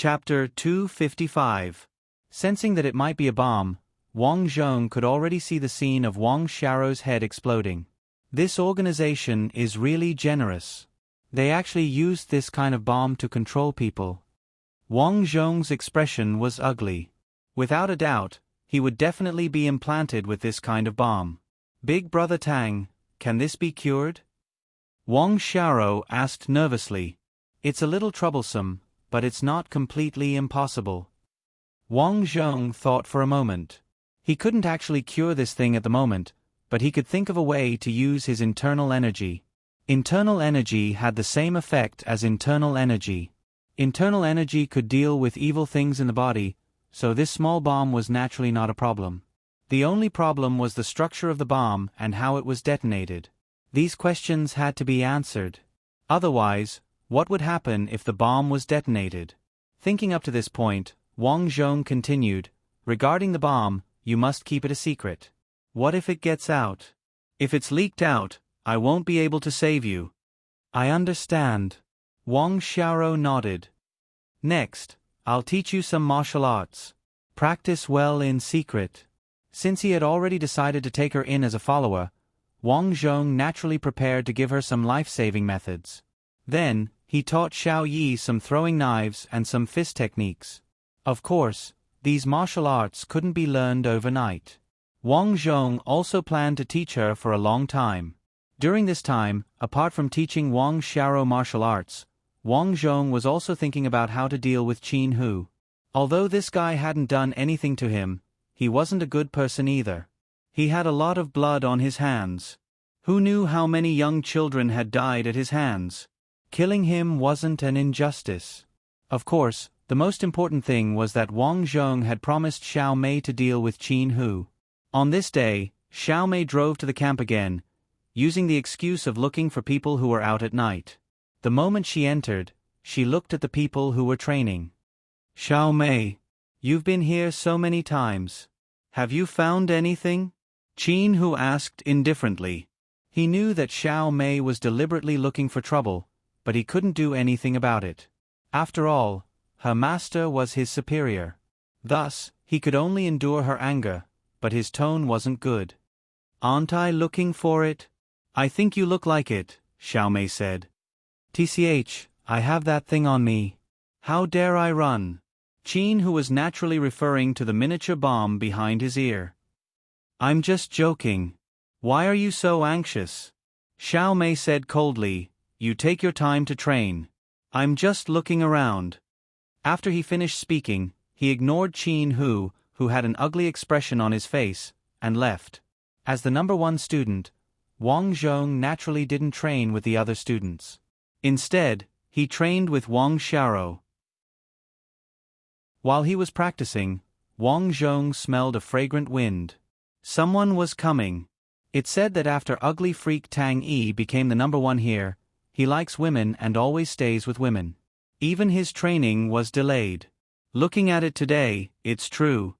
Chapter 255. Sensing that it might be a bomb, Wang Zhong could already see the scene of Wang Xiao's head exploding. This organization is really generous. They actually used this kind of bomb to control people. Wang Zhong's expression was ugly. Without a doubt, he would definitely be implanted with this kind of bomb. Big Brother Tang, can this be cured? Wang Xiao asked nervously. It's a little troublesome, but it's not completely impossible. Wang Zhong thought for a moment. He couldn't actually cure this thing at the moment, but he could think of a way to use his internal energy. Internal energy had the same effect as internal energy. Internal energy could deal with evil things in the body, so this small bomb was naturally not a problem. The only problem was the structure of the bomb and how it was detonated. These questions had to be answered. Otherwise, what would happen if the bomb was detonated? Thinking up to this point, Wang Zhong continued, regarding the bomb, you must keep it a secret. What if it gets out? If it's leaked out, I won't be able to save you. I understand. Wang Xiao nodded. Next, I'll teach you some martial arts. Practice well in secret. Since he had already decided to take her in as a follower, Wang Zhong naturally prepared to give her some life-saving methods. Then, he taught Xiao Yi some throwing knives and some fist techniques. Of course, these martial arts couldn't be learned overnight. Wang Zhong also planned to teach her for a long time. During this time, apart from teaching Wang Xiao martial arts, Wang Zhong was also thinking about how to deal with Qin Hu. Although this guy hadn't done anything to him, he wasn't a good person either. He had a lot of blood on his hands. Who knew how many young children had died at his hands? Killing him wasn't an injustice. Of course, the most important thing was that Wang Zhong had promised Xiao Mei to deal with Qin Hu. On this day, Xiao Mei drove to the camp again, using the excuse of looking for people who were out at night. The moment she entered, she looked at the people who were training. Xiao Mei, you've been here so many times. Have you found anything? Qin Hu asked indifferently. He knew that Xiao Mei was deliberately looking for trouble, but he couldn't do anything about it. After all, her master was his superior. Thus, he could only endure her anger, but his tone wasn't good. Aren't I looking for it? I think you look like it, Xiao Mei said. TCH, I have that thing on me. How dare I run? Qin Hu was naturally referring to the miniature bomb behind his ear. I'm just joking. Why are you so anxious? Xiao Mei said coldly, you take your time to train. I'm just looking around. After he finished speaking, he ignored Qin Hu, who had an ugly expression on his face, and left. As the number one student, Wang Zhong naturally didn't train with the other students. Instead, he trained with Wang Xiao. While he was practicing, Wang Zhong smelled a fragrant wind. Someone was coming. It said that after ugly freak Tang Yi became the number one here, he likes women and always stays with women. Even his training was delayed. Looking at it today, it's true.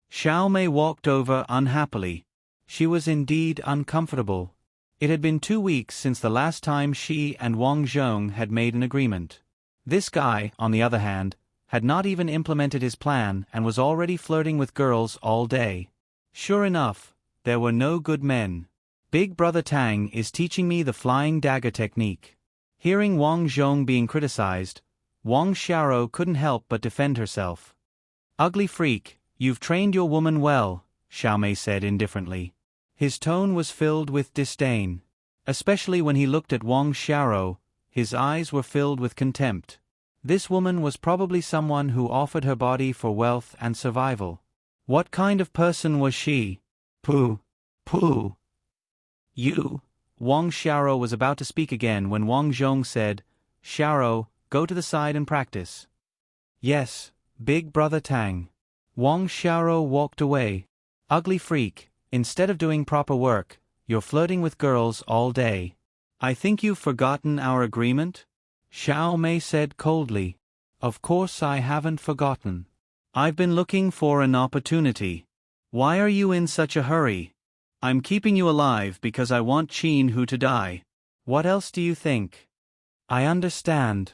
Xiao Mei walked over unhappily. She was indeed uncomfortable. It had been 2 weeks since the last time she and Wang Zhong had made an agreement. This guy, on the other hand, had not even implemented his plan and was already flirting with girls all day. Sure enough, there were no good men. Big Brother Tang is teaching me the flying dagger technique. Hearing Wang Zhong being criticized, Wang Xiao couldn't help but defend herself. Ugly freak, you've trained your woman well, Xiao Mei said indifferently. His tone was filled with disdain. Especially when he looked at Wang Xiao, his eyes were filled with contempt. This woman was probably someone who offered her body for wealth and survival. What kind of person was she? Pooh. Pooh. You. Wang Xiao was about to speak again when Wang Zhong said, Xiao, go to the side and practice. Yes, Big Brother Tang. Wang Xiao walked away. Ugly freak, instead of doing proper work, you're flirting with girls all day. I think you've forgotten our agreement? Xiao Mei said coldly. Of course I haven't forgotten. I've been looking for an opportunity. Why are you in such a hurry? I'm keeping you alive because I want Qin Hu to die. What else do you think? I understand.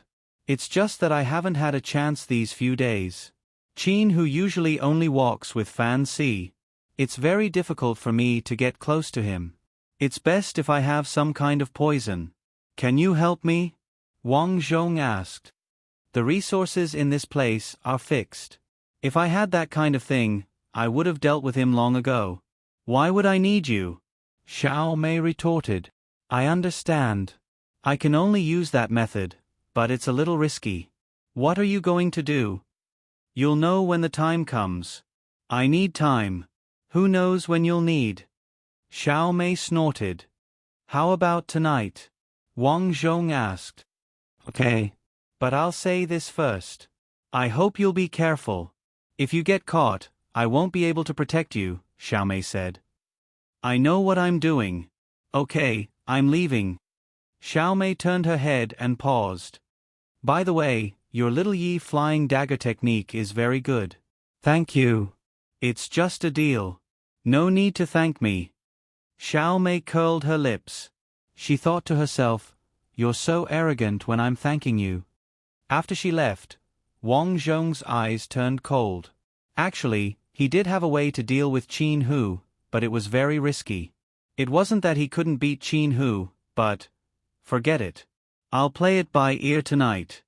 It's just that I haven't had a chance these few days. Qin Hu usually only walks with Fan Si. It's very difficult for me to get close to him. It's best if I have some kind of poison. Can you help me? Wang Zhong asked. The resources in this place are fixed. If I had that kind of thing, I would have dealt with him long ago. Why would I need you? Xiao Mei retorted. I understand. I can only use that method, but it's a little risky. What are you going to do? You'll know when the time comes. I need time. Who knows when you'll need? Xiao Mei snorted. How about tonight? Wang Zhong asked. Okay. But I'll say this first. I hope you'll be careful. If you get caught, I won't be able to protect you, Xiao Mei said. I know what I'm doing. Okay, I'm leaving. Xiao Mei turned her head and paused. By the way, your little Yi flying dagger technique is very good. Thank you. It's just a deal. No need to thank me. Xiao Mei curled her lips. She thought to herself, you're so arrogant when I'm thanking you. After she left, Wang Zhong's eyes turned cold. Actually, he did have a way to deal with Qin Hu, but it was very risky. It wasn't that he couldn't beat Qin Hu, but forget it. I'll play it by ear tonight.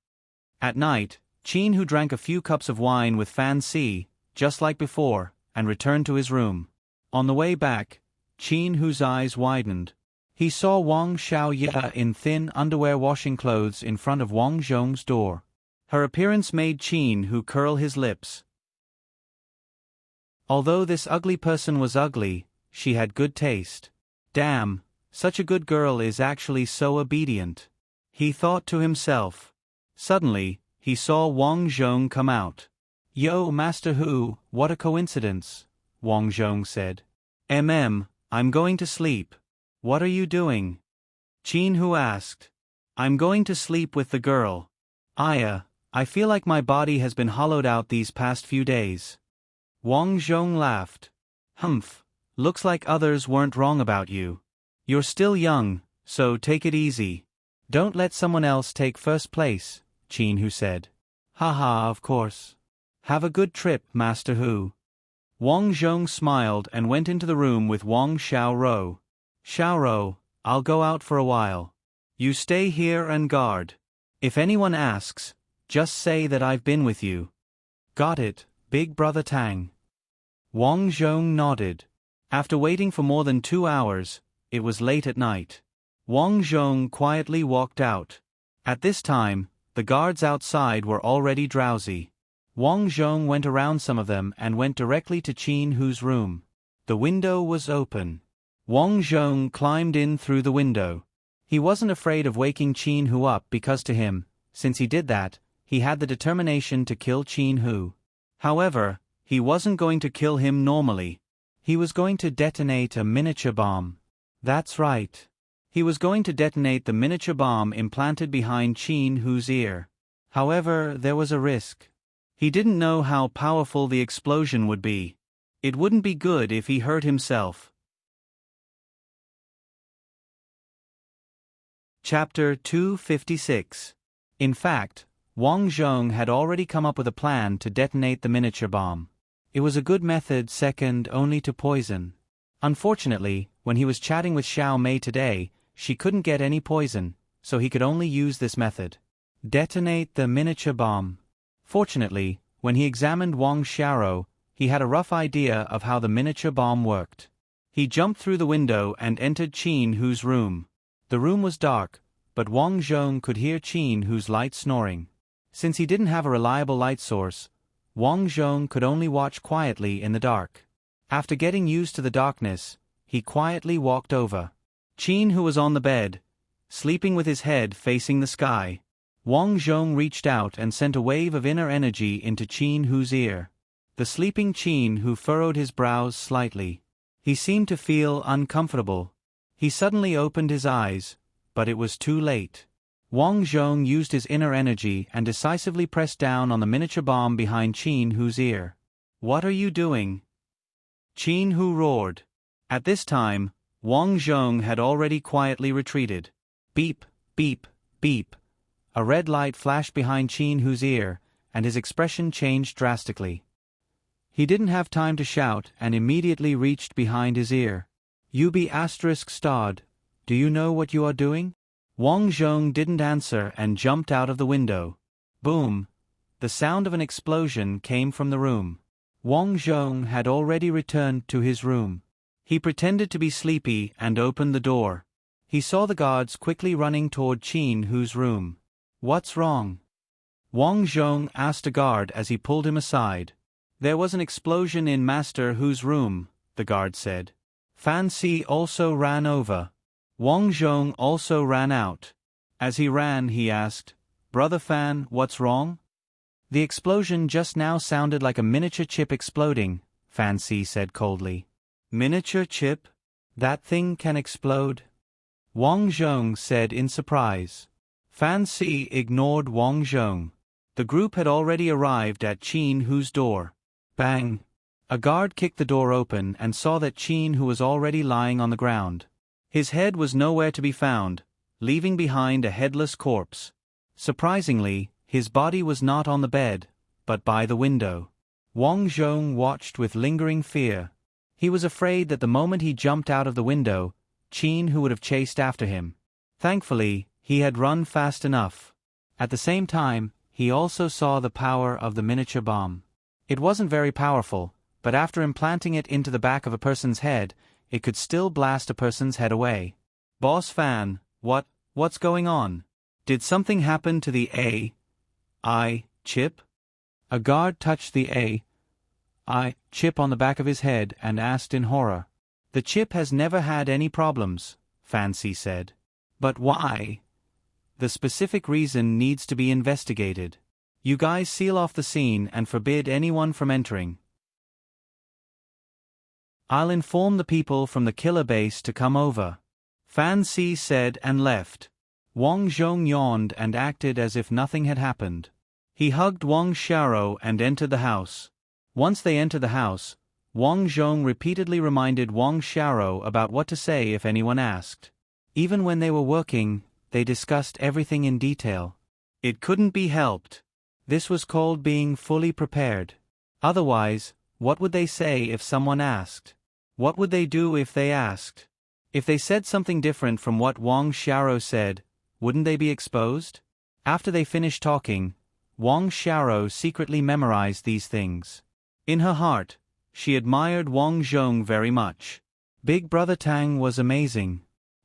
At night, Qin Hu drank a few cups of wine with Fan Si, just like before, and returned to his room. On the way back, Qin Hu's eyes widened. He saw Wang Xiaoye in thin underwear washing clothes in front of Wang Zhong's door. Her appearance made Qin Hu curl his lips. Although this ugly person was ugly, she had good taste. Damn, such a good girl is actually so obedient. He thought to himself. Suddenly, he saw Wang Zhong come out. Yo, Master Hu, what a coincidence, Wang Zhong said. I'm going to sleep. What are you doing? Qin Hu asked. I'm going to sleep with the girl. I feel like my body has been hollowed out these past few days. Wang Zhong laughed. Humph, looks like others weren't wrong about you. You're still young, so take it easy. Don't let someone else take first place, Qin Hu said. Haha, of course. Have a good trip, Master Hu. Wang Zhong smiled and went into the room with Wang Xiaoro. Xiaoro, I'll go out for a while. You stay here and guard. If anyone asks, just say that I've been with you. Got it, Big Brother Tang. Wang Zhong nodded. After waiting for more than 2 hours, it was late at night. Wang Zhong quietly walked out. At this time, the guards outside were already drowsy. Wang Zhong went around some of them and went directly to Qin Hu's room. The window was open. Wang Zhong climbed in through the window. He wasn't afraid of waking Qin Hu up because to him, since he did that, he had the determination to kill Qin Hu. However, he wasn't going to kill him normally. He was going to detonate a miniature bomb. That's right. He was going to detonate the miniature bomb implanted behind Qin Hu's ear. However, there was a risk. He didn't know how powerful the explosion would be. It wouldn't be good if he hurt himself. Chapter 256. In fact, Wang Zhong had already come up with a plan to detonate the miniature bomb. It was a good method second only to poison. Unfortunately, when he was chatting with Xiao Mei today, she couldn't get any poison, so he could only use this method. Detonate the miniature bomb. Fortunately, when he examined Wang Xiaoro, he had a rough idea of how the miniature bomb worked. He jumped through the window and entered Qin Hu's room. The room was dark, but Wang Zhong could hear Qin Hu's light snoring. Since he didn't have a reliable light source, Wang Zhong could only watch quietly in the dark. After getting used to the darkness, he quietly walked over. Qin Hu was on the bed, sleeping with his head facing the sky. Wang Zhong reached out and sent a wave of inner energy into Qin Hu's ear. The sleeping Qin Hu furrowed his brows slightly. He seemed to feel uncomfortable. He suddenly opened his eyes, but it was too late. Wang Zhong used his inner energy and decisively pressed down on the miniature bomb behind Qin Hu's ear. What are you doing? Qin Hu roared. At this time, Wang Zhong had already quietly retreated. Beep, beep, beep. A red light flashed behind Qin Hu's ear, and his expression changed drastically. He didn't have time to shout and immediately reached behind his ear. "You be ****, do you know what you are doing?" Wang Zhong didn't answer and jumped out of the window. Boom! The sound of an explosion came from the room. Wang Zhong had already returned to his room. He pretended to be sleepy and opened the door. He saw the guards quickly running toward Qin Hu's room. "What's wrong?" Wang Zhong asked a guard as he pulled him aside. "There was an explosion in Master Hu's room," the guard said. Fan Si also ran over. Wang Zhong also ran out. As he ran, he asked, "Brother Fan, what's wrong?" "The explosion just now sounded like a miniature chip exploding," Fan Si said coldly. "Miniature chip? That thing can explode?" Wang Zhong said in surprise. Fan Si ignored Wang Zhong. The group had already arrived at Qin Hu's door. Bang! A guard kicked the door open and saw that Qin Hu was already lying on the ground. His head was nowhere to be found, leaving behind a headless corpse. Surprisingly, his body was not on the bed, but by the window. Wang Zhong watched with lingering fear. He was afraid that the moment he jumped out of the window, Qin Hu would have chased after him. Thankfully, he had run fast enough. At the same time, he also saw the power of the miniature bomb. It wasn't very powerful, but after implanting it into the back of a person's head, it could still blast a person's head away. "Boss Fan, what's going on? Did something happen to the AI chip?" A guard touched the AI chip on the back of his head and asked in horror. "The chip has never had any problems," Fan Si said. "But why?" "The specific reason needs to be investigated. You guys seal off the scene and forbid anyone from entering. I'll inform the people from the killer base to come over," Fan Si said and left. Wang Zhong yawned and acted as if nothing had happened. He hugged Wang Xiao and entered the house. Once they entered the house, Wang Zhong repeatedly reminded Wang Xiao about what to say if anyone asked. Even when they were working, they discussed everything in detail. It couldn't be helped. This was called being fully prepared. Otherwise, what would they say if someone asked? What would they do if they asked? If they said something different from what Wang Xiao said, wouldn't they be exposed? After they finished talking, Wang Xiao secretly memorized these things. In her heart, she admired Wang Zhong very much. Big Brother Tang was amazing.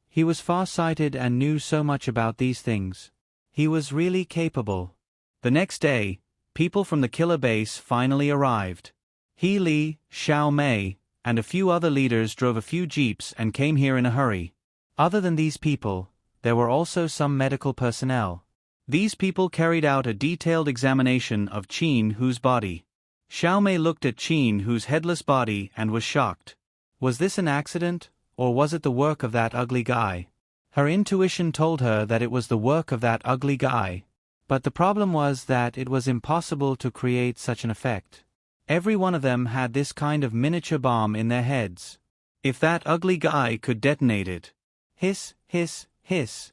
He was far-sighted and knew so much about these things. He was really capable. The next day, people from the killer base finally arrived. He Li, Xiao Mei, and a few other leaders drove a few jeeps and came here in a hurry. Other than these people, there were also some medical personnel. These people carried out a detailed examination of Qin Hu's body. Xiao Mei looked at Qin Hu's headless body and was shocked. Was this an accident, or was it the work of that ugly guy? Her intuition told her that it was the work of that ugly guy. But the problem was that it was impossible to create such an effect. Every one of them had this kind of miniature bomb in their heads. If that ugly guy could detonate it. Hiss, hiss, hiss.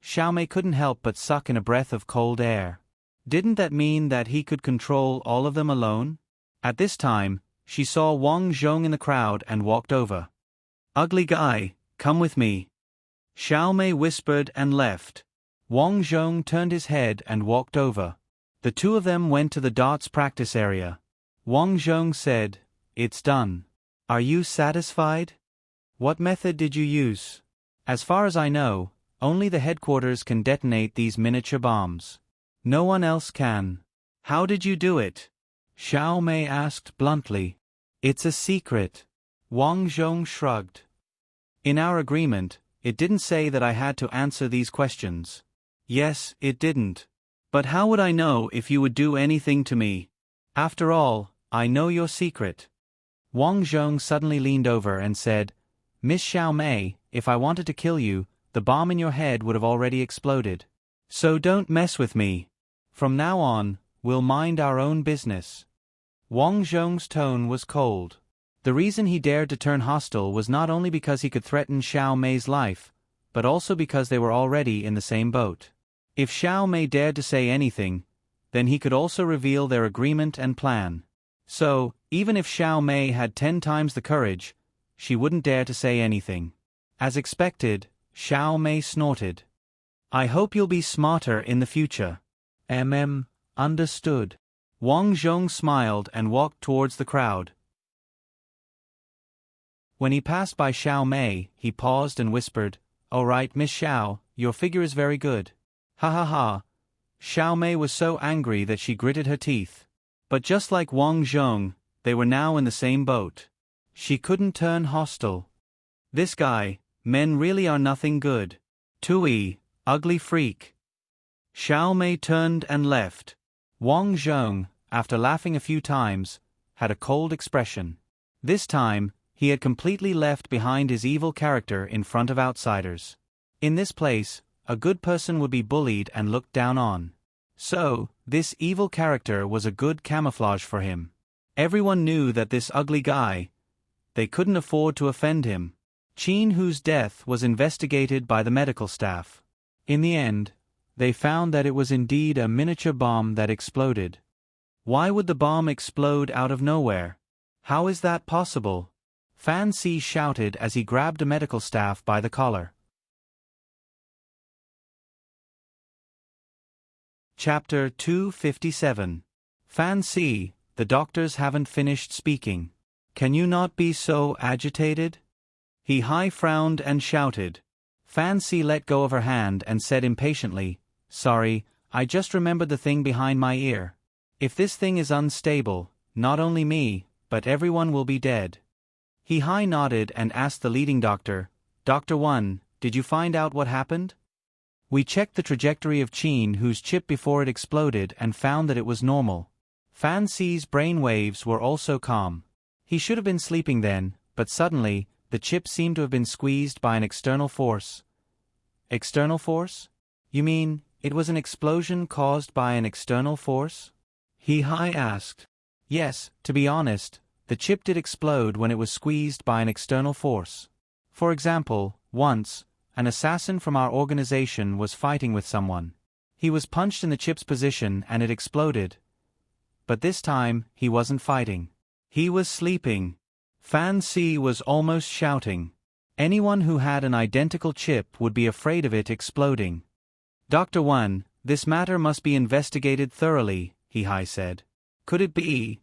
Xiao Mei couldn't help but suck in a breath of cold air. Didn't that mean that he could control all of them alone? At this time, she saw Wang Zhong in the crowd and walked over. "Ugly guy, come with me." Xiao Mei whispered and left. Wang Zhong turned his head and walked over. The two of them went to the darts practice area. Wang Zhong said, "It's done. Are you satisfied? What method did you use?" "As far as I know, only the headquarters can detonate these miniature bombs. No one else can." "How did you do it?" Xiao Mei asked bluntly. "It's a secret." Wang Zhong shrugged. "In our agreement, it didn't say that I had to answer these questions." "Yes, it didn't. But how would I know if you would do anything to me? After all, I know your secret." Wang Zhong suddenly leaned over and said, "Miss Xiao Mei, if I wanted to kill you, the bomb in your head would have already exploded. So don't mess with me. From now on, we'll mind our own business." Wang Zhong's tone was cold. The reason he dared to turn hostile was not only because he could threaten Xiao Mei's life, but also because they were already in the same boat. If Xiao Mei dared to say anything, then he could also reveal their agreement and plan. So, even if Xiao Mei had 10 times the courage, she wouldn't dare to say anything. As expected, Xiao Mei snorted. I hope you'll be smarter in the future. Understood. Wang Zhong smiled and walked towards the crowd. When he passed by Xiao Mei, he paused and whispered, "All right, Miss Xiao, your figure is very good." Ha ha ha. Xiao Mei was so angry that she gritted her teeth. But just like Wang Zhong, they were now in the same boat. She couldn't turn hostile. This guy, men really are nothing good. Tui, ugly freak. Xiao Mei turned and left. Wang Zhong, after laughing a few times, had a cold expression. This time, he had completely left behind his evil character in front of outsiders. In this place, a good person would be bullied and looked down on. So, this evil character was a good camouflage for him. Everyone knew that this ugly guy, they couldn't afford to offend him. Qin Hu's death was investigated by the medical staff. In the end, they found that it was indeed a miniature bomb that exploded. Why would the bomb explode out of nowhere? How is that possible? Fan Si shouted as he grabbed a medical staff by the collar. Chapter 257. Fan Si, the doctors haven't finished speaking. Can you not be so agitated? He frowned and shouted. Fan Si let go of her hand and said impatiently, "Sorry, I just remembered the thing behind my ear. If this thing is unstable, not only me, but everyone will be dead." He nodded and asked the leading doctor, "Dr. 1, did you find out what happened?" "We checked the trajectory of Qin Hu's chip before it exploded and found that it was normal." Fan Si's brain waves were also calm. He should have been sleeping then, but suddenly, the chip seemed to have been squeezed by an external force. External force? You mean, it was an explosion caused by an external force? He asked. Yes, to be honest, the chip did explode when it was squeezed by an external force. For example, once, an assassin from our organization was fighting with someone. He was punched in the chip's position and it exploded. But this time, he wasn't fighting. He was sleeping. Fan Si was almost shouting. Anyone who had an identical chip would be afraid of it exploding. "Dr. 1, this matter must be investigated thoroughly," he said. "Could it be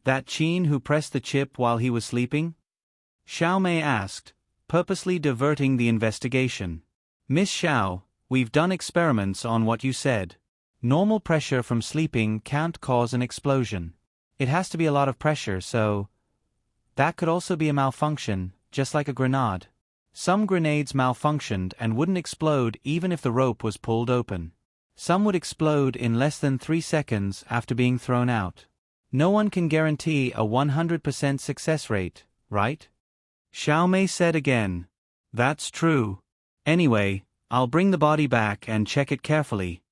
that Qin who pressed the chip while he was sleeping?" Xiao Mei asked, purposely diverting the investigation. "Miss Xiao, we've done experiments on what you said. Normal pressure from sleeping can't cause an explosion. It has to be a lot of pressure, so that could also be a malfunction, just like a grenade. Some grenades malfunctioned and wouldn't explode even if the rope was pulled open. Some would explode in less than 3 seconds after being thrown out. No one can guarantee a 100% success rate, right?" Xiao Mei said again. "That's true. Anyway, I'll bring the body back and check it carefully."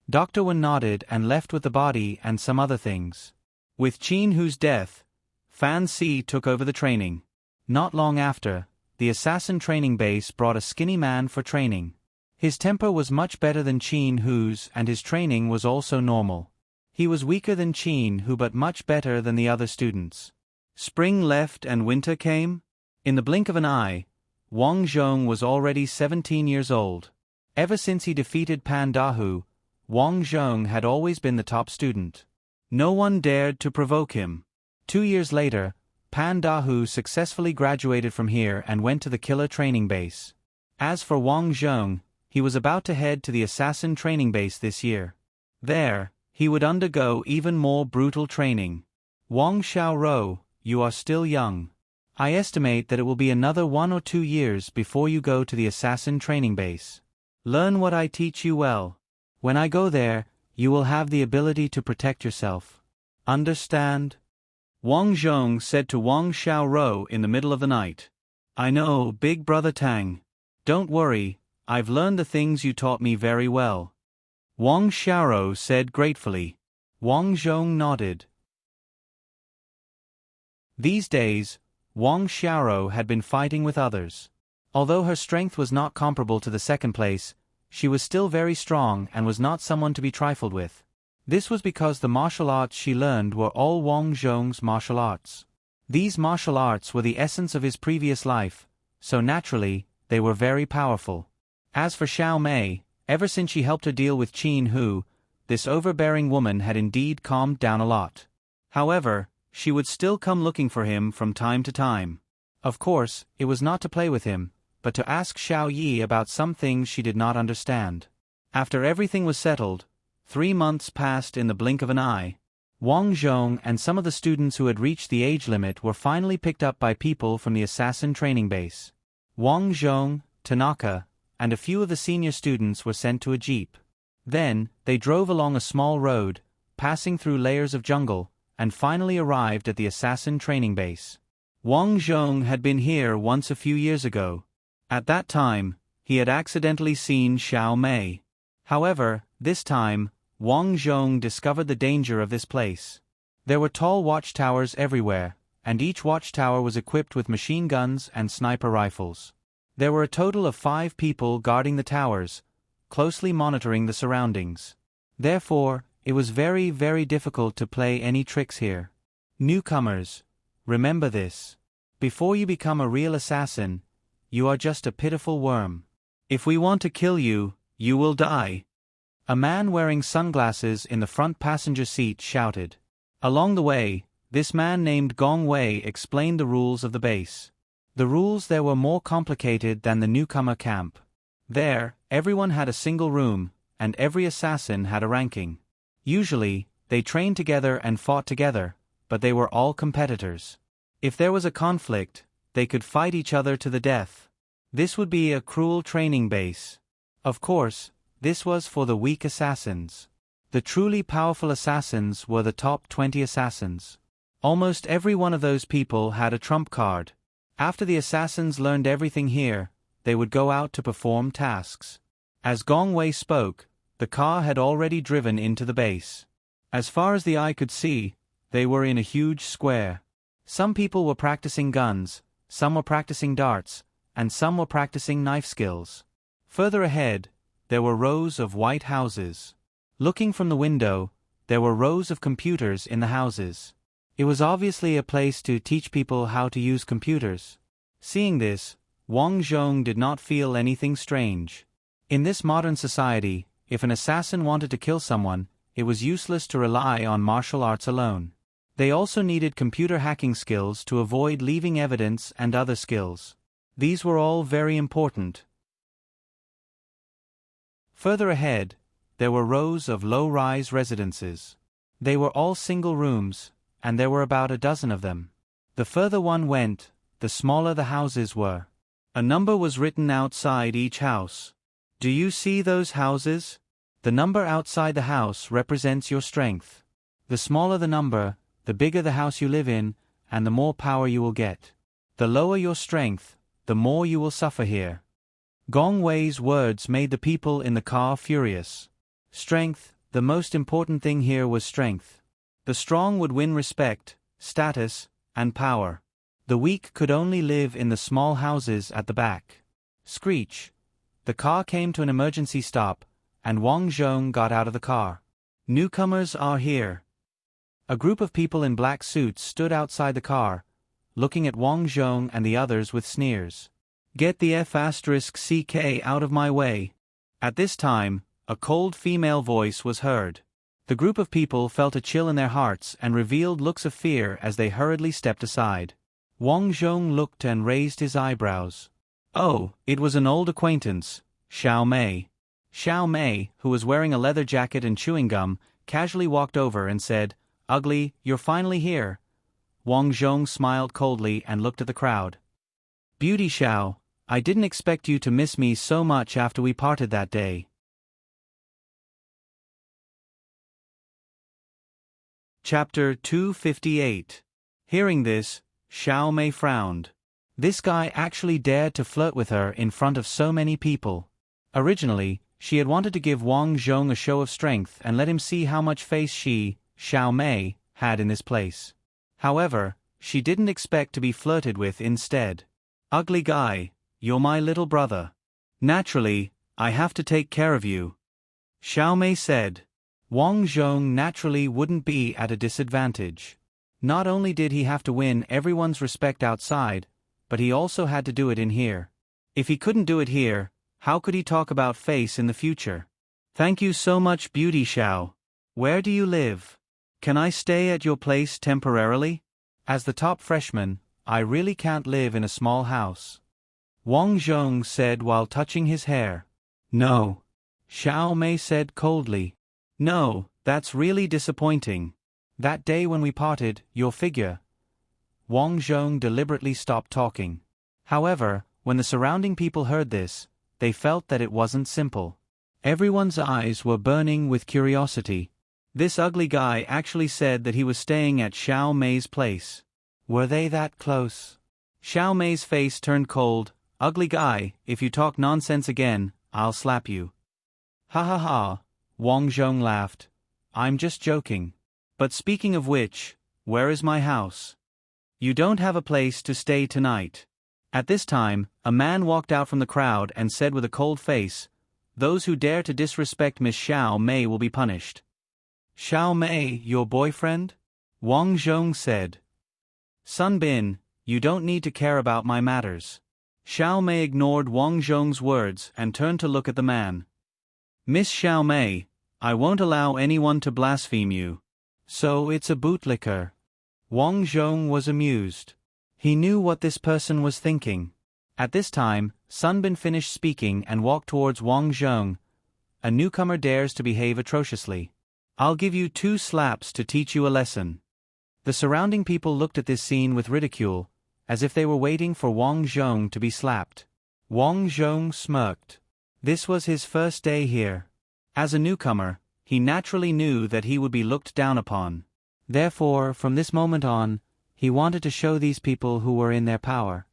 Dr. Wen nodded and left with the body and some other things. With Qin Hu's death, Fan Si took over the training. Not long after, the assassin training base brought a skinny man for training. His temper was much better than Qin Hu's and his training was also normal. He was weaker than Qin Hu but much better than the other students. Spring left and winter came. In the blink of an eye, Wang Zhong was already 17 years old. Ever since he defeated Pan Dahu, Wang Zhong had always been the top student. No one dared to provoke him. 2 years later, Pan Dahu successfully graduated from here and went to the killer training base. As for Wang Zhong, he was about to head to the assassin training base this year. There, he would undergo even more brutal training. "Wang Xiaorou, you are still young. I estimate that it will be another 1 or 2 years before you go to the assassin training base. Learn what I teach you well. When I go there, you will have the ability to protect yourself. Understand?" Wang Zhong said to Wang Xiaorou in the middle of the night. "I know, big brother Tang. Don't worry, I've learned the things you taught me very well." Wang Xiaorou said gratefully. Wang Zhong nodded. These days, Wang Xiaorou had been fighting with others. Although her strength was not comparable to the second place, she was still very strong and was not someone to be trifled with. This was because the martial arts she learned were all Wang Zhong's martial arts. These martial arts were the essence of his previous life, so naturally, they were very powerful. As for Xiao Mei, ever since she helped her deal with Qin Hu, this overbearing woman had indeed calmed down a lot. However, she would still come looking for him from time to time. Of course, it was not to play with him, but to ask Xiao Yi about some things she did not understand. After everything was settled, 3 months passed in the blink of an eye. Wang Zhong and some of the students who had reached the age limit were finally picked up by people from the assassin training base. Wang Zhong, Tanaka, and a few of the senior students were sent to a jeep. Then, they drove along a small road, passing through layers of jungle, and finally arrived at the assassin training base. Wang Zhong had been here once a few years ago. At that time, he had accidentally seen Xiao Mei. However, this time, Wang Zhong discovered the danger of this place. There were tall watchtowers everywhere, and each watchtower was equipped with machine guns and sniper rifles. There were a total of 5 people guarding the towers, closely monitoring the surroundings. Therefore, it was very, very difficult to play any tricks here. Newcomers, remember this. Before you become a real assassin, you are just a pitiful worm. If we want to kill you, you will die. A man wearing sunglasses in the front passenger seat shouted. Along the way, this man named Gong Wei explained the rules of the base. The rules there were more complicated than the newcomer camp. There, everyone had a single room, and every assassin had a ranking. Usually, they trained together and fought together, but they were all competitors. If there was a conflict, they could fight each other to the death. This would be a cruel training base. Of course, this was for the weak assassins. The truly powerful assassins were the top 20 assassins. Almost every one of those people had a trump card. After the assassins learned everything here, they would go out to perform tasks. As Gong Wei spoke, the car had already driven into the base. As far as the eye could see, they were in a huge square. Some people were practicing guns, some were practicing darts, and some were practicing knife skills. Further ahead, there were rows of white houses. Looking from the window, there were rows of computers in the houses. It was obviously a place to teach people how to use computers. Seeing this, Wang Zhong did not feel anything strange. In this modern society, if an assassin wanted to kill someone, it was useless to rely on martial arts alone. They also needed computer hacking skills to avoid leaving evidence and other skills. These were all very important. Further ahead, there were rows of low-rise residences. They were all single rooms, and there were about a dozen of them. The further one went, the smaller the houses were. A number was written outside each house. Do you see those houses? The number outside the house represents your strength. The smaller the number, the bigger the house you live in, and the more power you will get. The lower your strength, the more you will suffer here. Gong Wei's words made the people in the car furious. Strength, the most important thing here was strength. The strong would win respect, status, and power. The weak could only live in the small houses at the back. Screech. The car came to an emergency stop, and Wang Zhong got out of the car. Newcomers are here. A group of people in black suits stood outside the car, looking at Wang Zhong and the others with sneers. Get the F***CK out of my way. At this time, a cold female voice was heard. The group of people felt a chill in their hearts and revealed looks of fear as they hurriedly stepped aside. Wang Zhong looked and raised his eyebrows. Oh, it was an old acquaintance, Xiao Mei. Xiao Mei, who was wearing a leather jacket and chewing gum, casually walked over and said, Ugly, you're finally here. Wang Zhong smiled coldly and looked at the crowd. Beauty Xiao, I didn't expect you to miss me so much after we parted that day. Chapter 258. Hearing this, Xiao Mei frowned. This guy actually dared to flirt with her in front of so many people. Originally, she had wanted to give Wang Zhong a show of strength and let him see how much face she, Xiao Mei, had in this place. However, she didn't expect to be flirted with instead. Ugly guy, you're my little brother. Naturally, I have to take care of you," Xiao Mei said. Wang Zhong naturally wouldn't be at a disadvantage. Not only did he have to win everyone's respect outside, but he also had to do it in here. If he couldn't do it here, how could he talk about face in the future? "Thank you so much, Beauty Xiao. Where do you live? Can I stay at your place temporarily? As the top freshman, I really can't live in a small house," Wang Zhong said while touching his hair. "No," Xiao Mei said coldly. "No, that's really disappointing. That day when we parted, your figure." Wang Zhong deliberately stopped talking. However, when the surrounding people heard this, they felt that it wasn't simple. Everyone's eyes were burning with curiosity. This ugly guy actually said that he was staying at Xiao Mei's place. Were they that close? Xiao Mei's face turned cold. "Ugly guy, if you talk nonsense again, I'll slap you." "Ha ha ha," Wang Zhong laughed. "I'm just joking. But speaking of which, where is my house? You don't have a place to stay tonight." At this time, a man walked out from the crowd and said with a cold face, "Those who dare to disrespect Miss Xiao Mei will be punished." "Xiao Mei, your boyfriend?" Wang Zhong said. "Sun Bin, you don't need to care about my matters." Xiao Mei ignored Wang Zhong's words and turned to look at the man. "Miss Xiao Mei, I won't allow anyone to blaspheme you." "So it's a bootlicker." Wang Zhong was amused. He knew what this person was thinking. At this time, Sun Bin finished speaking and walked towards Wang Zhong. "A newcomer dares to behave atrociously. I'll give you 2 slaps to teach you a lesson." The surrounding people looked at this scene with ridicule, as if they were waiting for Wang Zhong to be slapped. Wang Zhong smirked. This was his first day here. As a newcomer, he naturally knew that he would be looked down upon. Therefore, from this moment on, he wanted to show these people who were in their power.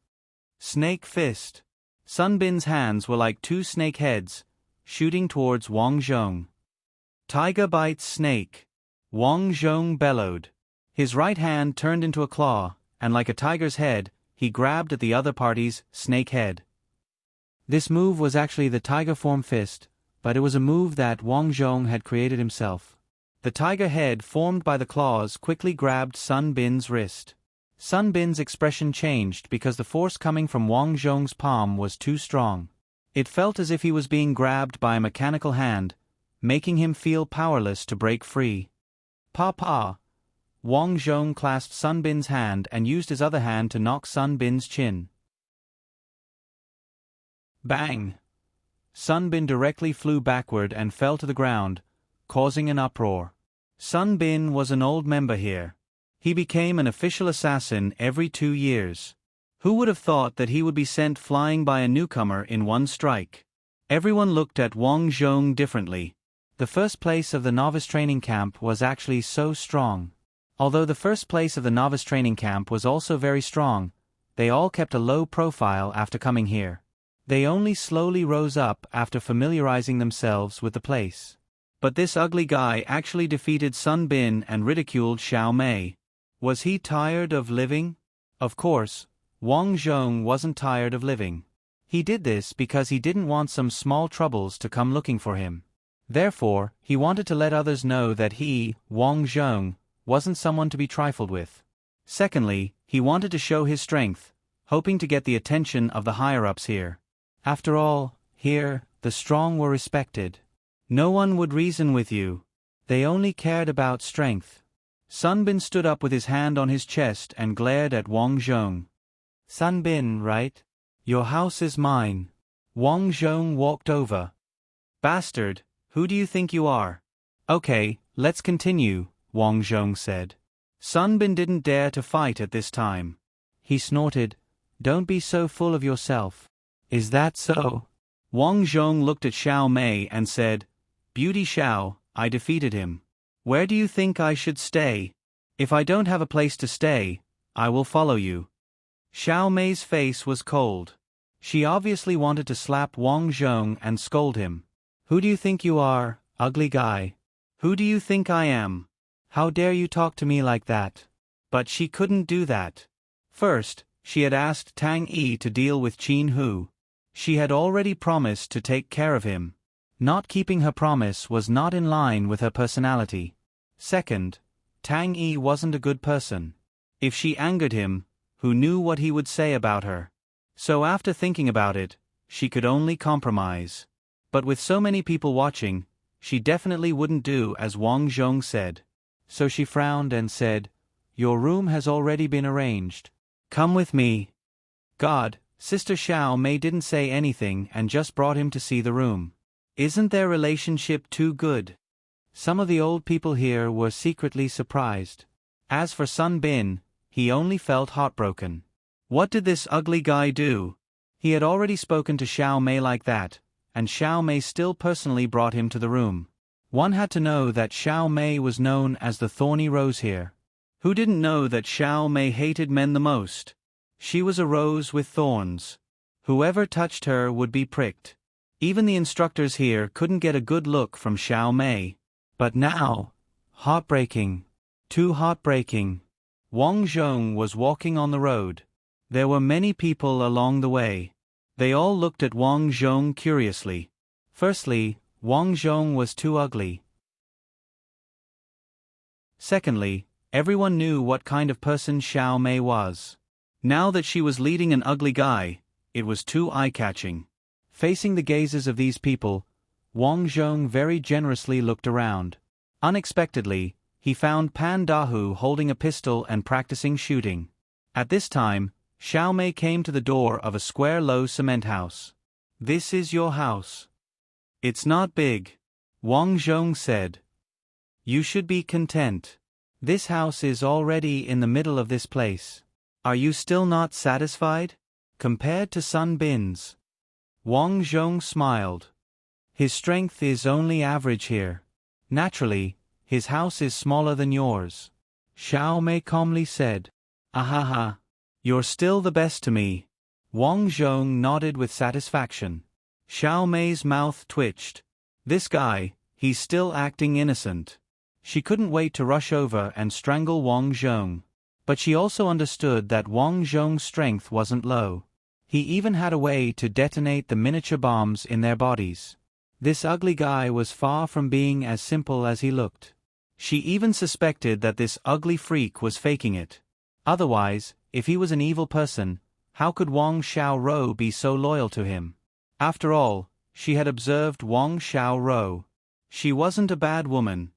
Snake fist. Sun Bin's hands were like 2 snake heads, shooting towards Wang Zhong. Tiger bites snake. Wang Zhong bellowed. His right hand turned into a claw, and like a tiger's head, he grabbed at the other party's snake head. This move was actually the tiger form fist, but it was a move that Wang Zhong had created himself. The tiger head formed by the claws quickly grabbed Sun Bin's wrist. Sun Bin's expression changed because the force coming from Wang Zhong's palm was too strong. It felt as if he was being grabbed by a mechanical hand, making him feel powerless to break free. "Pa." Wang Zhong clasped Sun Bin's hand and used his other hand to knock Sun Bin's chin. Bang! Sun Bin directly flew backward and fell to the ground, causing an uproar. Sun Bin was an old member here. He became an official assassin every 2 years. Who would have thought that he would be sent flying by a newcomer in one strike? Everyone looked at Wang Zhong differently. The first place of the novice training camp was actually so strong. Although the first place of the novice training camp was also very strong, they all kept a low profile after coming here. They only slowly rose up after familiarizing themselves with the place. But this ugly guy actually defeated Sun Bin and ridiculed Xiao Mei. Was he tired of living? Of course, Wang Zhong wasn't tired of living. He did this because he didn't want some small troubles to come looking for him. Therefore, he wanted to let others know that he, Wang Zhong, wasn't someone to be trifled with. Secondly, he wanted to show his strength, hoping to get the attention of the higher-ups here. After all, here, the strong were respected. No one would reason with you. They only cared about strength. Sun Bin stood up with his hand on his chest and glared at Wang Zhong. "Sun Bin, right? Your house is mine." Wang Zhong walked over. "Bastard, who do you think you are?" "Okay, let's continue," Wang Zhong said. Sun Bin didn't dare to fight at this time. He snorted, "Don't be so full of yourself." "Is that so?" Wang Zhong looked at Xiao Mei and said, "Beauty Xiao, I defeated him. Where do you think I should stay? If I don't have a place to stay, I will follow you." Xiao Mei's face was cold. She obviously wanted to slap Wang Zhong and scold him. "Who do you think you are, ugly guy? Who do you think I am? How dare you talk to me like that?" But she couldn't do that. First, she had asked Tang Yi to deal with Qin Hu. She had already promised to take care of him. Not keeping her promise was not in line with her personality. Second, Tang Yi wasn't a good person. If she angered him, who knew what he would say about her? So after thinking about it, she could only compromise. But with so many people watching, she definitely wouldn't do as Wang Zhong said. So she frowned and said, "Your room has already been arranged. Come with me." God, Sister Xiao Mei didn't say anything and just brought him to see the room. Isn't their relationship too good? Some of the old people here were secretly surprised. As for Sun Bin, he only felt heartbroken. What did this ugly guy do? He had already spoken to Xiao Mei like that, and Xiao Mei still personally brought him to the room. One had to know that Xiao Mei was known as the thorny rose here. Who didn't know that Xiao Mei hated men the most? She was a rose with thorns. Whoever touched her would be pricked. Even the instructors here couldn't get a good look from Xiao Mei. But now, heartbreaking. Too heartbreaking. Wang Zhong was walking on the road. There were many people along the way. They all looked at Wang Zhong curiously. Firstly, Wang Zhong was too ugly. Secondly, everyone knew what kind of person Xiao Mei was. Now that she was leading an ugly guy, it was too eye-catching. Facing the gazes of these people, Wang Zhong very generously looked around. Unexpectedly, he found Pan Dahu holding a pistol and practicing shooting. At this time, Xiao Mei came to the door of a square low cement house. "This is your house." "It's not big," Wang Zhong said. "You should be content. This house is already in the middle of this place. Are you still not satisfied? Compared to Sun Bin's?" Wang Zhong smiled. "His strength is only average here. Naturally, his house is smaller than yours." Xiao Mei calmly said. "Ahaha. You're still the best to me." Wang Zhong nodded with satisfaction. Xiao Mei's mouth twitched. This guy, he's still acting innocent. She couldn't wait to rush over and strangle Wang Zhong. But she also understood that Wang Zhong's strength wasn't low. He even had a way to detonate the miniature bombs in their bodies. This ugly guy was far from being as simple as he looked. She even suspected that this ugly freak was faking it. Otherwise, if he was an evil person, how could Wang Xiaorou be so loyal to him? After all, she had observed Wang Xiaorou. She wasn't a bad woman.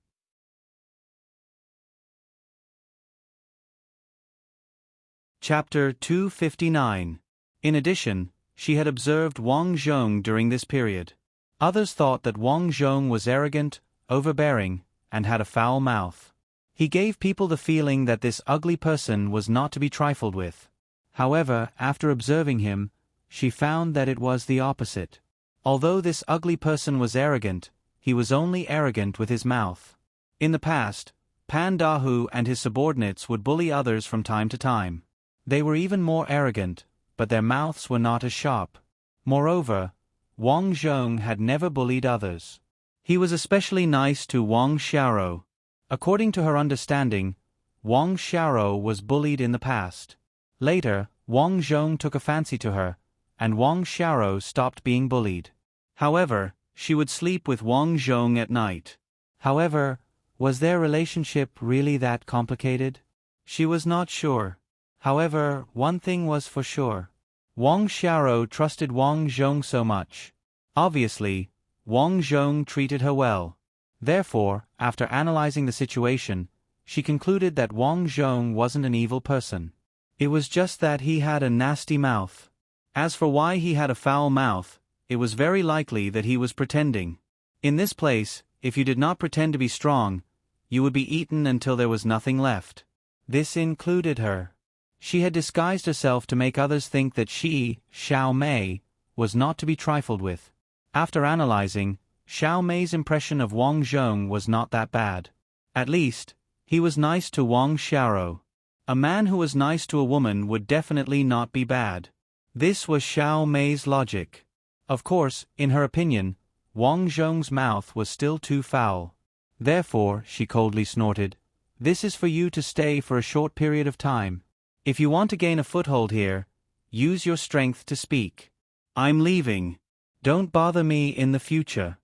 Chapter 259. In addition, she had observed Wang Zhong during this period. Others thought that Wang Zhong was arrogant, overbearing, and had a foul mouth. He gave people the feeling that this ugly person was not to be trifled with. However, after observing him, she found that it was the opposite. Although this ugly person was arrogant, he was only arrogant with his mouth. In the past, Pan Dahu and his subordinates would bully others from time to time. They were even more arrogant, but their mouths were not as sharp. Moreover, Wang Zhong had never bullied others. He was especially nice to Wang Xiaorou. According to her understanding, Wang Xiaorou was bullied in the past. Later, Wang Zhong took a fancy to her, and Wang Xiaorou stopped being bullied. However, she would sleep with Wang Zhong at night. However, was their relationship really that complicated? She was not sure. However, one thing was for sure. Wang Xiaorou trusted Wang Zhong so much. Obviously, Wang Zhong treated her well. Therefore, after analyzing the situation, she concluded that Wang Zhong wasn't an evil person. It was just that he had a nasty mouth. As for why he had a foul mouth, it was very likely that he was pretending. In this place, if you did not pretend to be strong, you would be eaten until there was nothing left. This included her. She had disguised herself to make others think that she, Xiao Mei, was not to be trifled with. After analyzing, Xiao Mei's impression of Wang Zhong was not that bad. At least, he was nice to Wang Xiaorou. A man who was nice to a woman would definitely not be bad. This was Xiao Mei's logic. Of course, in her opinion, Wang Zhong's mouth was still too foul. Therefore, she coldly snorted, "This is for you to stay for a short period of time. If you want to gain a foothold here, use your strength to speak." I'm leaving. Don't bother me in the future.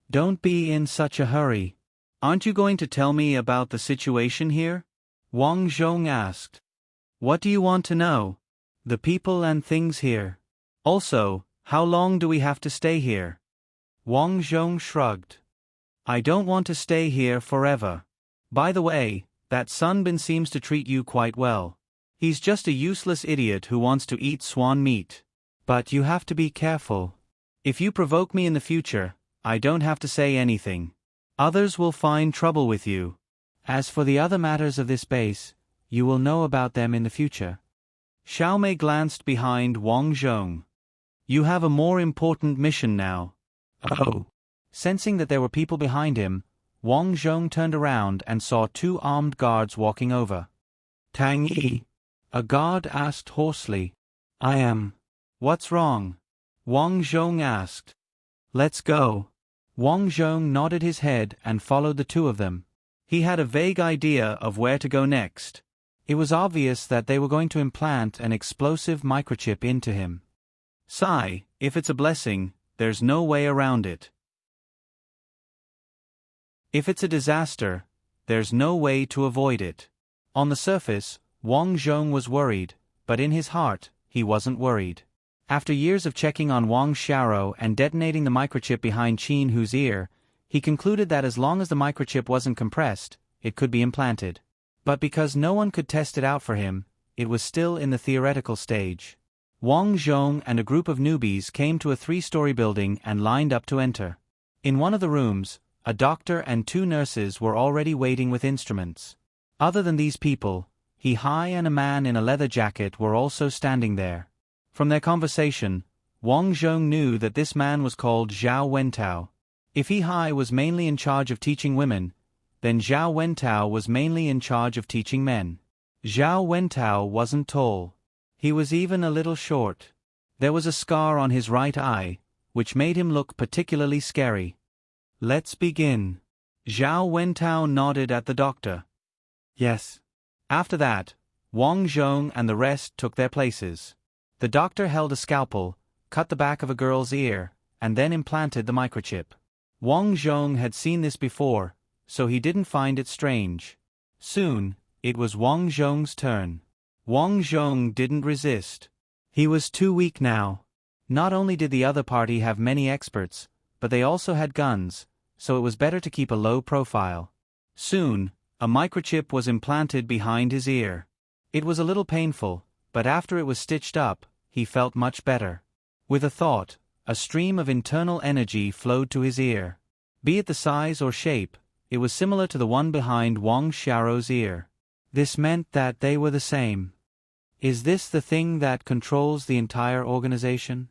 Don't be in such a hurry. Aren't you going to tell me about the situation here? Wang Zhong asked. What do you want to know? The people and things here. Also, how long do we have to stay here? Wang Zhong shrugged. I don't want to stay here forever. By the way, that Sun Bin seems to treat you quite well. He's just a useless idiot who wants to eat swan meat. But you have to be careful. If you provoke me in the future, I don't have to say anything. Others will find trouble with you. As for the other matters of this base, you will know about them in the future. Xiaomei glanced behind Wang Zhong. You have a more important mission now. Oh. Sensing that there were people behind him, Wang Zhong turned around and saw two armed guards walking over. Tang Yi. A guard asked hoarsely. I am. What's wrong? Wang Zhong asked. Let's go. Wang Zhong nodded his head and followed the two of them. He had a vague idea of where to go next. It was obvious that they were going to implant an explosive microchip into him. Sigh, if it's a blessing, there's no way around it. If it's a disaster, there's no way to avoid it. On the surface, Wang Zhong was worried, but in his heart, he wasn't worried. After years of checking on Wang Xiao and detonating the microchip behind Qin Hu's ear, he concluded that as long as the microchip wasn't compressed, it could be implanted. But because no one could test it out for him, it was still in the theoretical stage. Wang Zhong and a group of newbies came to a 3-story building and lined up to enter. In one of the rooms, a doctor and 2 nurses were already waiting with instruments. Other than these people, He Hai and a man in a leather jacket were also standing there. From their conversation, Wang Zhong knew that this man was called Zhao Wentao. If He Hai was mainly in charge of teaching women, then Zhao Wentao was mainly in charge of teaching men. Zhao Wentao wasn't tall. He was even a little short. There was a scar on his right eye, which made him look particularly scary. Let's begin. Zhao Wentao nodded at the doctor. Yes. After that, Wang Zhong and the rest took their places. The doctor held a scalpel, cut the back of a girl's ear, and then implanted the microchip. Wang Zhong had seen this before, so he didn't find it strange. Soon, it was Wang Zhong's turn. Wang Zhong didn't resist. He was too weak now. Not only did the other party have many experts, but they also had guns, so it was better to keep a low profile. Soon, a microchip was implanted behind his ear. It was a little painful, but after it was stitched up, he felt much better. With a thought, a stream of internal energy flowed to his ear. Be it the size or shape, it was similar to the one behind Wang Xiao's ear. This meant that they were the same. Is this the thing that controls the entire organization?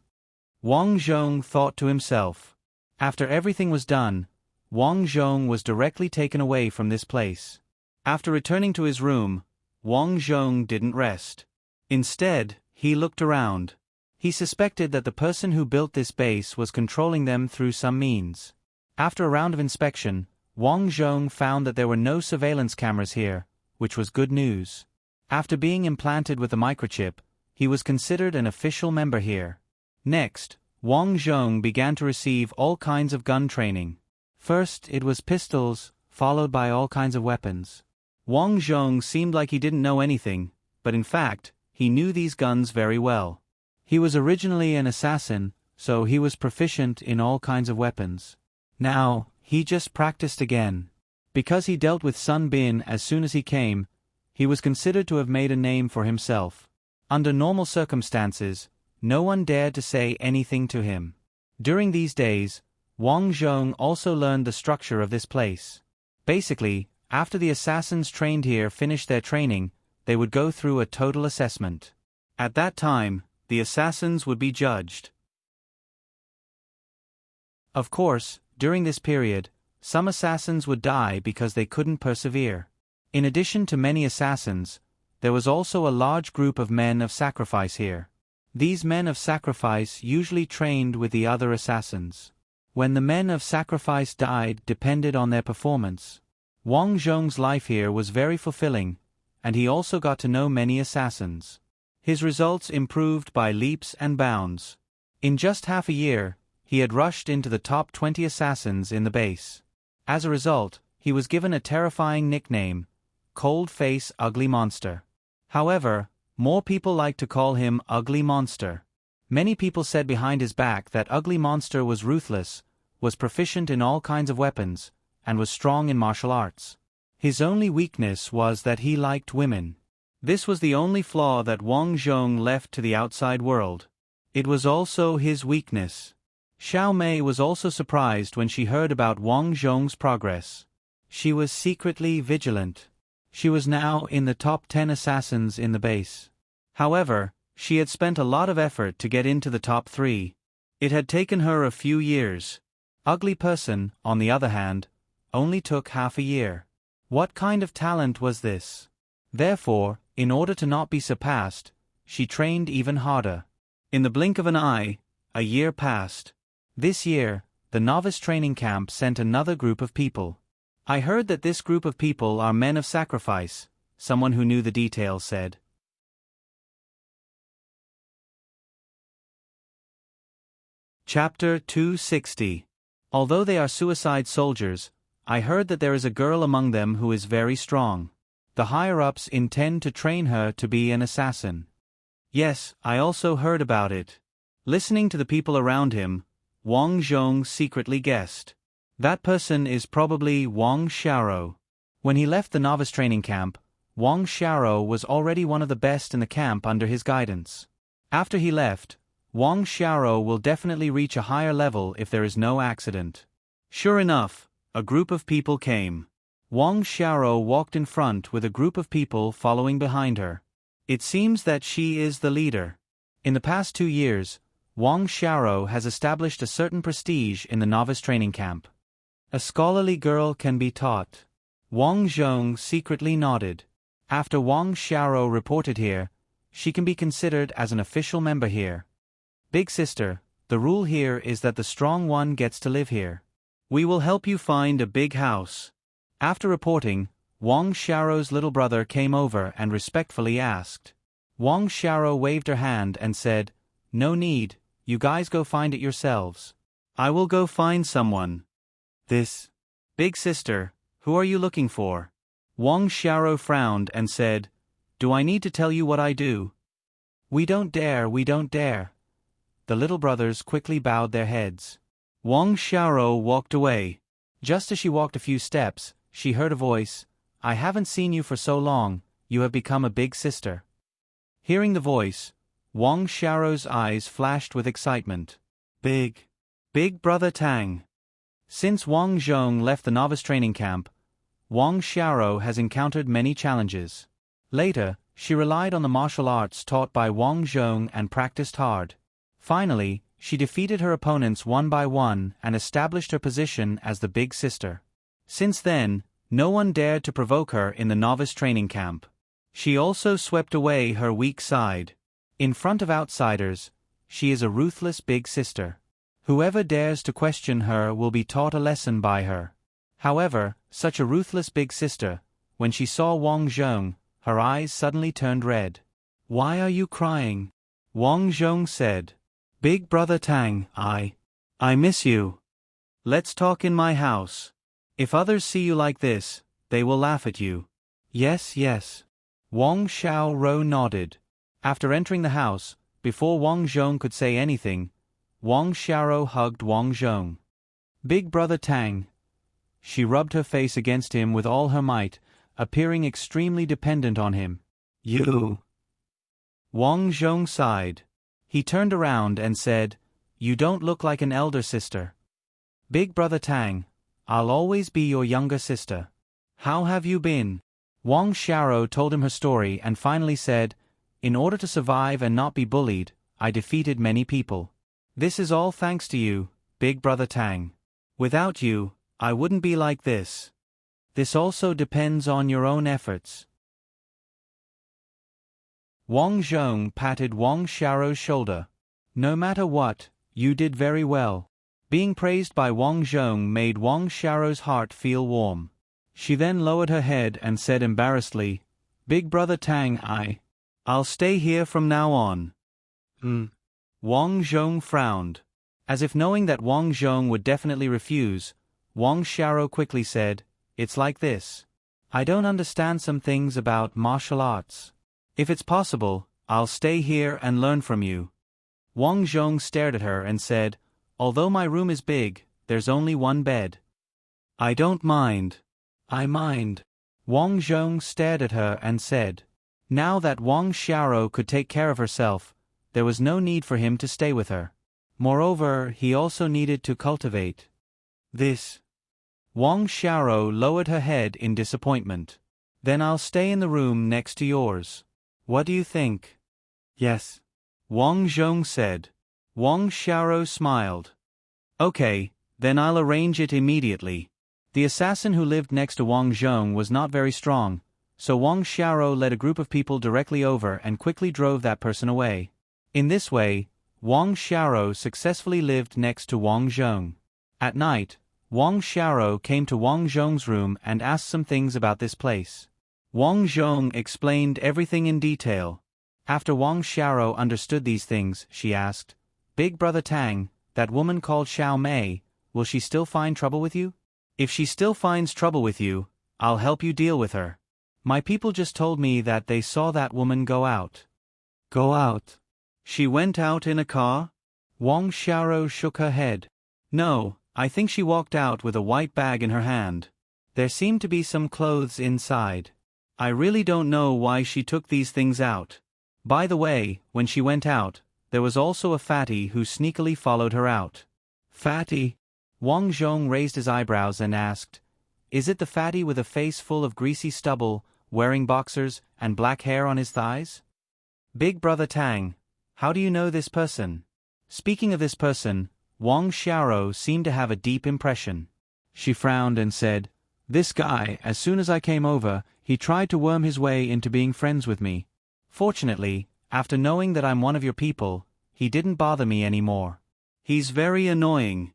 Wang Zhong thought to himself. After everything was done, Wang Zhong was directly taken away from this place. After returning to his room, Wang Zhong didn't rest. Instead, he looked around. He suspected that the person who built this base was controlling them through some means. After a round of inspection, Wang Zhong found that there were no surveillance cameras here, which was good news. After being implanted with the microchip, he was considered an official member here. Next, Wang Zhong began to receive all kinds of gun training. First, it was pistols, followed by all kinds of weapons. Wang Zhong seemed like he didn't know anything, but in fact, he knew these guns very well. He was originally an assassin, so he was proficient in all kinds of weapons. Now, he just practiced again. Because he dealt with Sun Bin as soon as he came, he was considered to have made a name for himself. Under normal circumstances, no one dared to say anything to him. During these days, Wang Zhong also learned the structure of this place. Basically, after the assassins trained here finished their training, they would go through a total assessment. At that time, the assassins would be judged. Of course, during this period, some assassins would die because they couldn't persevere. In addition to many assassins, there was also a large group of men of sacrifice here. These men of sacrifice usually trained with the other assassins. When the men of sacrifice died depended on their performance. Wang Zhong's life here was very fulfilling, and he also got to know many assassins. His results improved by leaps and bounds. In just half a year, he had rushed into the top 20 assassins in the base. As a result, he was given a terrifying nickname, Cold Face Ugly Monster. However, more people liked to call him Ugly Monster. Many people said behind his back that Ugly Monster was ruthless, was proficient in all kinds of weapons, and was strong in martial arts. His only weakness was that he liked women. This was the only flaw that Wang Zhong left to the outside world. It was also his weakness. Xiao Mei was also surprised when she heard about Wang Zhong's progress. She was secretly vigilant. She was now in the top 10 assassins in the base. However, she had spent a lot of effort to get into the top 3. It had taken her a few years. Ugly Person, on the other hand, only took half a year. What kind of talent was this? Therefore, in order to not be surpassed, she trained even harder. In the blink of an eye, a year passed. This year, the novice training camp sent another group of people. I heard that this group of people are men of sacrifice, someone who knew the details said. Chapter 260. Although they are suicide soldiers, I heard that there is a girl among them who is very strong. The higher-ups intend to train her to be an assassin. Yes, I also heard about it. Listening to the people around him, Wang Zhong secretly guessed. That person is probably Wang Xiaoro. When he left the novice training camp, Wang Xiaoro was already one of the best in the camp under his guidance. After he left, Wang Xiaoro will definitely reach a higher level if there is no accident. Sure enough, a group of people came. Wang Xiaoro walked in front with a group of people following behind her. It seems that she is the leader. In the past 2 years, Wang Xiaoro has established a certain prestige in the novice training camp. A scholarly girl can be taught. Wang Zhong secretly nodded. After Wang Xiaoro reported here, she can be considered as an official member here. Big sister, the rule here is that the strong one gets to live here. We will help you find a big house. After reporting, Wang Xiaoro's little brother came over and respectfully asked. Wang Xiaoro waved her hand and said, "No need, you guys go find it yourselves. I will go find someone." This. Big sister, who are you looking for? Wang Xiaoro frowned and said, "Do I need to tell you what I do?" We don't dare. The little brothers quickly bowed their heads. Wang Xiaoro walked away. Just as she walked a few steps, she heard a voice, "I haven't seen you for so long, you have become a big sister." Hearing the voice, Wang Xiaoro's eyes flashed with excitement. Big brother Tang. Since Wang Zhong left the novice training camp, Wang Xiaoro has encountered many challenges. Later, she relied on the martial arts taught by Wang Zhong and practiced hard. Finally, she defeated her opponents one by one and established her position as the big sister. Since then, no one dared to provoke her in the novice training camp. She also swept away her weak side. In front of outsiders, she is a ruthless big sister. Whoever dares to question her will be taught a lesson by her. However, such a ruthless big sister, when she saw Wang Zhong, her eyes suddenly turned red. "Why are you crying?" Wang Zhong said. "Big brother Tang, I miss you. Let's talk in my house. If others see you like this, they will laugh at you." Yes. Wang Xiaoro nodded. After entering the house, before Wang Zhong could say anything, Wang Xiaoro hugged Wang Zhong. "Big brother Tang." She rubbed her face against him with all her might, appearing extremely dependent on him. "You." Wang Zhong sighed. He turned around and said, "You don't look like an elder sister." "Big brother Tang, I'll always be your younger sister. How have you been?" Wang Xiaoro told him her story and finally said, "In order to survive and not be bullied, I defeated many people. This is all thanks to you, Big brother Tang. Without you, I wouldn't be like this. This also depends on your own efforts." Wang Zhong patted Wang Xiaoro's shoulder. "No matter what, you did very well." Being praised by Wang Zhong made Wang Xiaoro's heart feel warm. She then lowered her head and said embarrassedly, "Big brother Tang, I'll stay here from now on." Wang Zhong frowned. As if knowing that Wang Zhong would definitely refuse, Wang Xiao quickly said, "It's like this. I don't understand some things about martial arts. If it's possible, I'll stay here and learn from you." Wang Zhong stared at her and said, "Although my room is big, there's only one bed." "I don't mind." "I mind." Wang Zhong stared at her and said. Now that Wang Xiao could take care of herself, there was no need for him to stay with her. Moreover, he also needed to cultivate this. Wang Xiao lowered her head in disappointment. "Then I'll stay in the room next to yours. What do you think?" "Yes," Wang Zhong said. Wang Xiao smiled. "Okay, then I'll arrange it immediately." The assassin who lived next to Wang Zhong was not very strong, so Wang Xiao led a group of people directly over and quickly drove that person away. In this way, Wang Xiao successfully lived next to Wang Zhong. At night, Wang Xiao came to Wang Zhong's room and asked some things about this place. Wang Zhong explained everything in detail. After Wang Xiao understood these things, she asked, "Big Brother Tang, that woman called Xiao Mei, will she still find trouble with you? If she still finds trouble with you, I'll help you deal with her. My people just told me that they saw that woman go out." "Go out? She went out in a car?" Wang Xiao shook her head. "No, I think she walked out with a white bag in her hand. There seemed to be some clothes inside. I really don't know why she took these things out. By the way, when she went out, there was also a fatty who sneakily followed her out." "Fatty?" Wang Zhong raised his eyebrows and asked, "Is it the fatty with a face full of greasy stubble, wearing boxers, and black hair on his thighs?" "Big Brother Tang, how do you know this person?" Speaking of this person, Wang Xiao seemed to have a deep impression. She frowned and said, "This guy, as soon as I came over, he tried to worm his way into being friends with me. Fortunately, after knowing that I'm one of your people, he didn't bother me anymore. He's very annoying."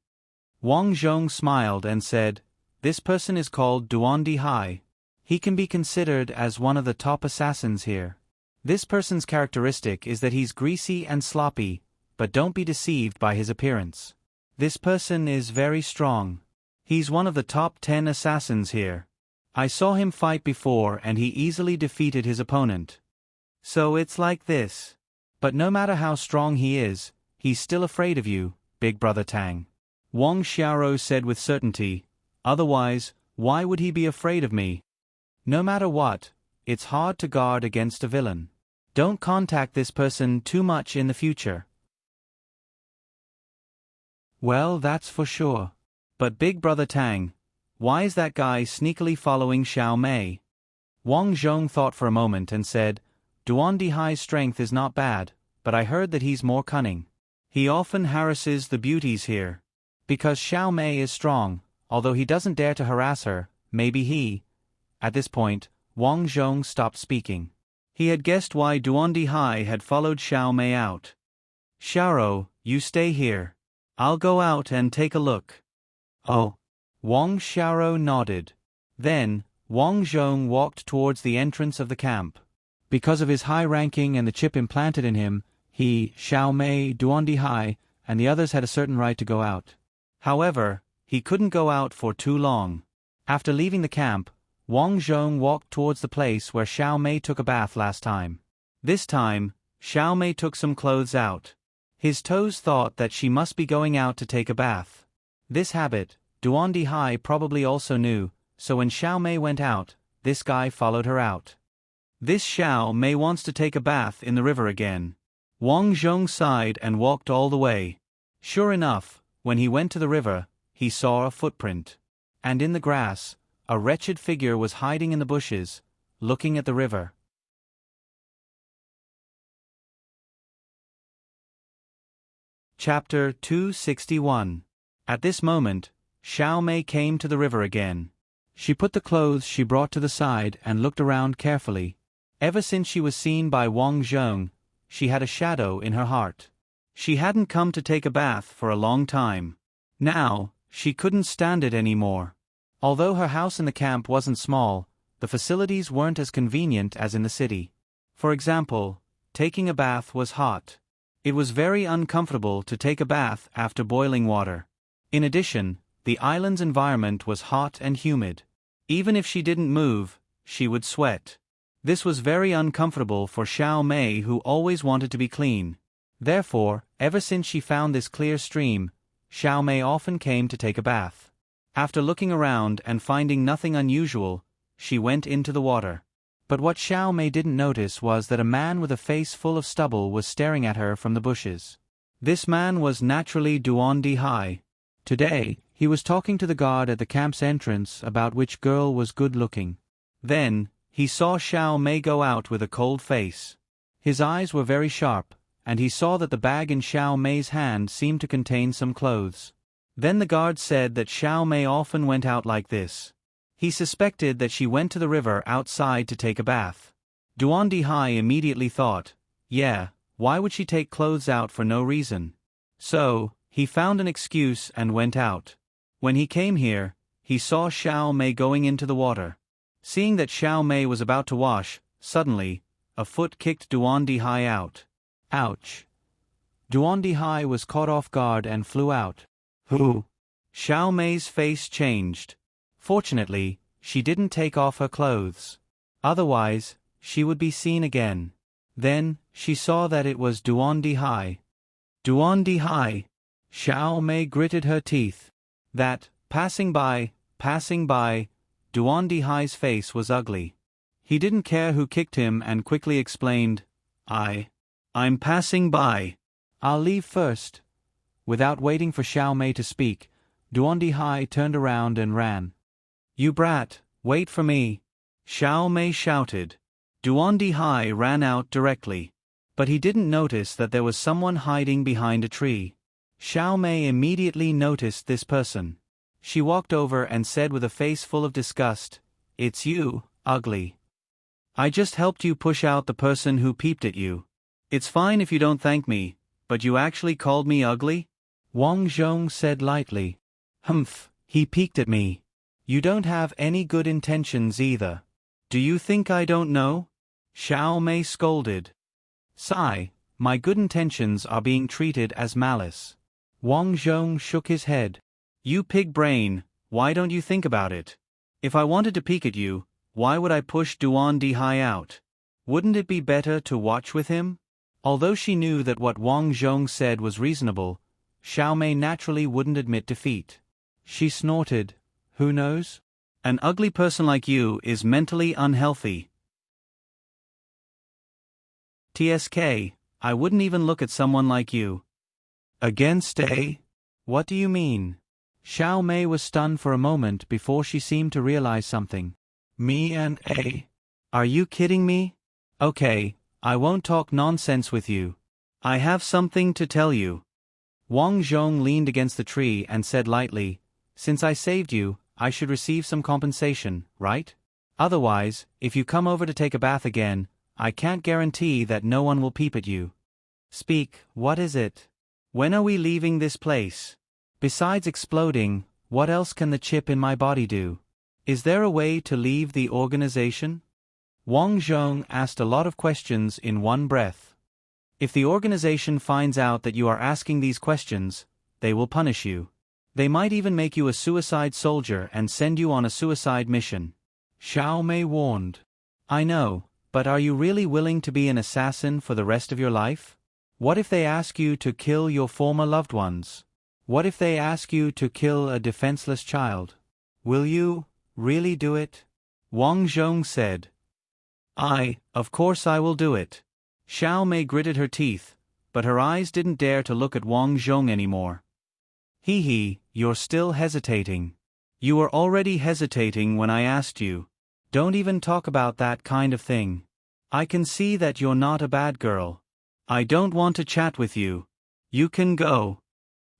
Wang Zhong smiled and said, "This person is called Duandi Hai. He can be considered as one of the top assassins here. This person's characteristic is that he's greasy and sloppy, but don't be deceived by his appearance. This person is very strong. He's one of the top 10 assassins here. I saw him fight before and he easily defeated his opponent. So it's like this. But no matter how strong he is, he's still afraid of you, Big Brother Tang." Wang Xiao said with certainty, "Otherwise, why would he be afraid of me? No matter what, it's hard to guard against a villain. Don't contact this person too much in the future." "Well, that's for sure. But Big Brother Tang, why is that guy sneakily following Xiao Mei?" Wang Zhong thought for a moment and said, "Duandi Hai's strength is not bad, but I heard that he's more cunning. He often harasses the beauties here. Because Xiao Mei is strong, although he doesn't dare to harass her, maybe he—" At this point, Wang Zhong stopped speaking. He had guessed why Duandi Hai had followed Xiao Mei out. "Xiao, you stay here. I'll go out and take a look." "Oh." Wang Xiao nodded. Then, Wang Zhong walked towards the entrance of the camp. Because of his high ranking and the chip implanted in him, he, Xiao Mei, Duandi Hai, and the others had a certain right to go out. However, he couldn't go out for too long. After leaving the camp, Wang Zhong walked towards the place where Xiao Mei took a bath last time. This time, Xiao Mei took some clothes out. His toes thought that she must be going out to take a bath. This habit, Duandi Hai probably also knew, so when Xiao Mei went out, this guy followed her out. "This Xiao Mei wants to take a bath in the river again." Wang Zhong sighed and walked all the way. Sure enough, when he went to the river, he saw a footprint. And in the grass, a wretched figure was hiding in the bushes, looking at the river. Chapter 261. At this moment, Xiao Mei came to the river again. She put the clothes she brought to the side and looked around carefully. Ever since she was seen by Wang Zhong, she had a shadow in her heart. She hadn't come to take a bath for a long time. Now, she couldn't stand it anymore. Although her house in the camp wasn't small, the facilities weren't as convenient as in the city. For example, taking a bath was hot. It was very uncomfortable to take a bath after boiling water. In addition, the island's environment was hot and humid. Even if she didn't move, she would sweat. This was very uncomfortable for Xiao Mei, who always wanted to be clean. Therefore, ever since she found this clear stream, Xiao Mei often came to take a bath. After looking around and finding nothing unusual, she went into the water. But what Xiao Mei didn't notice was that a man with a face full of stubble was staring at her from the bushes. This man was naturally Duan Dihai. Today, he was talking to the guard at the camp's entrance about which girl was good-looking. Then, he saw Xiao Mei go out with a cold face. His eyes were very sharp, and he saw that the bag in Xiao Mei's hand seemed to contain some clothes. Then the guard said that Xiao Mei often went out like this. He suspected that she went to the river outside to take a bath. Duan Dihai immediately thought, yeah, why would she take clothes out for no reason? So, he found an excuse and went out. When he came here, he saw Xiao Mei going into the water. Seeing that Xiao Mei was about to wash, suddenly, a foot kicked Duan Dihai out. Ouch! Duan Dihai was caught off guard and flew out. Who? Xiao Mei's face changed. Fortunately, she didn't take off her clothes. Otherwise, she would be seen again. Then, she saw that it was Duan Dihai. Duan Dihai! Xiao Mei gritted her teeth. That, passing by, Duan Dihai's face was ugly. He didn't care who kicked him and quickly explained, I'm passing by. I'll leave first. Without waiting for Xiao Mei to speak, Duan Dihai turned around and ran. You brat, wait for me. Xiao Mei shouted. Duan Dihai ran out directly. But he didn't notice that there was someone hiding behind a tree. Xiao Mei immediately noticed this person. She walked over and said with a face full of disgust, It's you, ugly. I just helped you push out the person who peeped at you. It's fine if you don't thank me, but you actually called me ugly? Wang Zhong said lightly. Humph, he peeked at me. You don't have any good intentions either. Do you think I don't know? Xiao Mei scolded. Sigh, my good intentions are being treated as malice. Wang Zhong shook his head. You pig brain, why don't you think about it? If I wanted to peek at you, why would I push Duan Dihai out? Wouldn't it be better to watch with him? Although she knew that what Wang Zhong said was reasonable, Xiao Mei naturally wouldn't admit defeat. She snorted. Who knows? An ugly person like you is mentally unhealthy. TSK, I wouldn't even look at someone like you. Against A? What do you mean? Xiao Mei was stunned for a moment before she seemed to realize something. Me and A? Are you kidding me? Okay, I won't talk nonsense with you. I have something to tell you. Wang Zhong leaned against the tree and said lightly, Since I saved you, I should receive some compensation, right? Otherwise, if you come over to take a bath again, I can't guarantee that no one will peep at you. Speak, what is it? When are we leaving this place? Besides exploding, what else can the chip in my body do? Is there a way to leave the organization? Wang Zhong asked a lot of questions in one breath. If the organization finds out that you are asking these questions, they will punish you. They might even make you a suicide soldier and send you on a suicide mission. Xiao Mei warned. I know, but are you really willing to be an assassin for the rest of your life? What if they ask you to kill your former loved ones? What if they ask you to kill a defenseless child? Will you really do it? Wang Zhong said. Of course I will do it. Xiao Mei gritted her teeth, but her eyes didn't dare to look at Wang Zhong anymore. Hee, you're still hesitating. You were already hesitating when I asked you. Don't even talk about that kind of thing. I can see that you're not a bad girl. I don't want to chat with you. You can go.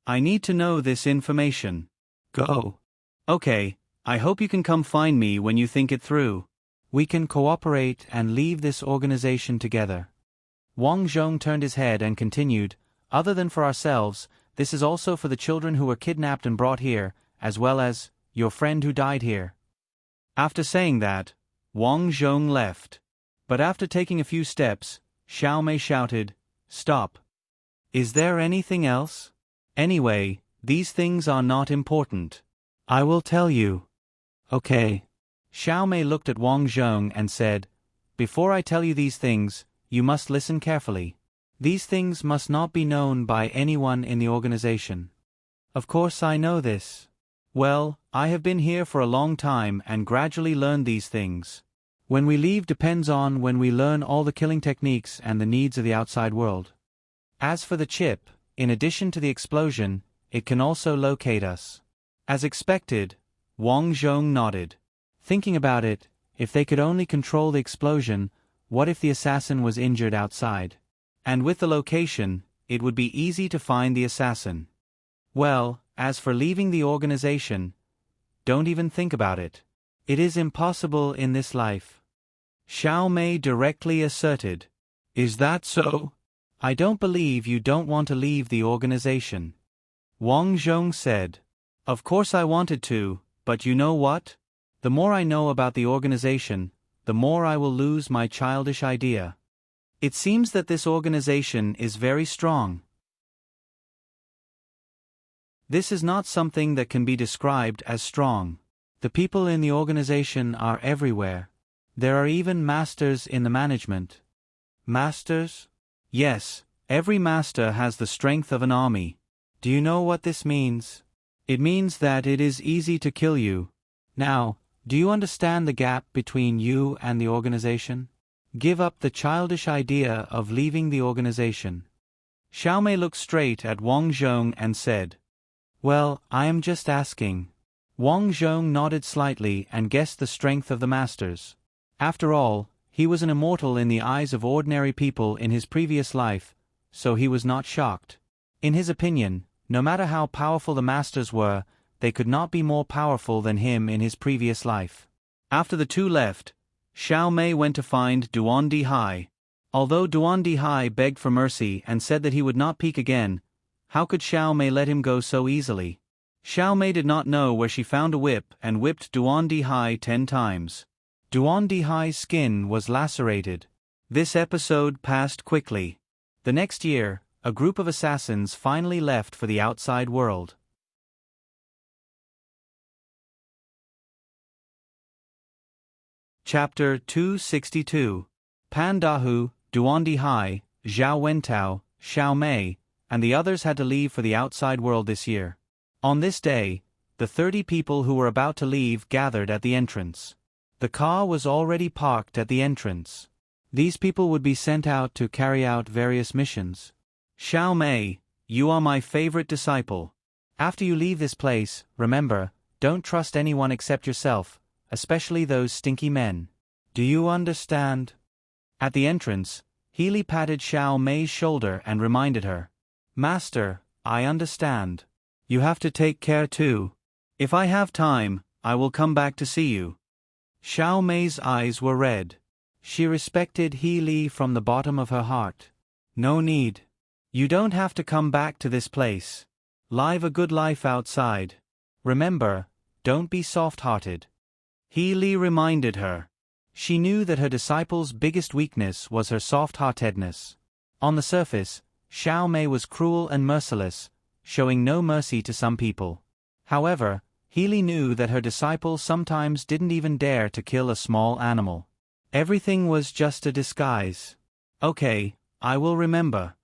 I need to know this information. Go. Okay, I hope you can come find me when you think it through. We can cooperate and leave this organization together. Wang Zhong turned his head and continued, Other than for ourselves, this is also for the children who were kidnapped and brought here, as well as your friend who died here. After saying that, Wang Zhong left. But after taking a few steps, Xiao Mei shouted, Stop. Is there anything else? Anyway, these things are not important. I will tell you. Okay. Xiao Mei looked at Wang Zhong and said, "Before I tell you these things, you must listen carefully. These things must not be known by anyone in the organization." Of course I know this. Well, I have been here for a long time and gradually learned these things. When we leave depends on when we learn all the killing techniques and the needs of the outside world. As for the chip, in addition to the explosion, it can also locate us. As expected, Wang Zhong nodded. Thinking about it, if they could only control the explosion, what if the assassin was injured outside? And with the location, it would be easy to find the assassin. Well, as for leaving the organization, don't even think about it. It is impossible in this life. Xiao Mei directly asserted. Is that so? I don't believe you don't want to leave the organization. Wang Zhong said. Of course I wanted to, but you know what? The more I know about the organization, the more I will lose my childish idea. It seems that this organization is very strong. This is not something that can be described as strong. The people in the organization are everywhere. There are even masters in the management. Masters? Yes, every master has the strength of an army. Do you know what this means? It means that it is easy to kill you. Now, do you understand the gap between you and the organization? Give up the childish idea of leaving the organization. Xiao Mei looked straight at Wang Zhong and said, Well, I am just asking. Wang Zhong nodded slightly and guessed the strength of the masters. After all, he was an immortal in the eyes of ordinary people in his previous life, so he was not shocked. In his opinion, no matter how powerful the masters were, they could not be more powerful than him in his previous life. After the two left, Xiao Mei went to find Duan Dihai. Although Duan Dihai begged for mercy and said that he would not peek again, how could Xiao Mei let him go so easily? Xiao Mei did not know where she found a whip and whipped Duan Dihai 10 times. Duan Dihai's skin was lacerated. This episode passed quickly. The next year, a group of assassins finally left for the outside world. Chapter 262. Pan Dahu, Duan Dihai, Zhao Wentao, Xiao Mei, and the others had to leave for the outside world this year. On this day, the 30 people who were about to leave gathered at the entrance. The car was already parked at the entrance. These people would be sent out to carry out various missions. Xiao Mei, you are my favorite disciple. After you leave this place, remember, don't trust anyone except yourself, especially those stinky men. Do you understand? At the entrance, Healy patted Xiao Mei's shoulder and reminded her. Master, I understand. You have to take care too. If I have time, I will come back to see you. Xiao Mei's eyes were red. She respected Healy from the bottom of her heart. No need. You don't have to come back to this place. Live a good life outside. Remember, don't be soft-hearted. Healy reminded her. She knew that her disciple's biggest weakness was her soft-heartedness. On the surface, Xiao Mei was cruel and merciless, showing no mercy to some people. However, Healy knew that her disciple sometimes didn't even dare to kill a small animal. Everything was just a disguise. Okay, I will remember.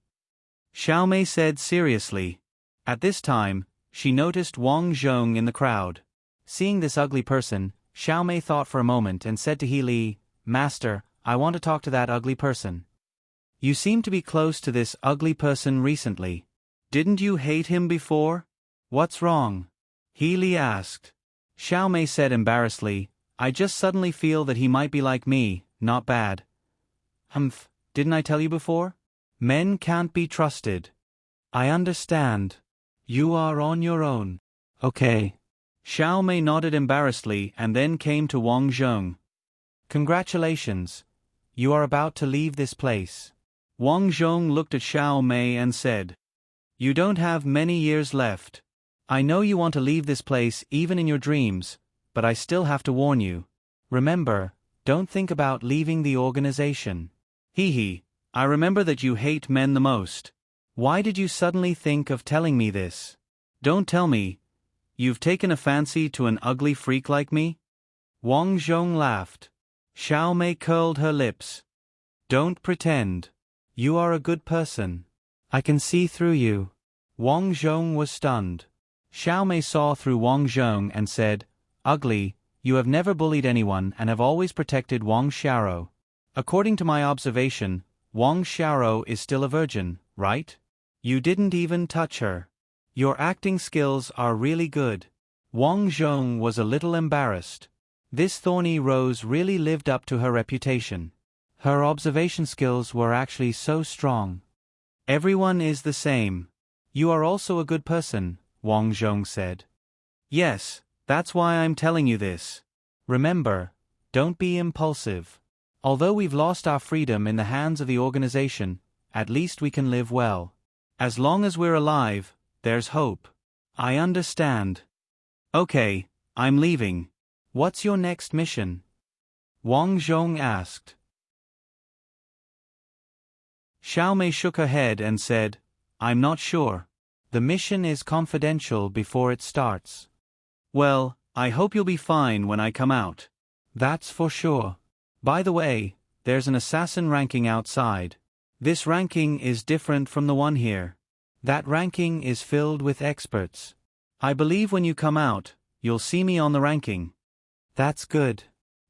Xiao Mei said seriously. At this time, she noticed Wang Zhong in the crowd. Seeing this ugly person, Xiao Mei thought for a moment and said to Healy, Master, I want to talk to that ugly person. You seem to be close to this ugly person recently. Didn't you hate him before? What's wrong? Healy asked. Xiao Mei said embarrassedly, I just suddenly feel that he might be like me, not bad. Humph, didn't I tell you before? Men can't be trusted. I understand. You are on your own. Okay. Xiao Mei nodded embarrassedly and then came to Wang Zhong. Congratulations. You are about to leave this place. Wang Zhong looked at Xiao Mei and said, You don't have many years left. I know you want to leave this place even in your dreams, but I still have to warn you. Remember, don't think about leaving the organization. Hee hee, I remember that you hate men the most. Why did you suddenly think of telling me this? Don't tell me. You've taken a fancy to an ugly freak like me? Wang Zhong laughed. Xiao Mei curled her lips. Don't pretend. You are a good person. I can see through you. Wang Zhong was stunned. Xiao Mei saw through Wang Zhong and said, Ugly, you have never bullied anyone and have always protected Wang Xiao. According to my observation, Wang Xiao is still a virgin, right? You didn't even touch her. Your acting skills are really good. Wang Zhong was a little embarrassed. This thorny rose really lived up to her reputation. Her observation skills were actually so strong. Everyone is the same. You are also a good person, Wang Zhong said. Yes, that's why I'm telling you this. Remember, don't be impulsive. Although we've lost our freedom in the hands of the organization, at least we can live well. As long as we're alive, there's hope. I understand. Okay, I'm leaving. What's your next mission? Wang Zhong asked. Xiao Mei shook her head and said, I'm not sure. The mission is confidential before it starts. Well, I hope you'll be fine when I come out. That's for sure. By the way, there's an assassin ranking outside. This ranking is different from the one here. That ranking is filled with experts. I believe when you come out, you'll see me on the ranking. That's good.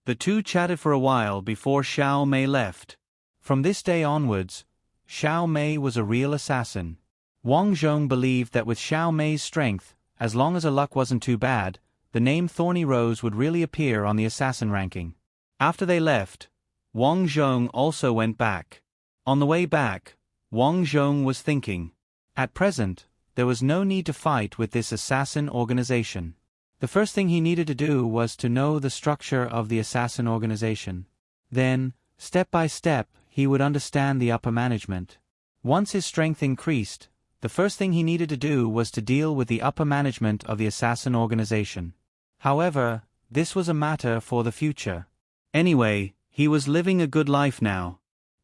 The two chatted for a while before Xiao Mei left. From this day onwards, Xiao Mei was a real assassin. Wang Zhong believed that with Xiao Mei's strength, as long as her luck wasn't too bad, the name Thorny Rose would really appear on the assassin ranking. After they left, Wang Zhong also went back. On the way back, Wang Zhong was thinking. At present, there was no need to fight with this assassin organization. The first thing he needed to do was to know the structure of the assassin organization. Then, step by step, he would understand the upper management. Once his strength increased, the first thing he needed to do was to deal with the upper management of the assassin organization. However, this was a matter for the future. Anyway, he was living a good life now.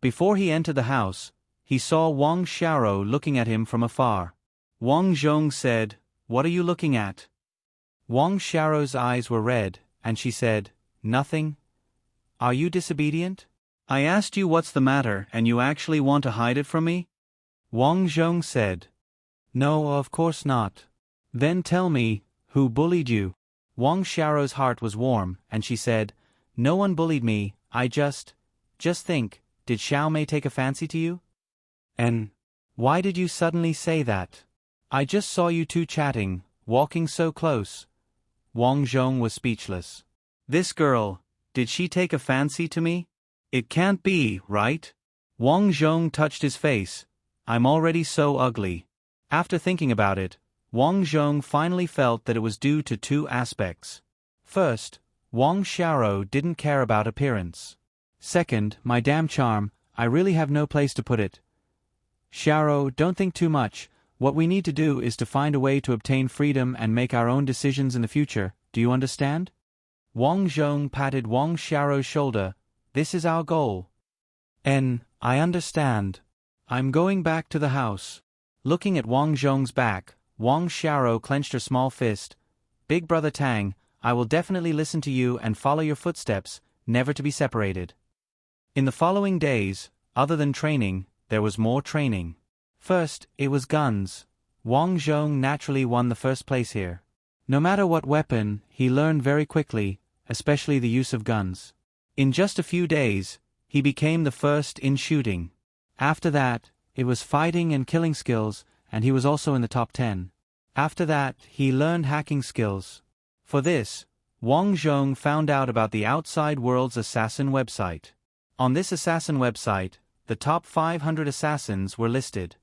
Before he entered the house, he saw Wang Xiao looking at him from afar. Wang Zhong said, What are you looking at? Wang Xiao's eyes were red, and she said, Nothing. Are you disobedient? I asked you what's the matter and you actually want to hide it from me? Wang Zhong said. No, of course not. Then tell me, who bullied you? Wang Xiao's heart was warm, and she said, No one bullied me, I just think, did Xiao Mei take a fancy to you? And why did you suddenly say that? I just saw you two chatting, walking so close. Wang Zhong was speechless. This girl, did she take a fancy to me? It can't be, right? Wang Zhong touched his face. I'm already so ugly. After thinking about it, Wang Zhong finally felt that it was due to two aspects. First, Wang Xiao didn't care about appearance. Second, my damn charm, I really have no place to put it. Xiao, don't think too much. What we need to do is to find a way to obtain freedom and make our own decisions in the future, do you understand? Wang Zhong patted Wang Xiao's shoulder. This is our goal. I understand. I'm going back to the house. Looking at Wang Zhong's back, Wang Xiao clenched her small fist. Big brother Tang, I will definitely listen to you and follow your footsteps, never to be separated. In the following days, other than training, there was more training. First, it was guns. Wang Zhong naturally won the first place here. No matter what weapon, he learned very quickly, especially the use of guns. In just a few days, he became the first in shooting. After that, it was fighting and killing skills, and he was also in the top 10. After that, he learned hacking skills. For this, Wang Zhong found out about the outside world's assassin website. On this assassin website, the top 500 assassins were listed.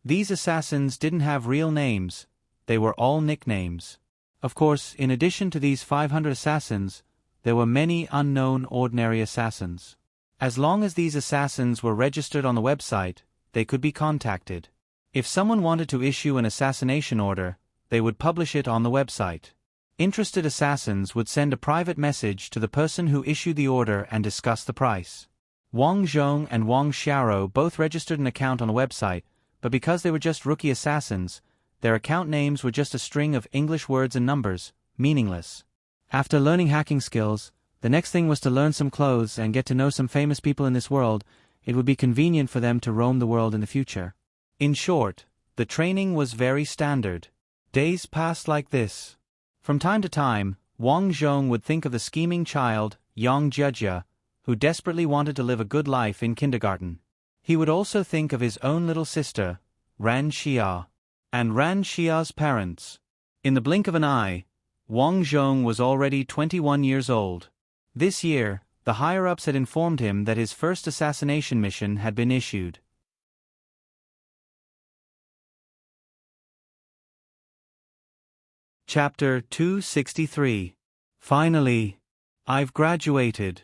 These assassins didn't have real names, they were all nicknames. Of course, in addition to these 500 assassins, there were many unknown ordinary assassins. As long as these assassins were registered on the website, they could be contacted. If someone wanted to issue an assassination order, they would publish it on the website. Interested assassins would send a private message to the person who issued the order and discuss the price. Wang Zhong and Wang Xiaoro both registered an account on a website, but because they were just rookie assassins, their account names were just a string of English words and numbers, meaningless. After learning hacking skills, the next thing was to learn some clothes and get to know some famous people in this world. It would be convenient for them to roam the world in the future. In short, the training was very standard. Days passed like this. From time to time, Wang Zhong would think of the scheming child, Yang Jia, who desperately wanted to live a good life in kindergarten. He would also think of his own little sister, Ran Xia, and Ran Xia's parents. In the blink of an eye, Wang Zhong was already 21 years old. This year, the higher-ups had informed him that his first assassination mission had been issued. Chapter 263. Finally, I've graduated.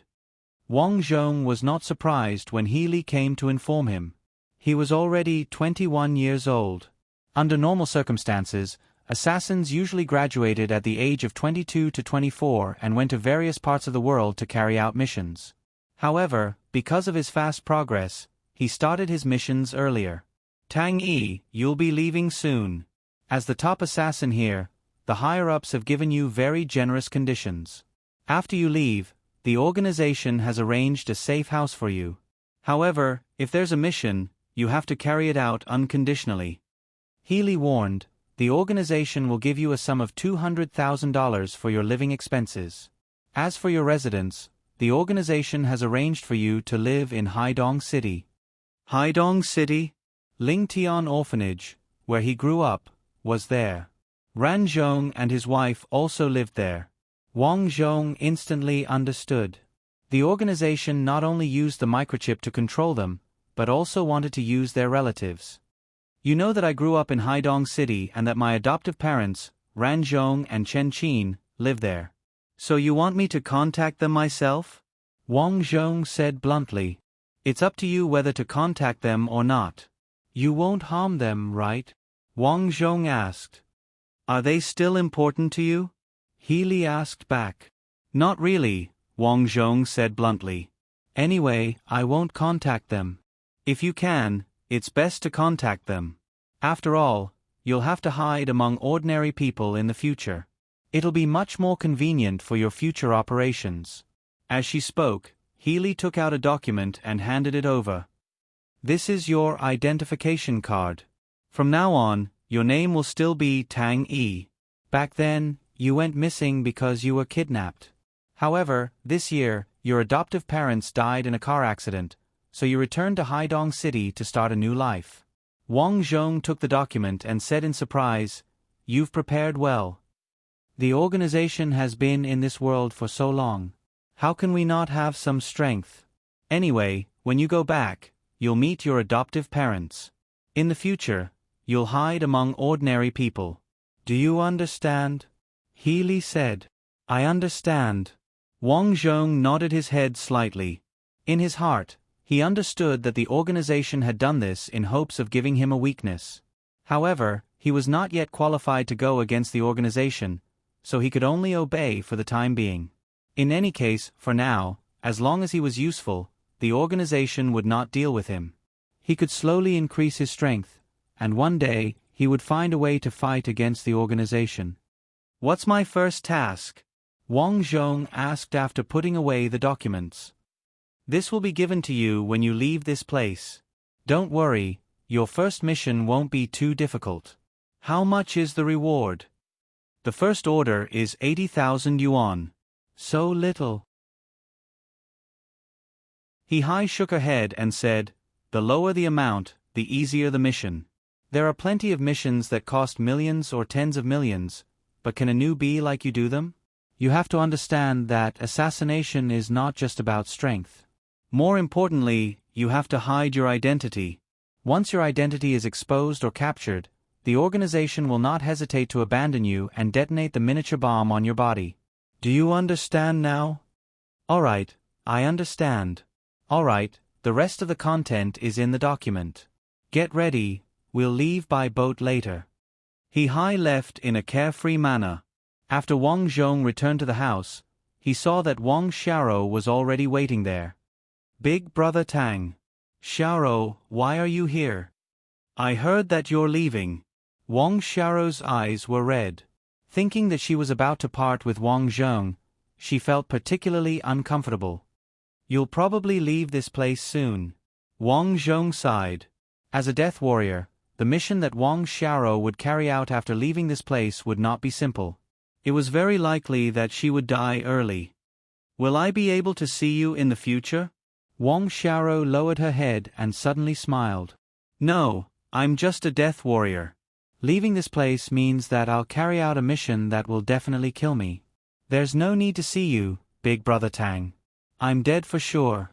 Wang Zhong was not surprised when Healy came to inform him. He was already 21 years old. Under normal circumstances, assassins usually graduated at the age of 22 to 24 and went to various parts of the world to carry out missions. However, because of his fast progress, he started his missions earlier. Tang Yi, you'll be leaving soon. As the top assassin here, the higher-ups have given you very generous conditions. After you leave, the organization has arranged a safe house for you. However, if there's a mission, you have to carry it out unconditionally. Healy warned, the organization will give you a sum of $200,000 for your living expenses. As for your residence, the organization has arranged for you to live in Haidong City. Haidong City? Ling Tian Orphanage, where he grew up, was there. Ran Zhong and his wife also lived there. Wang Zhong instantly understood. The organization not only used the microchip to control them, but also wanted to use their relatives. You know that I grew up in Haidong City and that my adoptive parents, Ran Zhong and Chen Qin, live there. So you want me to contact them myself? Wang Zhong said bluntly. It's up to you whether to contact them or not. You won't harm them, right? Wang Zhong asked. Are they still important to you? Healy asked back. Not really, Wang Zhong said bluntly. Anyway, I won't contact them. If you can, it's best to contact them. After all, you'll have to hide among ordinary people in the future. It'll be much more convenient for your future operations. As she spoke, Healy took out a document and handed it over. This is your identification card. From now on, your name will still be Tang Yi. Back then, you went missing because you were kidnapped. However, this year, your adoptive parents died in a car accident, so you returned to Haidong City to start a new life. Wang Zhong took the document and said in surprise, You've prepared well. The organization has been in this world for so long. How can we not have some strength? Anyway, when you go back, you'll meet your adoptive parents. In the future, you'll hide among ordinary people. Do you understand? Healy said. I understand. Wang Zhong nodded his head slightly. In his heart, he understood that the organization had done this in hopes of giving him a weakness. However, he was not yet qualified to go against the organization, so he could only obey for the time being. In any case, for now, as long as he was useful, the organization would not deal with him. He could slowly increase his strength, and one day, he would find a way to fight against the organization. What's my first task? Wang Zhong asked after putting away the documents. This will be given to you when you leave this place. Don't worry, your first mission won't be too difficult. How much is the reward? The first order is 80,000 yuan. So little. He shook her head and said, The lower the amount, the easier the mission. There are plenty of missions that cost millions or tens of millions, but can a newbie like you do them? You have to understand that assassination is not just about strength. More importantly, you have to hide your identity. Once your identity is exposed or captured, the organization will not hesitate to abandon you and detonate the miniature bomb on your body. Do you understand now? Alright, I understand. Alright, the rest of the content is in the document. Get ready, we'll leave by boat later. He left in a carefree manner. After Wang Zhong returned to the house, he saw that Wang Xiaoro was already waiting there. Big Brother Tang. Xiaoro, why are you here? I heard that you're leaving. Wang Xiaoro's eyes were red. Thinking that she was about to part with Wang Zhong, she felt particularly uncomfortable. You'll probably leave this place soon. Wang Zhong sighed. As a death warrior, the mission that Wang Xiaoro would carry out after leaving this place would not be simple. It was very likely that she would die early. Will I be able to see you in the future? Wang Xiaoro lowered her head and suddenly smiled. No, I'm just a death warrior. Leaving this place means that I'll carry out a mission that will definitely kill me. There's no need to see you, Big Brother Tang. I'm dead for sure.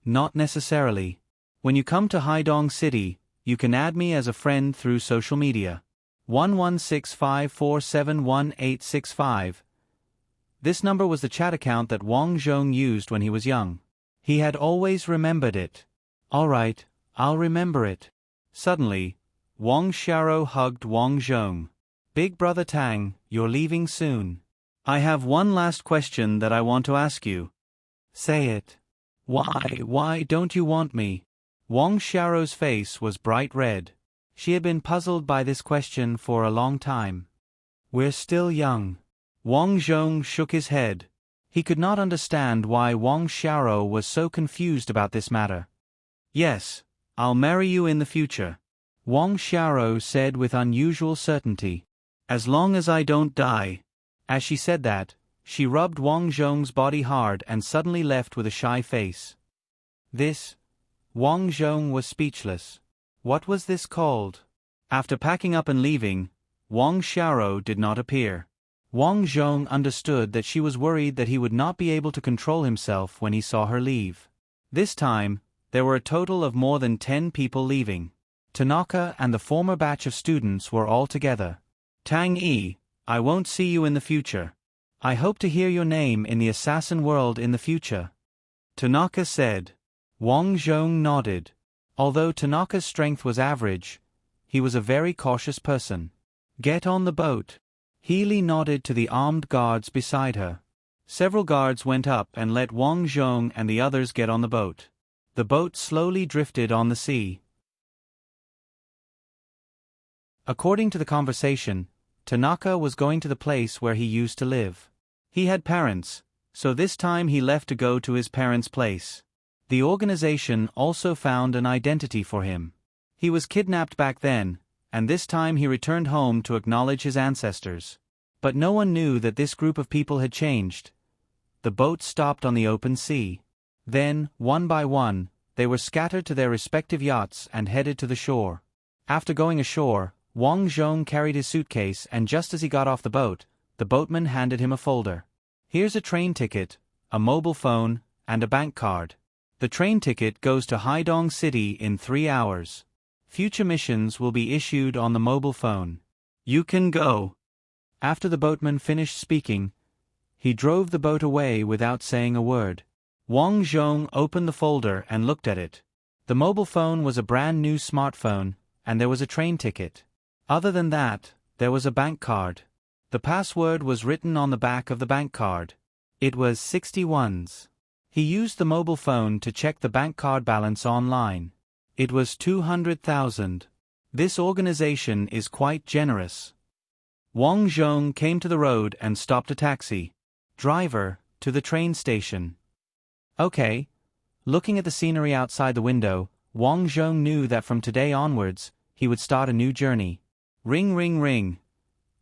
Not necessarily. When you come to Haidong City, you can add me as a friend through social media. 1165471865. This number was the chat account that Wang Zhong used when he was young. He had always remembered it. All right, I'll remember it. Suddenly, Wang Xiaoro hugged Wang Zhong. Big Brother Tang, you're leaving soon. I have one last question that I want to ask you. Say it. Why don't you want me? Wang Xiaoro's face was bright red. She had been puzzled by this question for a long time. We're still young. Wang Zhong shook his head. He could not understand why Wang Xiaoro was so confused about this matter. Yes, I'll marry you in the future. Wang Xiaoro said with unusual certainty. As long as I don't die. As she said that, she rubbed Wang Zhong's body hard and suddenly left with a shy face. Wang Zhong was speechless. What was this called? After packing up and leaving, Wang Xiaoro did not appear. Wang Zhong understood that she was worried that he would not be able to control himself when he saw her leave. This time, there were a total of more than 10 people leaving. Tanaka and the former batch of students were all together. Tang Yi, I won't see you in the future. I hope to hear your name in the assassin world in the future. Tanaka said. Wang Zhong nodded. Although Tanaka's strength was average, he was a very cautious person. Get on the boat. Healy nodded to the armed guards beside her. Several guards went up and let Wang Zhong and the others get on the boat. The boat slowly drifted on the sea. According to the conversation, Tanaka was going to the place where he used to live. He had parents, so this time he left to go to his parents' place. The organization also found an identity for him. He was kidnapped back then, and this time he returned home to acknowledge his ancestors. But no one knew that this group of people had changed. The boat stopped on the open sea. Then, one by one, they were scattered to their respective yachts and headed to the shore. After going ashore, Wang Zhong carried his suitcase, and just as he got off the boatman handed him a folder. Here's a train ticket, a mobile phone, and a bank card. The train ticket goes to Haidong City in 3 hours. Future missions will be issued on the mobile phone. You can go. After the boatman finished speaking, he drove the boat away without saying a word. Wang Zhong opened the folder and looked at it. The mobile phone was a brand new smartphone, and there was a train ticket. Other than that, there was a bank card. The password was written on the back of the bank card. It was 61s. He used the mobile phone to check the bank card balance online. It was 200,000. This organization is quite generous. Wang Zhong came to the road and stopped a taxi. Driver, to the train station. Okay. Looking at the scenery outside the window, Wang Zhong knew that from today onwards, he would start a new journey. Ring ring ring.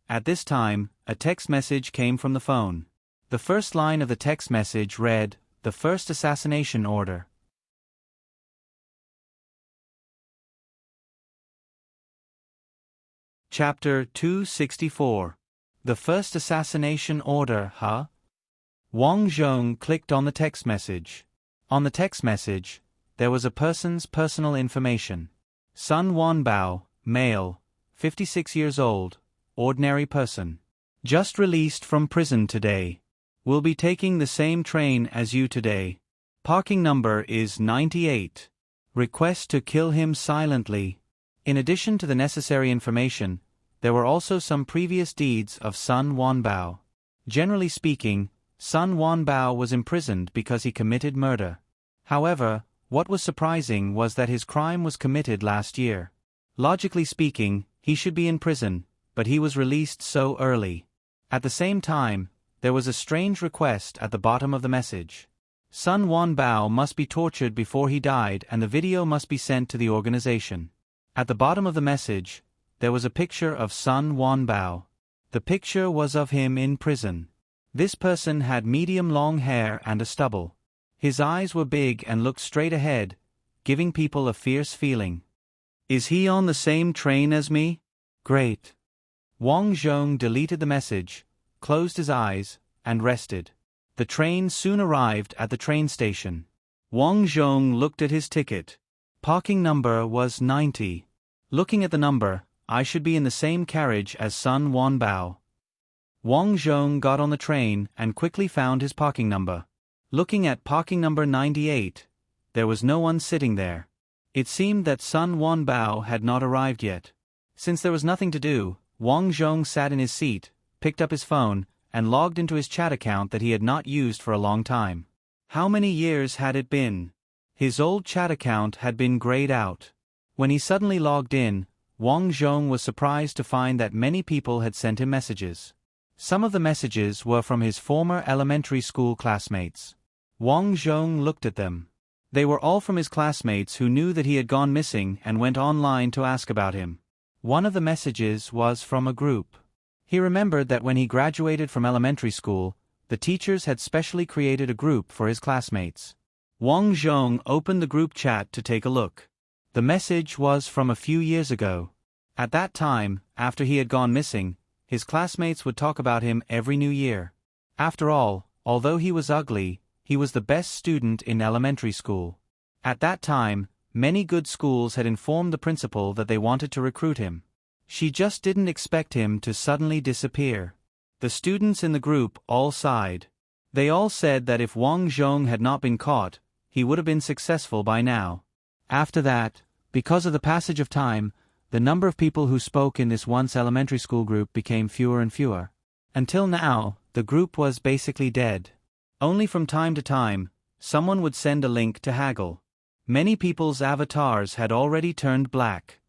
At this time, a text message came from the phone. The first line of the text message read, "The first assassination order." Chapter 264. The first assassination order, huh? Wang Zhong clicked on the text message. On the text message, there was a person's personal information. Sun Wanbao, male, 56 years old, ordinary person. Just released from prison today. Will be taking the same train as you today. Parking number is 98. Request to kill him silently. In addition to the necessary information, there were also some previous deeds of Sun Wanbao. Generally speaking, Sun Wanbao was imprisoned because he committed murder. However, what was surprising was that his crime was committed last year. Logically speaking, he should be in prison, but he was released so early. At the same time, there was a strange request at the bottom of the message. Sun Wanbao must be tortured before he died and the video must be sent to the organization. At the bottom of the message, there was a picture of Sun Wanbao. The picture was of him in prison. This person had medium long hair and a stubble. His eyes were big and looked straight ahead, giving people a fierce feeling. Is he on the same train as me? Great. Wang Zhong deleted the message, closed his eyes, and rested. The train soon arrived at the train station. Wang Zhong looked at his ticket. Parking number was 90. Looking at the number, I should be in the same carriage as Sun Wanbao. Wang Zhong got on the train and quickly found his parking number. Looking at parking number 98, there was no one sitting there. It seemed that Sun Wanbao had not arrived yet. Since there was nothing to do, Wang Zhong sat in his seat, picked up his phone, and logged into his chat account that he had not used for a long time. How many years had it been? His old chat account had been grayed out. When he suddenly logged in, Wang Zhong was surprised to find that many people had sent him messages. Some of the messages were from his former elementary school classmates. Wang Zhong looked at them. They were all from his classmates who knew that he had gone missing and went online to ask about him. One of the messages was from a group. He remembered that when he graduated from elementary school, the teachers had specially created a group for his classmates. Wang Zhong opened the group chat to take a look. The message was from a few years ago. At that time, after he had gone missing, his classmates would talk about him every new year. After all, although he was ugly, he was the best student in elementary school. At that time, many good schools had informed the principal that they wanted to recruit him. She just didn't expect him to suddenly disappear. The students in the group all sighed. They all said that if Wang Zhong had not been caught, he would have been successful by now. After that, because of the passage of time, the number of people who spoke in this once elementary school group became fewer and fewer. Until now, the group was basically dead. Only from time to time, someone would send a link to haggle. Many people's avatars had already turned black.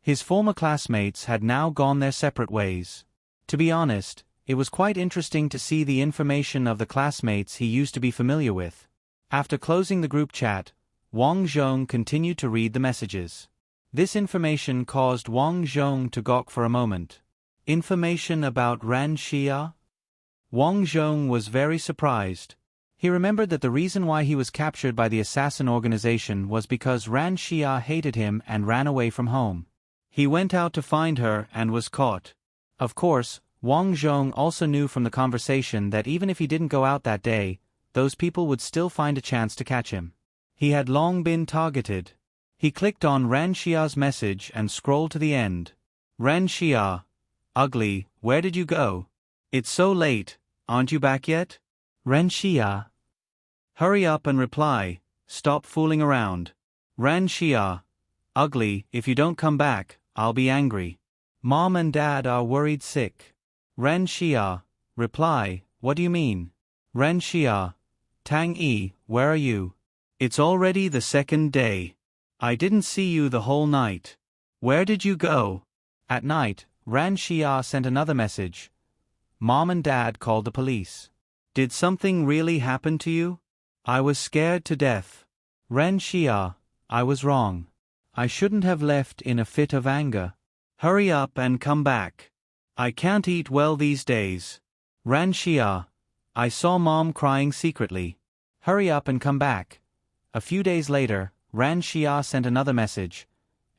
His former classmates had now gone their separate ways. To be honest, it was quite interesting to see the information of the classmates he used to be familiar with. After closing the group chat, Wang Zhong continued to read the messages. This information caused Wang Zhong to gawk for a moment. Information about Ran Xia? Wang Zhong was very surprised. He remembered that the reason why he was captured by the assassin organization was because Ran Xia hated him and ran away from home. He went out to find her and was caught. Of course, Wang Zhong also knew from the conversation that even if he didn't go out that day, those people would still find a chance to catch him. He had long been targeted. He clicked on Ran Xia's message and scrolled to the end. Ran Xia, ugly, where did you go? It's so late, aren't you back yet? Ran Xia. Hurry up and reply, stop fooling around. Ran Xia, ugly, if you don't come back, I'll be angry. Mom and Dad are worried sick. Ran Xia, reply, what do you mean? Ran Xia, Tang Yi, where are you? It's already the second day. I didn't see you the whole night. Where did you go? At night, Ran Xia sent another message. Mom and Dad called the police. Did something really happen to you? I was scared to death. Ran Xia, I was wrong. I shouldn't have left in a fit of anger. Hurry up and come back. I can't eat well these days. Ran Xia, I saw Mom crying secretly. Hurry up and come back. A few days later, Ran Xia sent another message.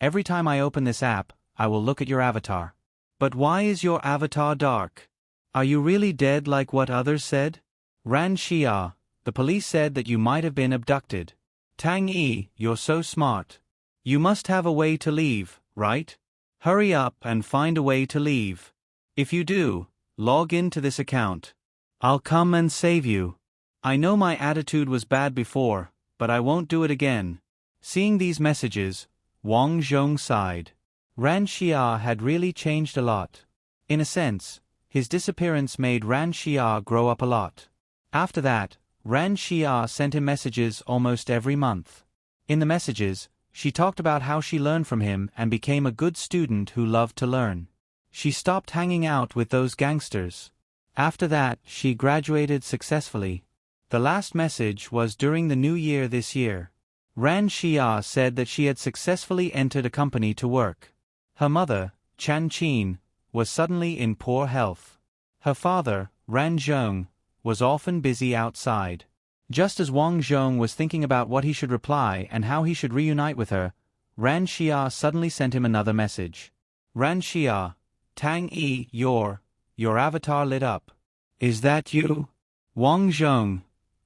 Every time I open this app, I will look at your avatar. But why is your avatar dark? Are you really dead like what others said? Ran Xia, the police said that you might have been abducted. Tang Yi, you're so smart. You must have a way to leave, right? Hurry up and find a way to leave. If you do, log in to this account. I'll come and save you. I know my attitude was bad before, but I won't do it again. Seeing these messages, Wang Zhong sighed. Ran Xia had really changed a lot. In a sense, his disappearance made Ran Xia grow up a lot. After that, Ran Xia sent him messages almost every month. In the messages, she talked about how she learned from him and became a good student who loved to learn. She stopped hanging out with those gangsters. After that, she graduated successfully. The last message was during the new year this year. Ran Xia said that she had successfully entered a company to work. Her mother, Chan Qin, was suddenly in poor health. Her father, Ran Zhong, was often busy outside. Just as Wang Zhong was thinking about what he should reply and how he should reunite with her, Ran Xia suddenly sent him another message. Ran Xia, Tang Yi, your avatar lit up. Is that you? Wang Zhong,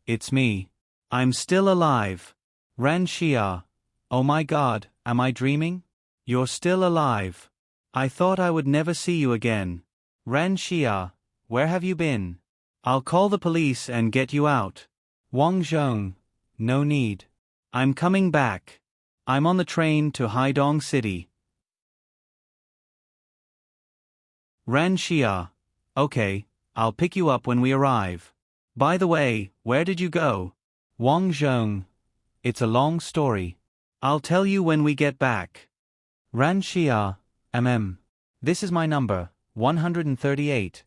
it's me. I'm still alive. Ran Xia, oh my God, am I dreaming? You're still alive. I thought I would never see you again. Ran Xia, where have you been? I'll call the police and get you out. Wang Zhong, no need. I'm coming back. I'm on the train to Haidong City. Ran Xia, okay, I'll pick you up when we arrive. By the way, where did you go? Wang Zhong, it's a long story. I'll tell you when we get back. Ran Xia, This is my number, 138.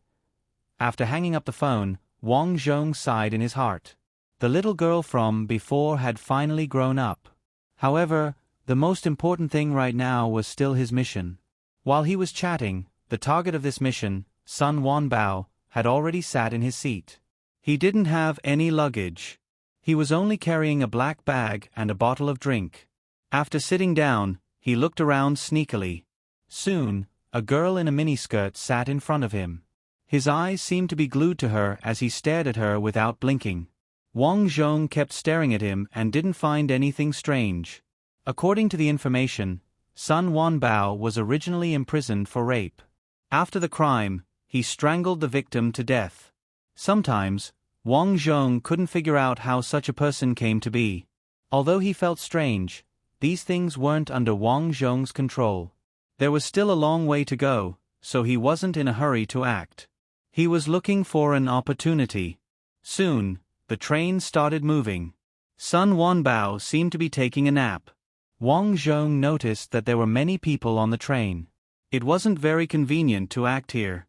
After hanging up the phone, Wang Zhong sighed in his heart. The little girl from before had finally grown up. However, the most important thing right now was still his mission. While he was chatting, the target of this mission, Sun Wanbao, had already sat in his seat. He didn't have any luggage. He was only carrying a black bag and a bottle of drink. After sitting down, he looked around sneakily. Soon, a girl in a miniskirt sat in front of him. His eyes seemed to be glued to her as he stared at her without blinking. Wang Zhong kept staring at him and didn't find anything strange. According to the information, Sun Wanbao was originally imprisoned for rape. After the crime, he strangled the victim to death. Sometimes, Wang Zhong couldn't figure out how such a person came to be. Although he felt strange, these things weren't under Wang Zhong's control. There was still a long way to go, so he wasn't in a hurry to act. He was looking for an opportunity. Soon, the train started moving. Sun Wanbao seemed to be taking a nap. Wang Zhong noticed that there were many people on the train. It wasn't very convenient to act here.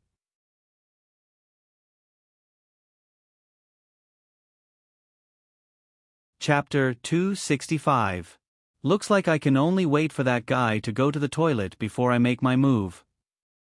Chapter 265. Looks like I can only wait for that guy to go to the toilet before I make my move.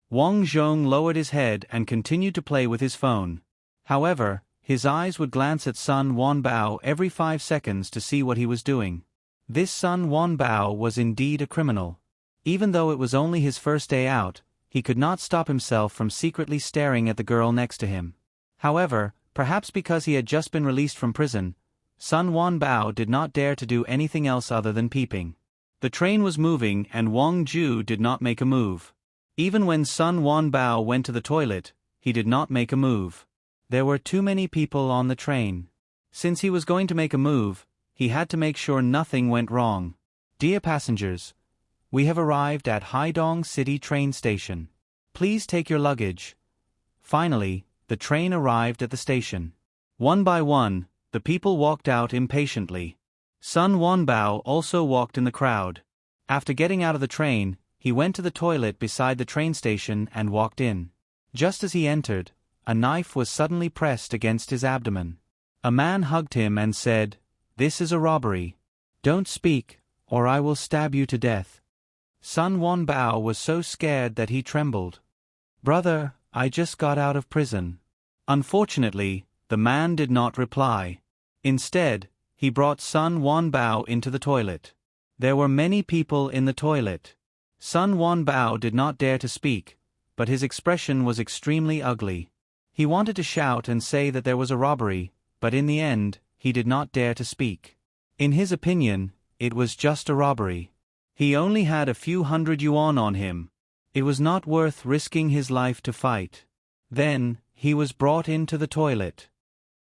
Wang Zhong lowered his head and continued to play with his phone. However, his eyes would glance at Sun Wanbao every 5 seconds to see what he was doing. This Sun Wanbao was indeed a criminal. Even though it was only his first day out, he could not stop himself from secretly staring at the girl next to him. However, perhaps because he had just been released from prison, Sun Wanbao did not dare to do anything else other than peeping. The train was moving and Wang Ju did not make a move. Even when Sun Wanbao went to the toilet, he did not make a move. There were too many people on the train. Since he was going to make a move, he had to make sure nothing went wrong. Dear passengers, we have arrived at Haidong City train station. Please take your luggage. Finally, the train arrived at the station. One by one, the people walked out impatiently. Sun Wanbao also walked in the crowd. After getting out of the train, he went to the toilet beside the train station and walked in. Just as he entered, a knife was suddenly pressed against his abdomen. A man hugged him and said, "This is a robbery. Don't speak, or I will stab you to death." Sun Wanbao was so scared that he trembled. "Brother, I just got out of prison." Unfortunately, the man did not reply. Instead, he brought Sun Wanbao into the toilet. There were many people in the toilet. Sun Wanbao did not dare to speak, but his expression was extremely ugly. He wanted to shout and say that there was a robbery, but in the end, he did not dare to speak. In his opinion, it was just a robbery. He only had a few hundred yuan on him. It was not worth risking his life to fight. Then, he was brought into the toilet.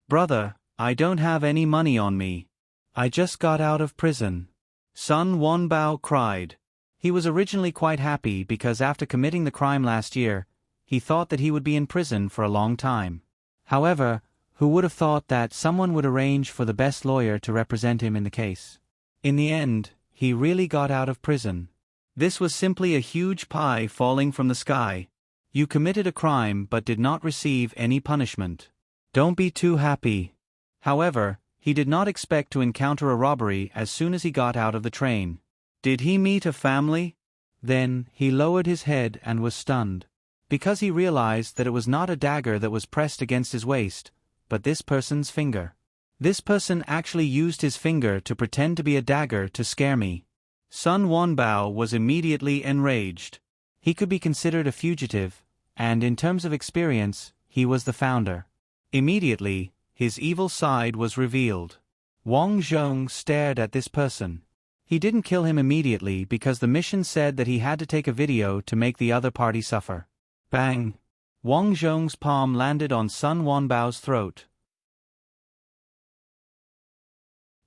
"Brother, I don't have any money on me. I just got out of prison." Sun Wanbao cried. He was originally quite happy because after committing the crime last year, he thought that he would be in prison for a long time. However, Who would have thought that someone would arrange for the best lawyer to represent him in the case? In the end, he really got out of prison. This was simply a huge pie falling from the sky. You committed a crime but did not receive any punishment. Don't be too happy. However, he did not expect to encounter a robbery as soon as he got out of the train. Did he meet a family? Then, he lowered his head and was stunned. Because he realized that it was not a dagger that was pressed against his waist, but this person's finger. This person actually used his finger to pretend to be a dagger to scare me. Sun Wanbao was immediately enraged. He could be considered a fugitive, and in terms of experience, he was the founder. Immediately, his evil side was revealed. Wang Zhong stared at this person. He didn't kill him immediately because the mission said that he had to take a video to make the other party suffer. Bang! Wang Zhong's palm landed on Sun Wanbao's throat.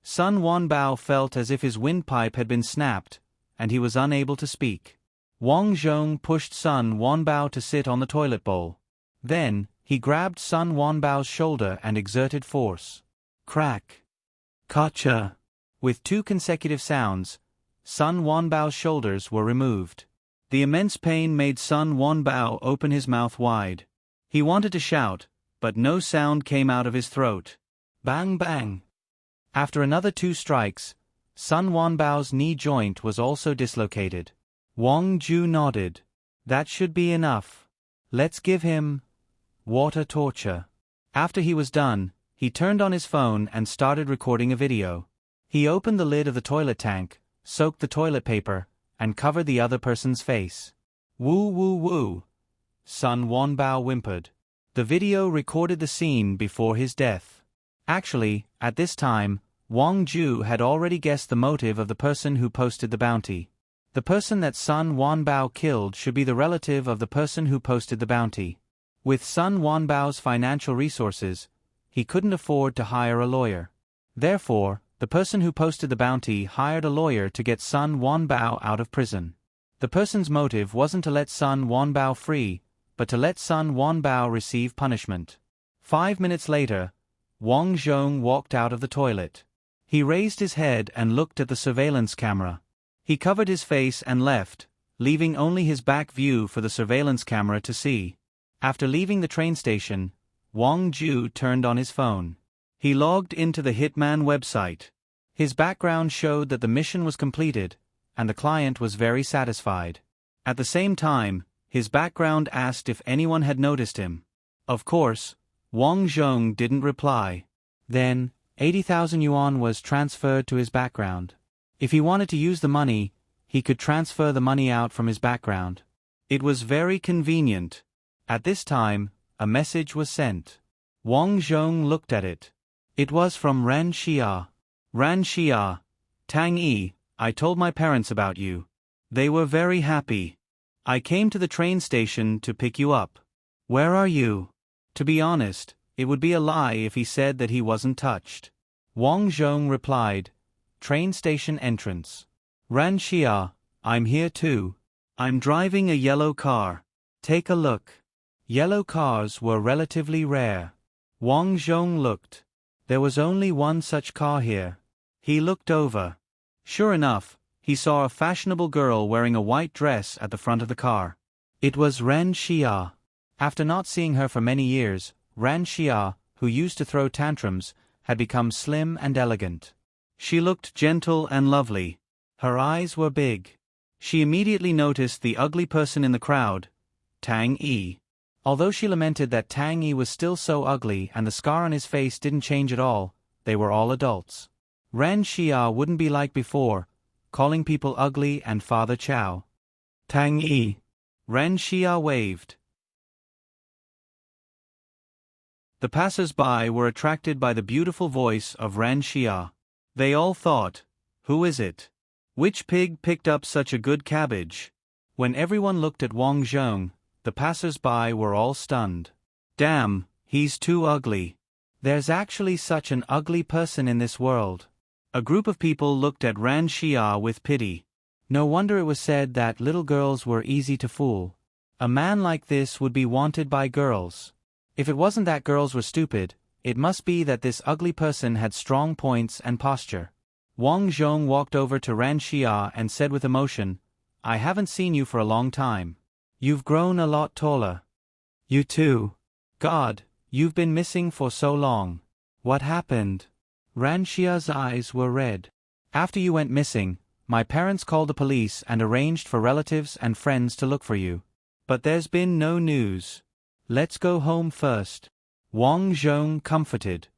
Sun Wanbao felt as if his windpipe had been snapped, and he was unable to speak. Wang Zhong pushed Sun Wanbao to sit on the toilet bowl. Then, he grabbed Sun Wanbao's shoulder and exerted force. Crack! Gotcha! With 2 consecutive sounds, Sun Wanbao's shoulders were removed. The immense pain made Sun Wanbao open his mouth wide. He wanted to shout, but no sound came out of his throat. Bang bang! After another 2 strikes, Sun Wanbao's knee joint was also dislocated. Wang Ju nodded. That should be enough. Let's give him water torture. After he was done, he turned on his phone and started recording a video. He opened the lid of the toilet tank, soaked the toilet paper, and covered the other person's face. Woo woo woo! Sun Wanbao whimpered. The video recorded the scene before his death. Actually, at this time, Wang Ju had already guessed the motive of the person who posted the bounty. The person that Sun Wanbao killed should be the relative of the person who posted the bounty. With Sun Wanbao's financial resources, he couldn't afford to hire a lawyer. Therefore, the person who posted the bounty hired a lawyer to get Sun Wanbao out of prison. The person's motive wasn't to let Sun Wanbao free, but to let Sun Wanbao receive punishment. 5 minutes later, Wang Zhong walked out of the toilet. He raised his head and looked at the surveillance camera. He covered his face and left, leaving only his back view for the surveillance camera to see. After leaving the train station, Wang Ju turned on his phone. He logged into the Hitman website. His background showed that the mission was completed, and the client was very satisfied. At the same time, his background asked if anyone had noticed him. Of course, Wang Zhong didn't reply. Then, 80,000 yuan was transferred to his background. If he wanted to use the money, he could transfer the money out from his background. It was very convenient. At this time, a message was sent. Wang Zhong looked at it. It was from Ran Xia. Ran Xia, Tang Yi, I told my parents about you. They were very happy. I came to the train station to pick you up. Where are you? To be honest, it would be a lie if he said that he wasn't touched. Wang Zhong replied, Train station entrance. Ran Xia, I'm here too. I'm driving a yellow car. Take a look. Yellow cars were relatively rare. Wang Zhong looked. There was only one such car here. He looked over. Sure enough, he saw a fashionable girl wearing a white dress at the front of the car. It was Ran Xia. After not seeing her for many years, Ran Xia, who used to throw tantrums, had become slim and elegant. She looked gentle and lovely. Her eyes were big. She immediately noticed the ugly person in the crowd, Tang Yi. Although she lamented that Tang Yi was still so ugly and the scar on his face didn't change at all, they were all adults. Ran Xia wouldn't be like before, calling people ugly and Father Chow. Tang Yi. Ran Xia waved. The passers-by were attracted by the beautiful voice of Ran Xia. They all thought, who is it? Which pig picked up such a good cabbage? When everyone looked at Wang Zhong, the passers-by were all stunned. Damn, he's too ugly. There's actually such an ugly person in this world. A group of people looked at Ran Xia with pity. No wonder it was said that little girls were easy to fool. A man like this would be wanted by girls. If it wasn't that girls were stupid, It must be that this ugly person had strong points and posture. Wang Zhong walked over to Ran Xia and said with emotion, I haven't seen you for a long time. You've grown a lot taller. You too. God, you've been missing for so long. What happened? Ran Xia's eyes were red. After you went missing, my parents called the police and arranged for relatives and friends to look for you. But there's been no news. Let's go home first. Wang Zhong comforted.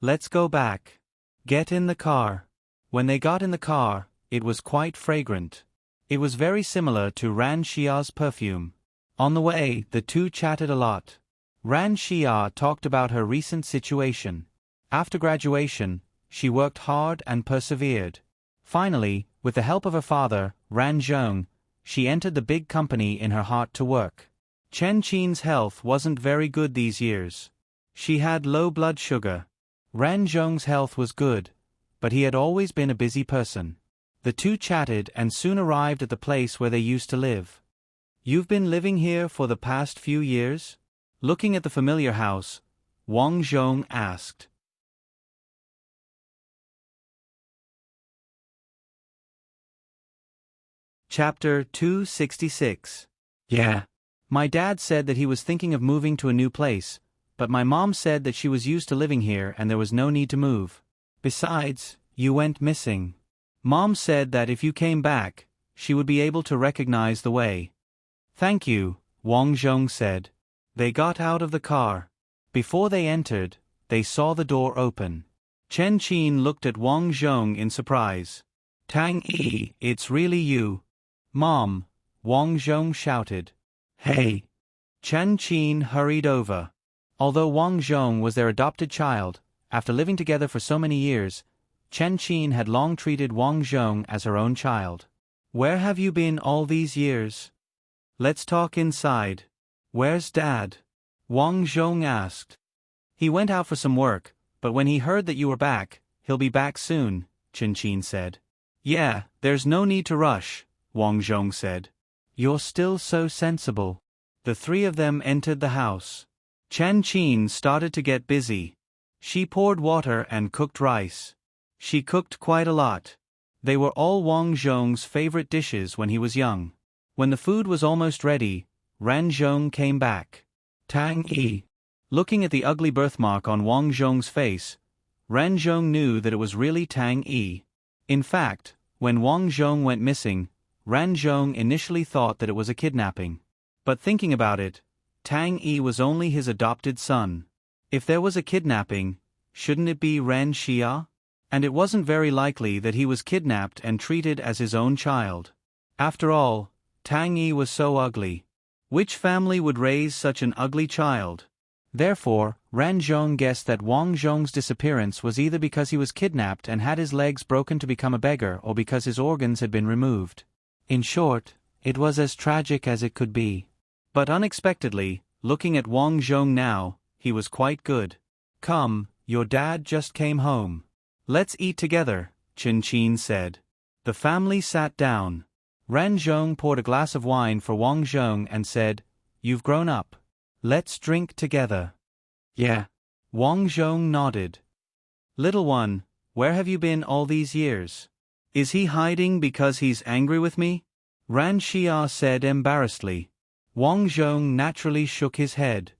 Let's go back. Get in the car. When they got in the car, it was quite fragrant. It was very similar to Ran Xia's perfume. On the way, the two chatted a lot. Ran Xia talked about her recent situation. After graduation, she worked hard and persevered. Finally, with the help of her father, Ran Zhong, she entered the big company in her heart to work. Chen Qin's health wasn't very good these years. She had low blood sugar. Ran Zhong's health was good, but he had always been a busy person. The two chatted and soon arrived at the place where they used to live. You've been living here for the past few years? Looking at the familiar house, Wang Zhong asked. Chapter 266. Yeah. My dad said that he was thinking of moving to a new place, but my mom said that she was used to living here and there was no need to move. Besides, you went missing. Mom said that if you came back, she would be able to recognize the way. Thank you, Wang Zhong said. They got out of the car. Before they entered, they saw the door open. Chen Qin looked at Wang Zhong in surprise. Tang Yi, it's really you. Mom, Wang Zhong shouted. Hey! Chen Qin hurried over. Although Wang Zhong was their adopted child, after living together for so many years, Chen Qin had long treated Wang Zhong as her own child. Where have you been all these years? Let's talk inside. Where's Dad? Wang Zhong asked. He went out for some work, but when he heard that you were back, he'll be back soon, Chen Qin said. Yeah, there's no need to rush, Wang Zhong said. You're still so sensible. The three of them entered the house. Chen Qin started to get busy. She poured water and cooked rice. She cooked quite a lot. They were all Wang Zhong's favorite dishes when he was young. When the food was almost ready, Ran Zhong came back. Tang Yi. Looking at the ugly birthmark on Wang Zhong's face, Ran Zhong knew that it was really Tang Yi. In fact, when Wang Zhong went missing, Ran Zhong initially thought that it was a kidnapping. But thinking about it, Tang Yi was only his adopted son. If there was a kidnapping, shouldn't it be Ran Xia? And it wasn't very likely that he was kidnapped and treated as his own child. After all, Tang Yi was so ugly. Which family would raise such an ugly child? Therefore, Ran Zhong guessed that Wang Zhong's disappearance was either because he was kidnapped and had his legs broken to become a beggar or because his organs had been removed. In short, it was as tragic as it could be. But unexpectedly, looking at Wang Zhong now, he was quite good. Come, your dad just came home. Let's eat together, Chen Qin said. The family sat down. Ran Zhong poured a glass of wine for Wang Zhong and said, You've grown up. Let's drink together. Yeah. Wang Zhong nodded. Little one, where have you been all these years? Is he hiding because he's angry with me? Ran Xia said embarrassedly. Wang Zhong naturally shook his head.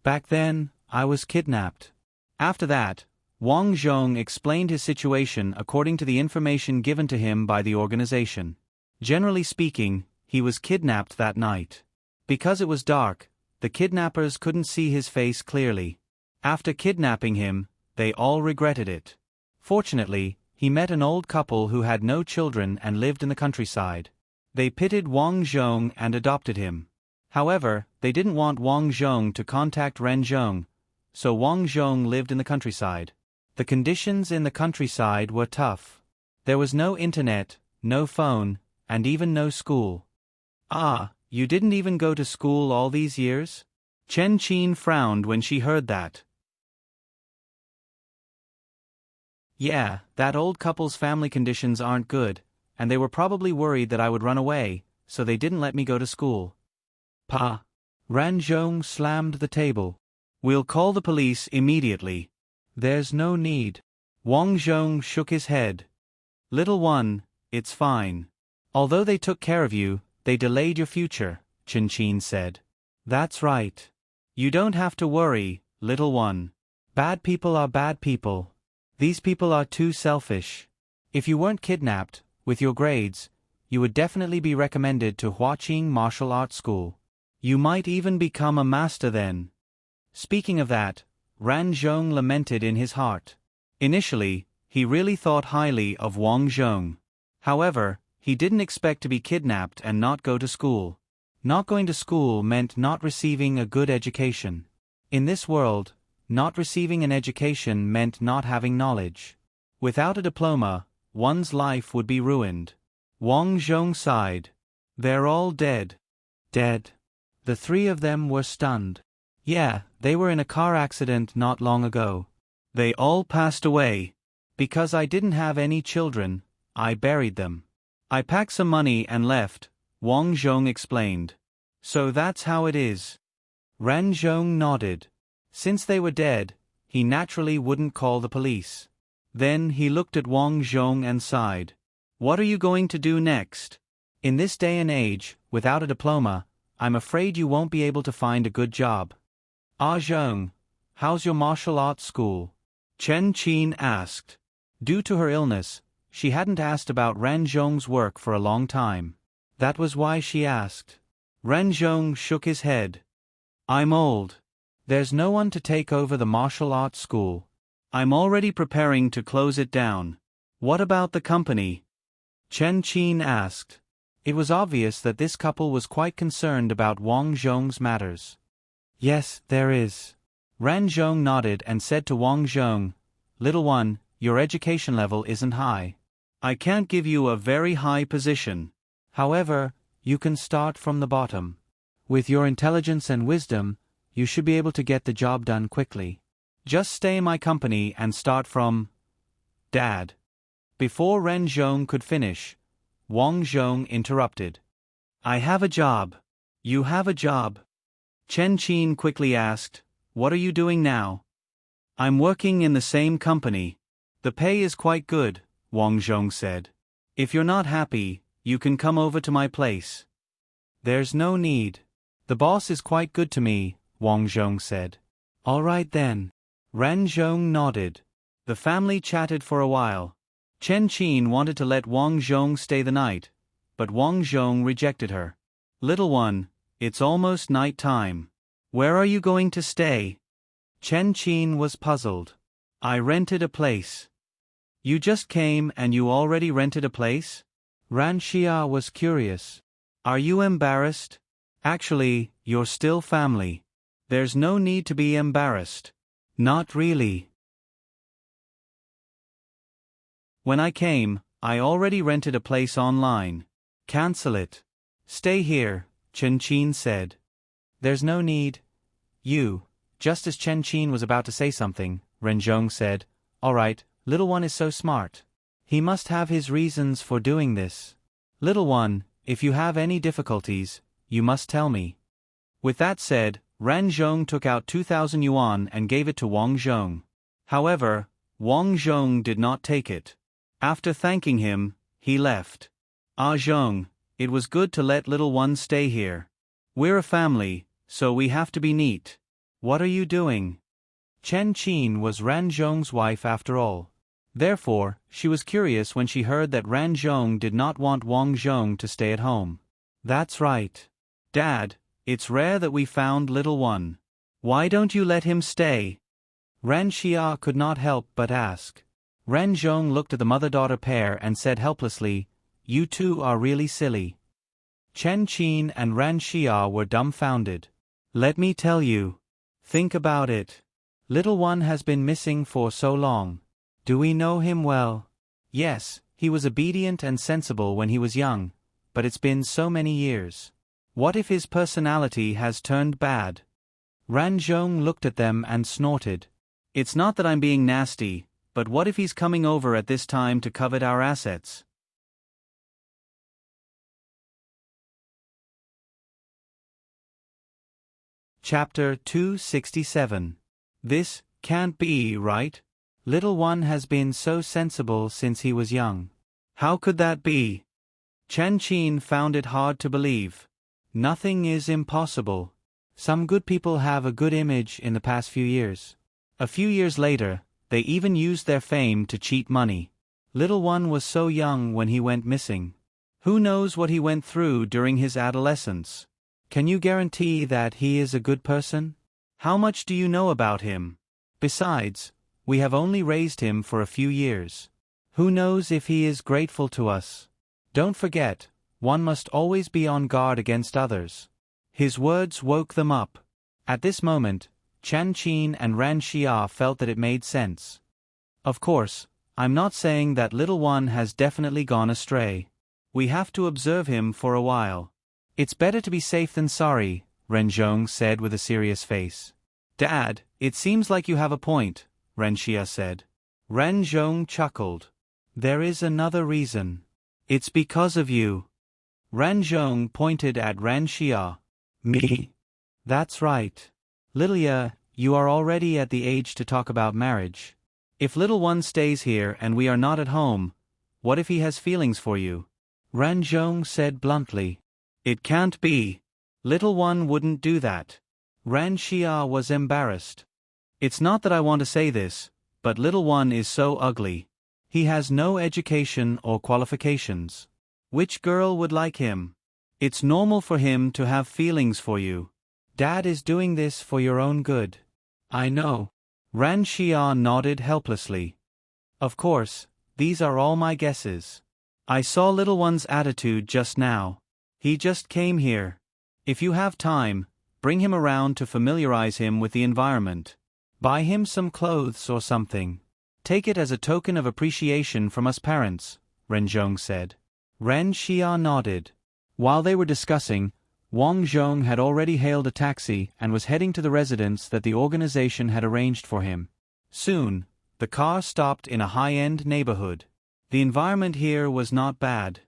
Back then, I was kidnapped. After that, Wang Zhong explained his situation according to the information given to him by the organization. Generally speaking, he was kidnapped that night. Because it was dark, the kidnappers couldn't see his face clearly. After kidnapping him, they all regretted it. Fortunately, he met an old couple who had no children and lived in the countryside. They pitied Wang Zhong and adopted him. However, they didn't want Wang Zhong to contact Ran Zhong, so Wang Zhong lived in the countryside. The conditions in the countryside were tough. There was no internet, no phone, and even no school. Ah, you didn't even go to school all these years? Chen Qin frowned when she heard that. Yeah, that old couple's family conditions aren't good, and they were probably worried that I would run away, so they didn't let me go to school. Pa. Ran Zhong slammed the table. We'll call the police immediately. There's no need. Wang Zhong shook his head. Little one, it's fine. Although they took care of you, they delayed your future, Chen Qin said. That's right. You don't have to worry, little one. Bad people are bad people. These people are too selfish. If you weren't kidnapped, with your grades, you would definitely be recommended to Huaqing Martial Arts School. You might even become a master then. Speaking of that, Ran Zhong lamented in his heart. Initially, he really thought highly of Wang Zhong. However, he didn't expect to be kidnapped and not go to school. Not going to school meant not receiving a good education. In this world, not receiving an education meant not having knowledge. Without a diploma, one's life would be ruined. Wang Zhong sighed. They're all dead. Dead. The three of them were stunned. Yeah, they were in a car accident not long ago. They all passed away. Because I didn't have any children, I buried them. I packed some money and left, Wang Zhong explained. So that's how it is. Ran Zhong nodded. Since they were dead, he naturally wouldn't call the police. Then he looked at Wang Zhong and sighed. What are you going to do next? In this day and age, without a diploma, I'm afraid you won't be able to find a good job. Zhong, how's your martial arts school? Chen Qin asked. Due to her illness, she hadn't asked about Ran Zhong's work for a long time. That was why she asked. Ran Zhong shook his head. I'm old. There's no one to take over the martial arts school. I'm already preparing to close it down. What about the company? Chen Qin asked. It was obvious that this couple was quite concerned about Wang Zhong's matters. Yes, there is. Ran Zhong nodded and said to Wang Zhong, Little one, your education level isn't high. I can't give you a very high position. However, you can start from the bottom. With your intelligence and wisdom, you should be able to get the job done quickly. Just stay in my company and start from... Dad. Before Ren Zhong could finish, Wang Zhong interrupted. I have a job. You have a job. Chen Qin quickly asked, What are you doing now? I'm working in the same company. The pay is quite good, Wang Zhong said. If you're not happy, you can come over to my place. There's no need. The boss is quite good to me, Wang Zhong said. All right then. Ran Zhong nodded. The family chatted for a while. Chen Qin wanted to let Wang Zhong stay the night, but Wang Zhong rejected her. Little one, it's almost night time. Where are you going to stay? Chen Qin was puzzled. I rented a place. You just came and you already rented a place? Ran Xia was curious. Are you embarrassed? Actually, you're still family. There's no need to be embarrassed. Not really. When I came, I already rented a place online. Cancel it. Stay here, Chen Qin said. There's no need. Just as Chen Qin was about to say something, Ren Zhong said, All right, little one is so smart. He must have his reasons for doing this. Little one, if you have any difficulties, you must tell me. With that said, Ran Zhong took out 2,000 yuan and gave it to Wang Zhong. However, Wang Zhong did not take it. After thanking him, he left. Zhong, it was good to let little one stay here. We're a family, so we have to be neat. What are you doing? Chen Qin was Ran Zhong's wife after all. Therefore, she was curious when she heard that Ran Zhong did not want Wang Zhong to stay at home. That's right. Dad, it's rare that we found little one. Why don't you let him stay? Ran Xia could not help but ask. Ran Zhong looked at the mother-daughter pair and said helplessly, You two are really silly. Chen Qin and Ran Xia were dumbfounded. Let me tell you. Think about it. Little one has been missing for so long. Do we know him well? Yes, he was obedient and sensible when he was young, but it's been so many years. What if his personality has turned bad? Ran Zhong looked at them and snorted. It's not that I'm being nasty, but what if he's coming over at this time to covet our assets? Chapter 267. This can't be right. Little one has been so sensible since he was young. How could that be? Chen Qin found it hard to believe. Nothing is impossible. Some good people have a good image in the past few years. A few years later, they even used their fame to cheat money. Little one was so young when he went missing. Who knows what he went through during his adolescence? Can you guarantee that he is a good person? How much do you know about him? Besides, we have only raised him for a few years. Who knows if he is grateful to us? Don't forget, one must always be on guard against others. His words woke them up. At this moment, Chen Qin and Ran Xia felt that it made sense. Of course, I'm not saying that little one has definitely gone astray. We have to observe him for a while. It's better to be safe than sorry, Ren Zhong said with a serious face. Dad, it seems like you have a point, Ren Xia said. Ren Zhong chuckled. There is another reason. It's because of you. Ren Zhong pointed at Ren Xia. Me? That's right. Lilia, you are already at the age to talk about marriage. If little one stays here and we are not at home, what if he has feelings for you? Ren Zhong said bluntly. It can't be. Little one wouldn't do that. Ran Xia was embarrassed. It's not that I want to say this, but little one is so ugly. He has no education or qualifications. Which girl would like him? It's normal for him to have feelings for you. Dad is doing this for your own good. I know. Ran Xia nodded helplessly. Of course, these are all my guesses. I saw little one's attitude just now. He just came here. If you have time, bring him around to familiarize him with the environment. Buy him some clothes or something. Take it as a token of appreciation from us parents, Ren Zhong said. Ren Xia nodded. While they were discussing, Wang Zhong had already hailed a taxi and was heading to the residence that the organization had arranged for him. Soon, the car stopped in a high-end neighborhood. The environment here was not bad.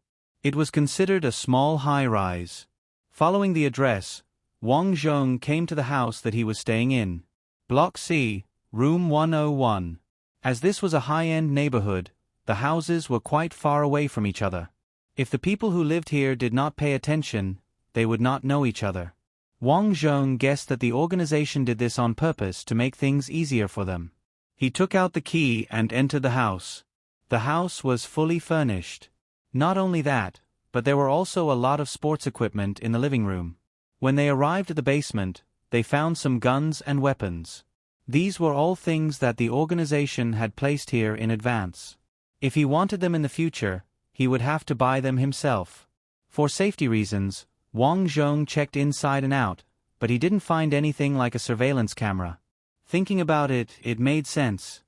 It was considered a small high-rise. Following the address, Wang Zhong came to the house that he was staying in. Block C, Room 101. As this was a high-end neighborhood, the houses were quite far away from each other. If the people who lived here did not pay attention, they would not know each other. Wang Zhong guessed that the organization did this on purpose to make things easier for them. He took out the key and entered the house. The house was fully furnished. Not only that, but there were also a lot of sports equipment in the living room. When they arrived at the basement, they found some guns and weapons. These were all things that the organization had placed here in advance. If he wanted them in the future, he would have to buy them himself. For safety reasons, Wang Zhong checked inside and out, but he didn't find anything like a surveillance camera. Thinking about it, it made sense.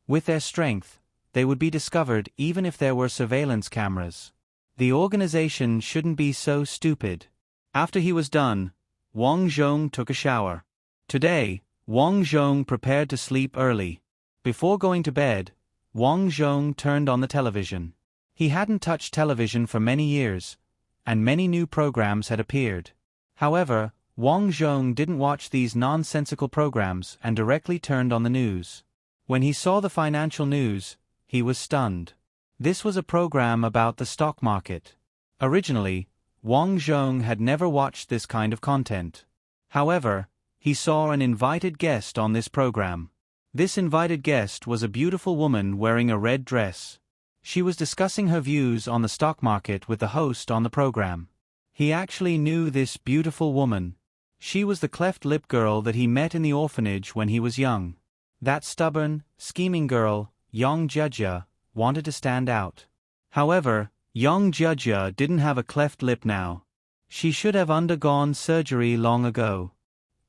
With their strength, they would be discovered even if there were surveillance cameras. The organization shouldn't be so stupid. After he was done, Wang Zhong took a shower. Today, Wang Zhong prepared to sleep early. Before going to bed, Wang Zhong turned on the television. He hadn't touched television for many years, and many new programs had appeared. However, Wang Zhong didn't watch these nonsensical programs and directly turned on the news. When he saw the financial news, he was stunned. This was a program about the stock market. Originally, Wang Zhong had never watched this kind of content. However, he saw an invited guest on this program. This invited guest was a beautiful woman wearing a red dress. She was discussing her views on the stock market with the host on the program. He actually knew this beautiful woman. She was the cleft lip girl that he met in the orphanage when he was young. That stubborn, scheming girl, Yang Jia, wanted to stand out. However, Yang Jia didn't have a cleft lip now. She should have undergone surgery long ago.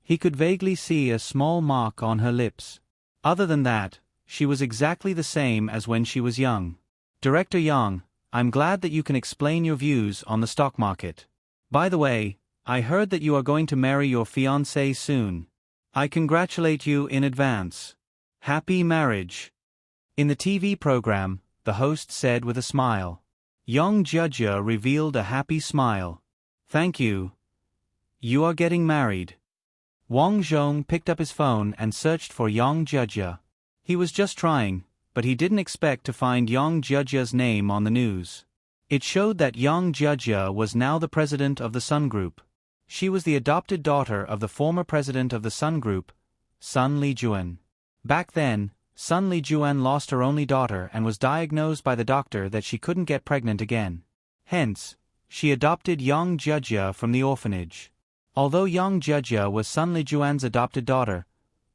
He could vaguely see a small mark on her lips. Other than that, she was exactly the same as when she was young. Director Yang, I'm glad that you can explain your views on the stock market. By the way, I heard that you are going to marry your fiancée soon. I congratulate you in advance. Happy marriage. In the TV program, the host said with a smile. Yang Jia revealed a happy smile. Thank you, You are getting married. Wang Zhong picked up his phone and searched for Yang Jia. He was just trying, but he didn't expect to find Yang Jia's name on the news. It showed that Yang Jia was now the president of the Sun Group. She was the adopted daughter of the former president of the Sun Group, Sun Lijuan. Back then, Sun Lijuan lost her only daughter and was diagnosed by the doctor that she couldn't get pregnant again. Hence, she adopted Yang Jia from the orphanage. Although Yang Jia was Sun Lijuan's adopted daughter,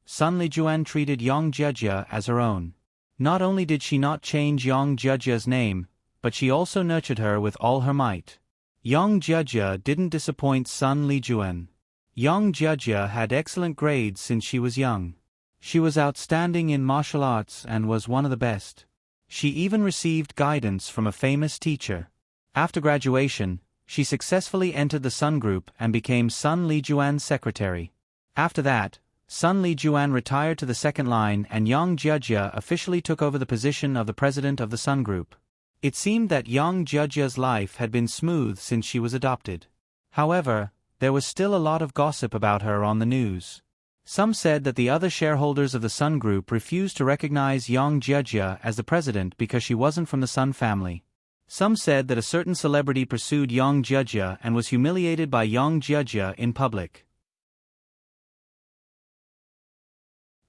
Sun Lijuan treated Yang Jia as her own. Not only did she not change Yang Jia's name, but she also nurtured her with all her might. Yang Jia didn't disappoint Sun Lijuan. Yang Jia had excellent grades since she was young. She was outstanding in martial arts and was one of the best. She even received guidance from a famous teacher. After graduation, she successfully entered the Sun Group and became Sun Lijuan's secretary. After that, Sun Lijuan retired to the second line and Yang Jia officially took over the position of the president of the Sun Group. It seemed that Yang Jia's life had been smooth since she was adopted. However, there was still a lot of gossip about her on the news. Some said that the other shareholders of the Sun Group refused to recognize Yang Jia as the president because she wasn't from the Sun family. Some said that a certain celebrity pursued Yang Jia and was humiliated by Yang Jia in public.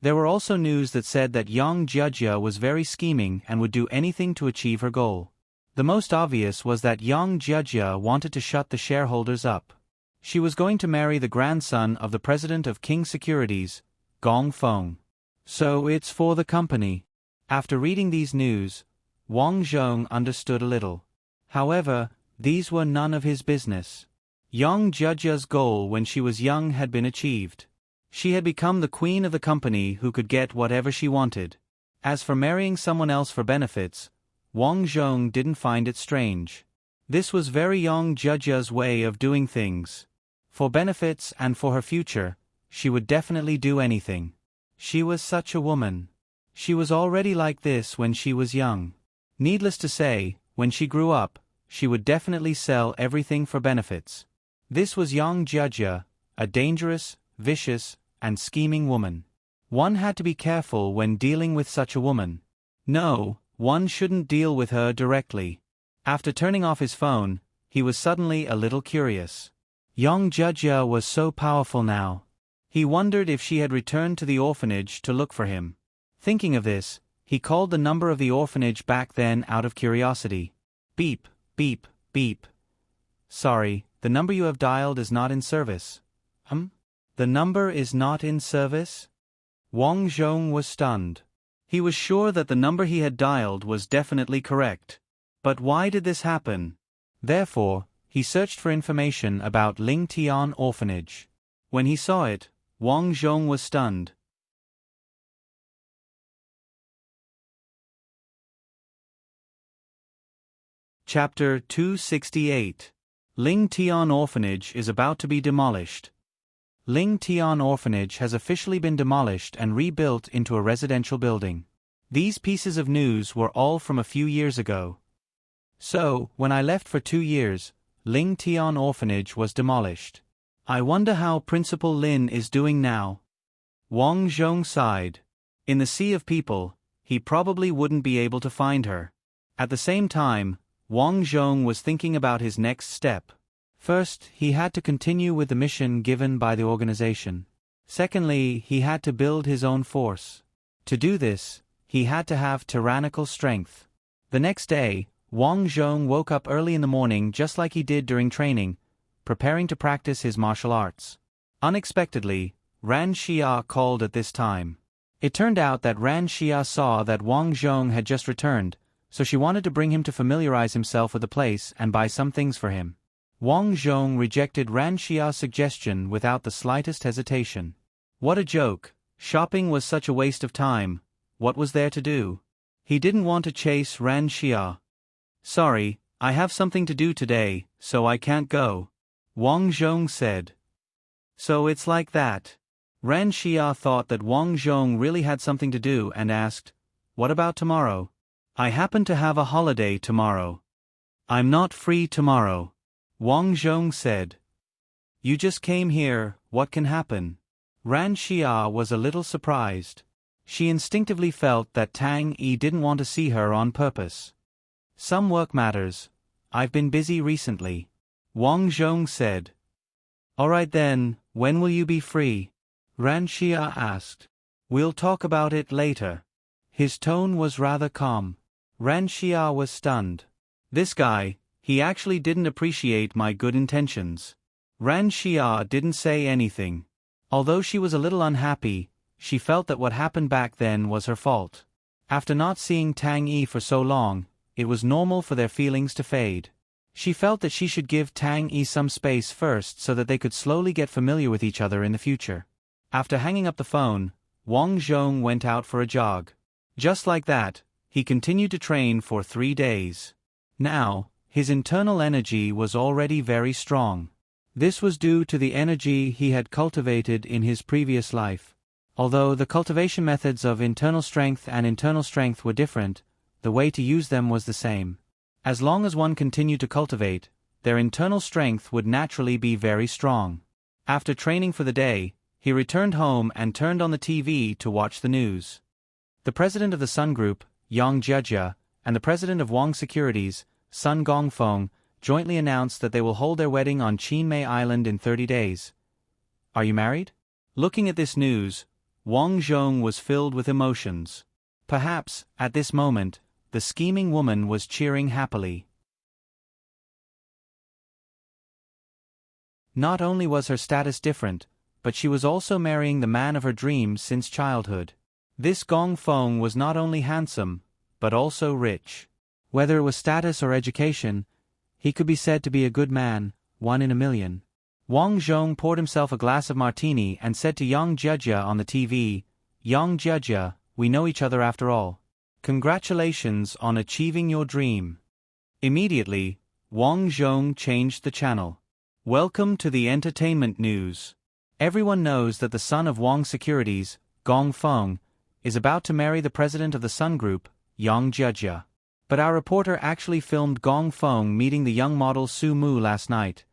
There were also news that said that Yang Jia was very scheming and would do anything to achieve her goal. The most obvious was that Yang Jia wanted to shut the shareholders up. She was going to marry the grandson of the president of King Securities, Gong Feng. So it's for the company. After reading these news, Wang Zhong understood a little. However, these were none of his business. Yang Jia's goal when she was young had been achieved. She had become the queen of the company who could get whatever she wanted. As for marrying someone else for benefits, Wang Zhong didn't find it strange. This was very Yang Jia's way of doing things. For benefits and for her future, she would definitely do anything. She was such a woman. She was already like this when she was young. Needless to say, when she grew up, she would definitely sell everything for benefits. This was Yang Jia, a dangerous, vicious, and scheming woman. One had to be careful when dealing with such a woman. No, one shouldn't deal with her directly. After turning off his phone, he was suddenly a little curious. Yang Jia was so powerful now. He wondered if she had returned to the orphanage to look for him. Thinking of this, he called the number of the orphanage back then out of curiosity. Beep, beep, beep. Sorry, the number you have dialed is not in service. The number is not in service? Wang Zhong was stunned. He was sure that the number he had dialed was definitely correct. But why did this happen? Therefore, he searched for information about Ling Tian Orphanage. When he saw it, Wang Zhong was stunned. Chapter 268. Ling Tian Orphanage is about to be demolished. Ling Tian Orphanage has officially been demolished and rebuilt into a residential building. These pieces of news were all from a few years ago. So, when I left for 2 years, Ling Tian Orphanage was demolished. I wonder how Principal Lin is doing now. Wang Zhong sighed. In the sea of people, he probably wouldn't be able to find her. At the same time, Wang Zhong was thinking about his next step. First, he had to continue with the mission given by the organization. Secondly, he had to build his own force. To do this, he had to have tyrannical strength. The next day, Wang Zhong woke up early in the morning just like he did during training, preparing to practice his martial arts. Unexpectedly, Ran Xia called at this time. It turned out that Ran Xia saw that Wang Zhong had just returned, so she wanted to bring him to familiarize himself with the place and buy some things for him. Wang Zhong rejected Ran Xia's suggestion without the slightest hesitation. What a joke! Shopping was such a waste of time. What was there to do? He didn't want to chase Ran Xia. Sorry, I have something to do today, so I can't go, Wang Zhong said. So it's like that. Ran Xia thought that Wang Zhong really had something to do and asked, "What about tomorrow?" "I happen to have a holiday tomorrow. I'm not free tomorrow," Wang Zhong said. You just came here, what can happen? Ran Xia was a little surprised. She instinctively felt that Tang Yi didn't want to see her on purpose. Some work matters. I've been busy recently. Wang Zhong said. Alright then, when will you be free? Ran Xia asked. We'll talk about it later. His tone was rather calm. Ran Xia was stunned. This guy, he actually didn't appreciate my good intentions. Ran Xia didn't say anything. Although she was a little unhappy, she felt that what happened back then was her fault. After not seeing Tang Yi for so long, it was normal for their feelings to fade. She felt that she should give Tang Yi some space first so that they could slowly get familiar with each other in the future. After hanging up the phone, Wang Zhong went out for a jog. Just like that, he continued to train for 3 days. Now, his internal energy was already very strong. This was due to the energy he had cultivated in his previous life. Although the cultivation methods of internal strength were different, the way to use them was the same. As long as one continued to cultivate, their internal strength would naturally be very strong. After training for the day, he returned home and turned on the TV to watch the news. The president of the Sun Group, Yang Jia, and the president of Wang Securities, Sun Gongfeng, jointly announced that they will hold their wedding on Qinmei Island in 30 days. Are you married? Looking at this news, Wang Zhong was filled with emotions. Perhaps, at this moment, the scheming woman was cheering happily. Not only was her status different, but she was also marrying the man of her dreams since childhood. This Gongfeng was not only handsome, but also rich. Whether it was status or education, he could be said to be a good man, 1 in a million. Wang Zhong poured himself a glass of martini and said to Yang Jia on the TV, Yang Jia, we know each other after all. Congratulations on achieving your dream. Immediately, Wang Zhong changed the channel. Welcome to the entertainment news. Everyone knows that the son of Wang Securities, Gongfeng, is about to marry the president of the Sun Group, Yang Jia. But our reporter actually filmed Gongfeng meeting the young model Su Mu last night.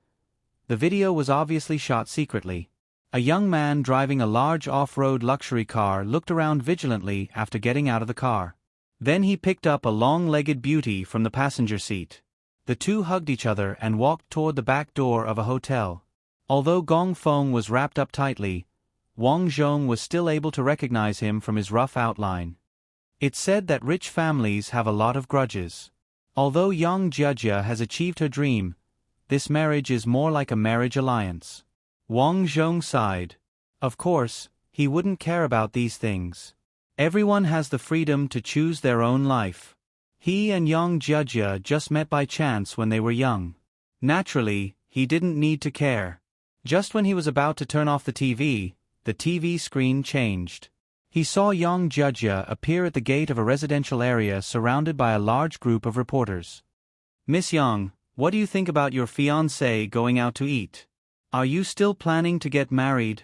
The video was obviously shot secretly. A young man driving a large off-road luxury car looked around vigilantly after getting out of the car. Then he picked up a long-legged beauty from the passenger seat. The two hugged each other and walked toward the back door of a hotel. Although Gongfeng was wrapped up tightly, Wang Zhong was still able to recognize him from his rough outline. It's said that rich families have a lot of grudges. Although Yang Jia has achieved her dream, this marriage is more like a marriage alliance. Wang Zhong sighed. Of course, he wouldn't care about these things. Everyone has the freedom to choose their own life. He and Yang Jia just met by chance when they were young. Naturally, he didn't need to care. Just when he was about to turn off the TV screen changed. He saw Yang Jia appear at the gate of a residential area surrounded by a large group of reporters. Miss Yang, what do you think about your fiancé going out to eat? Are you still planning to get married?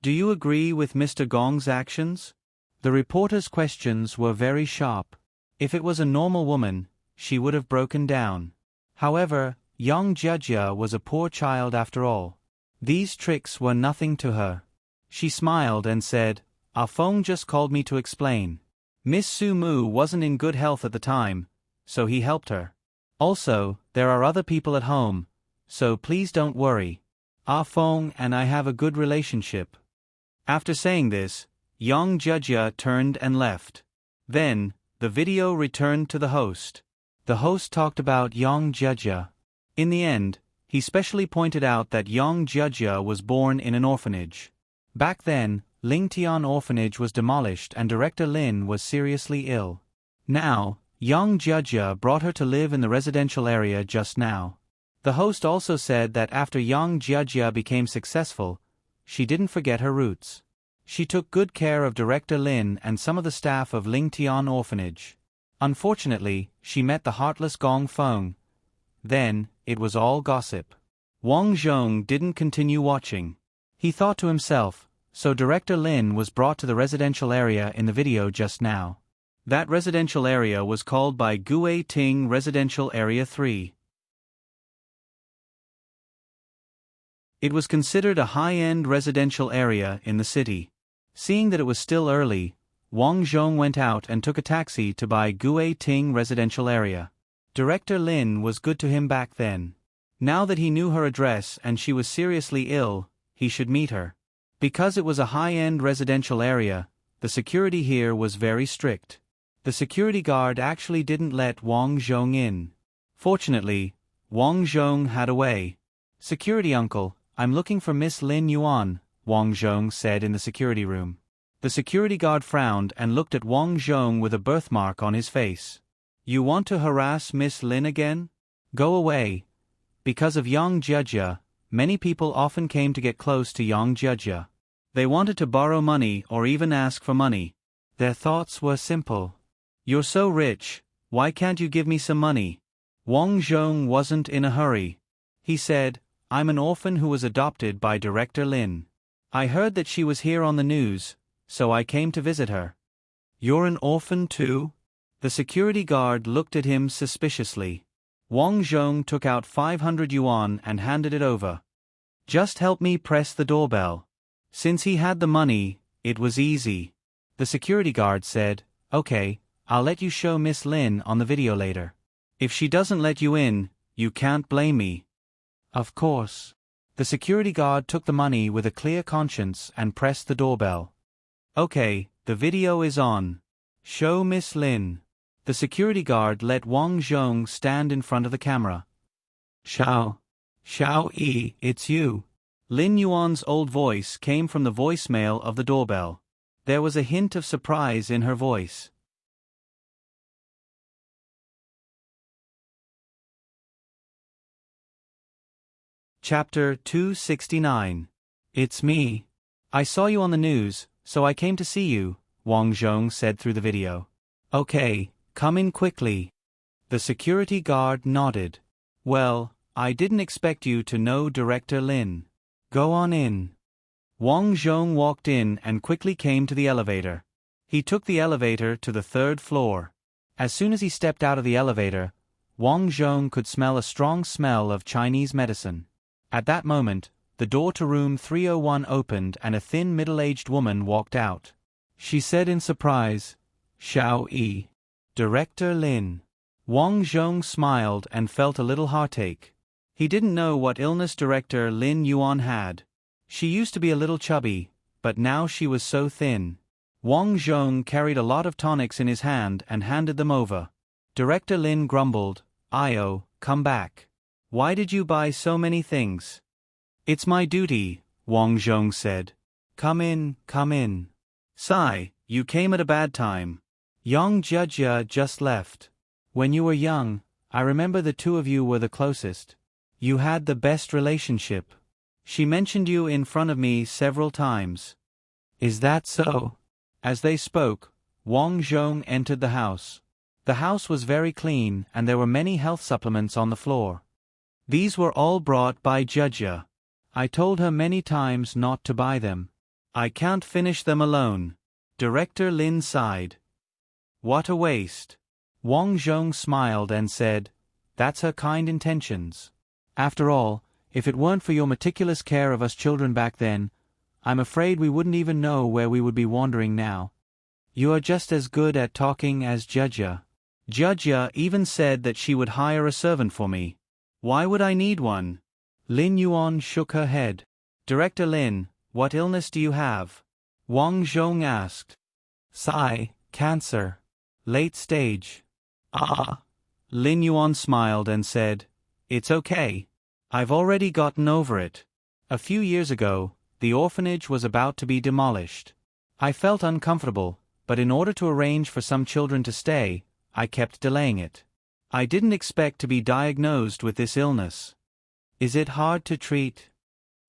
Do you agree with Mr. Gong's actions? The reporter's questions were very sharp. If it was a normal woman, she would have broken down. However, Yang Jia was a poor child after all. These tricks were nothing to her. She smiled and said, "Ah Feng just called me to explain. Miss Su Mu wasn't in good health at the time, so he helped her. Also, there are other people at home, so please don't worry. Ah Feng and I have a good relationship." After saying this, Yang Jia turned and left. Then, the video returned to the host. The host talked about Yang Jia. In the end, he specially pointed out that Yang Jia was born in an orphanage. Back then, Lingtian Orphanage was demolished and Director Lin was seriously ill. Now, Yang Jia brought her to live in the residential area just now. The host also said that after Yang Jia became successful, she didn't forget her roots. She took good care of Director Lin and some of the staff of Lingtian Orphanage. Unfortunately, she met the heartless Gongfeng. Then, it was all gossip. Wang Zhong didn't continue watching. He thought to himself, so Director Lin was brought to the residential area in the video just now. That residential area was called by Gui Ting Residential Area 3. It was considered a high-end residential area in the city. Seeing that it was still early, Wang Zhong went out and took a taxi to Bai Gui Ting residential area. Director Lin was good to him back then. Now that he knew her address and she was seriously ill, he should meet her. Because it was a high-end residential area, the security here was very strict. The security guard actually didn't let Wang Zhong in. Fortunately, Wang Zhong had a way. "Security uncle, I'm looking for Miss Lin Yuan," Wang Zhong said in the security room. The security guard frowned and looked at Wang Zhong with a birthmark on his face. "You want to harass Miss Lin again? Go away." Because of Yang Jia, many people often came to get close to Yang Jia. They wanted to borrow money or even ask for money. Their thoughts were simple. "You're so rich, why can't you give me some money?" Wang Zhong wasn't in a hurry. He said, "I'm an orphan who was adopted by Director Lin. I heard that she was here on the news, so I came to visit her." "You're an orphan too?" The security guard looked at him suspiciously. Wang Zhong took out 500 yuan and handed it over. "Just help me press the doorbell." Since he had the money, it was easy. The security guard said, "Okay, I'll let you show Miss Lin on the video later. If she doesn't let you in, you can't blame me." "Of course." The security guard took the money with a clear conscience and pressed the doorbell. "Okay, the video is on. Show Miss Lin." The security guard let Wang Zhong stand in front of the camera. Xiao Yi, it's you." Lin Yuan's old voice came from the voicemail of the doorbell. There was a hint of surprise in her voice. Chapter 269. It's me. "I saw you on the news, so I came to see you," Wang Zhong said through the video. "Okay, come in quickly." The security guard nodded. "Well, I didn't expect you to know Director Lin. Go on in." Wang Zhong walked in and quickly came to the elevator. He took the elevator to the 3rd floor. As soon as he stepped out of the elevator, Wang Zhong could smell a strong smell of Chinese medicine. At that moment, the door to room 301 opened and a thin middle-aged woman walked out. She said in surprise, "Xiao Yi." "Director Lin." Wang Zhong smiled and felt a little heartache. He didn't know what illness Director Lin Yuan had. She used to be a little chubby, but now she was so thin. Wang Zhong carried a lot of tonics in his hand and handed them over. Director Lin grumbled, "Io, come back. Why did you buy so many things?" "It's my duty," Wang Zhong said. Come in, come in." "Sai, you came at a bad time. Yang Jia just left. When you were young, I remember the two of you were the closest. You had the best relationship. She mentioned you in front of me several times." "Is that so?" As they spoke, Wang Zhong entered the house. The house was very clean and there were many health supplements on the floor. These were all brought by Jia. I told her many times not to buy them. I can't finish them alone. Director Lin sighed. "What a waste." Wang Zhong smiled and said, "That's her kind intentions. After all, if it weren't for your meticulous care of us children back then, I'm afraid we wouldn't even know where we would be wandering now. You are just as good at talking as Jia. Jia even said that she would hire a servant for me. Why would I need one?" Lin Yuan shook her head. "Director Lin, what illness do you have?" Wang Zhong asked. "Sai, cancer. Late stage." "Ah." Lin Yuan smiled and said, "It's okay. I've already gotten over it. A few years ago, the orphanage was about to be demolished. I felt uncomfortable, but in order to arrange for some children to stay, I kept delaying it. I didn't expect to be diagnosed with this illness." "Is it hard to treat?"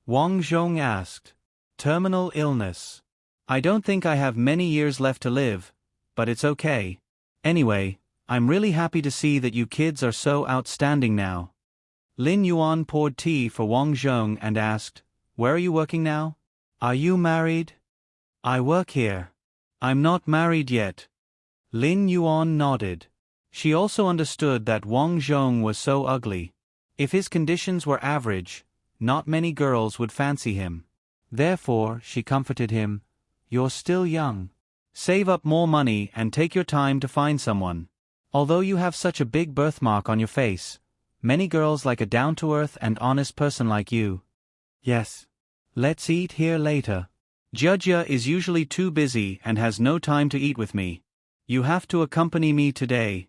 Wang Zhong asked. "Terminal illness. I don't think I have many years left to live, but it's okay. Anyway, I'm really happy to see that you kids are so outstanding now." Lin Yuan poured tea for Wang Zhong and asked, "Where are you working now? Are you married?" "I work here. I'm not married yet." Lin Yuan nodded. She also understood that Wang Zhong was so ugly. If his conditions were average, not many girls would fancy him. Therefore, she comforted him, "You're still young. Save up more money and take your time to find someone. Although you have such a big birthmark on your face, many girls like a down-to-earth and honest person like you." "Yes. Let's eat here later. Judja is usually too busy and has no time to eat with me. You have to accompany me today."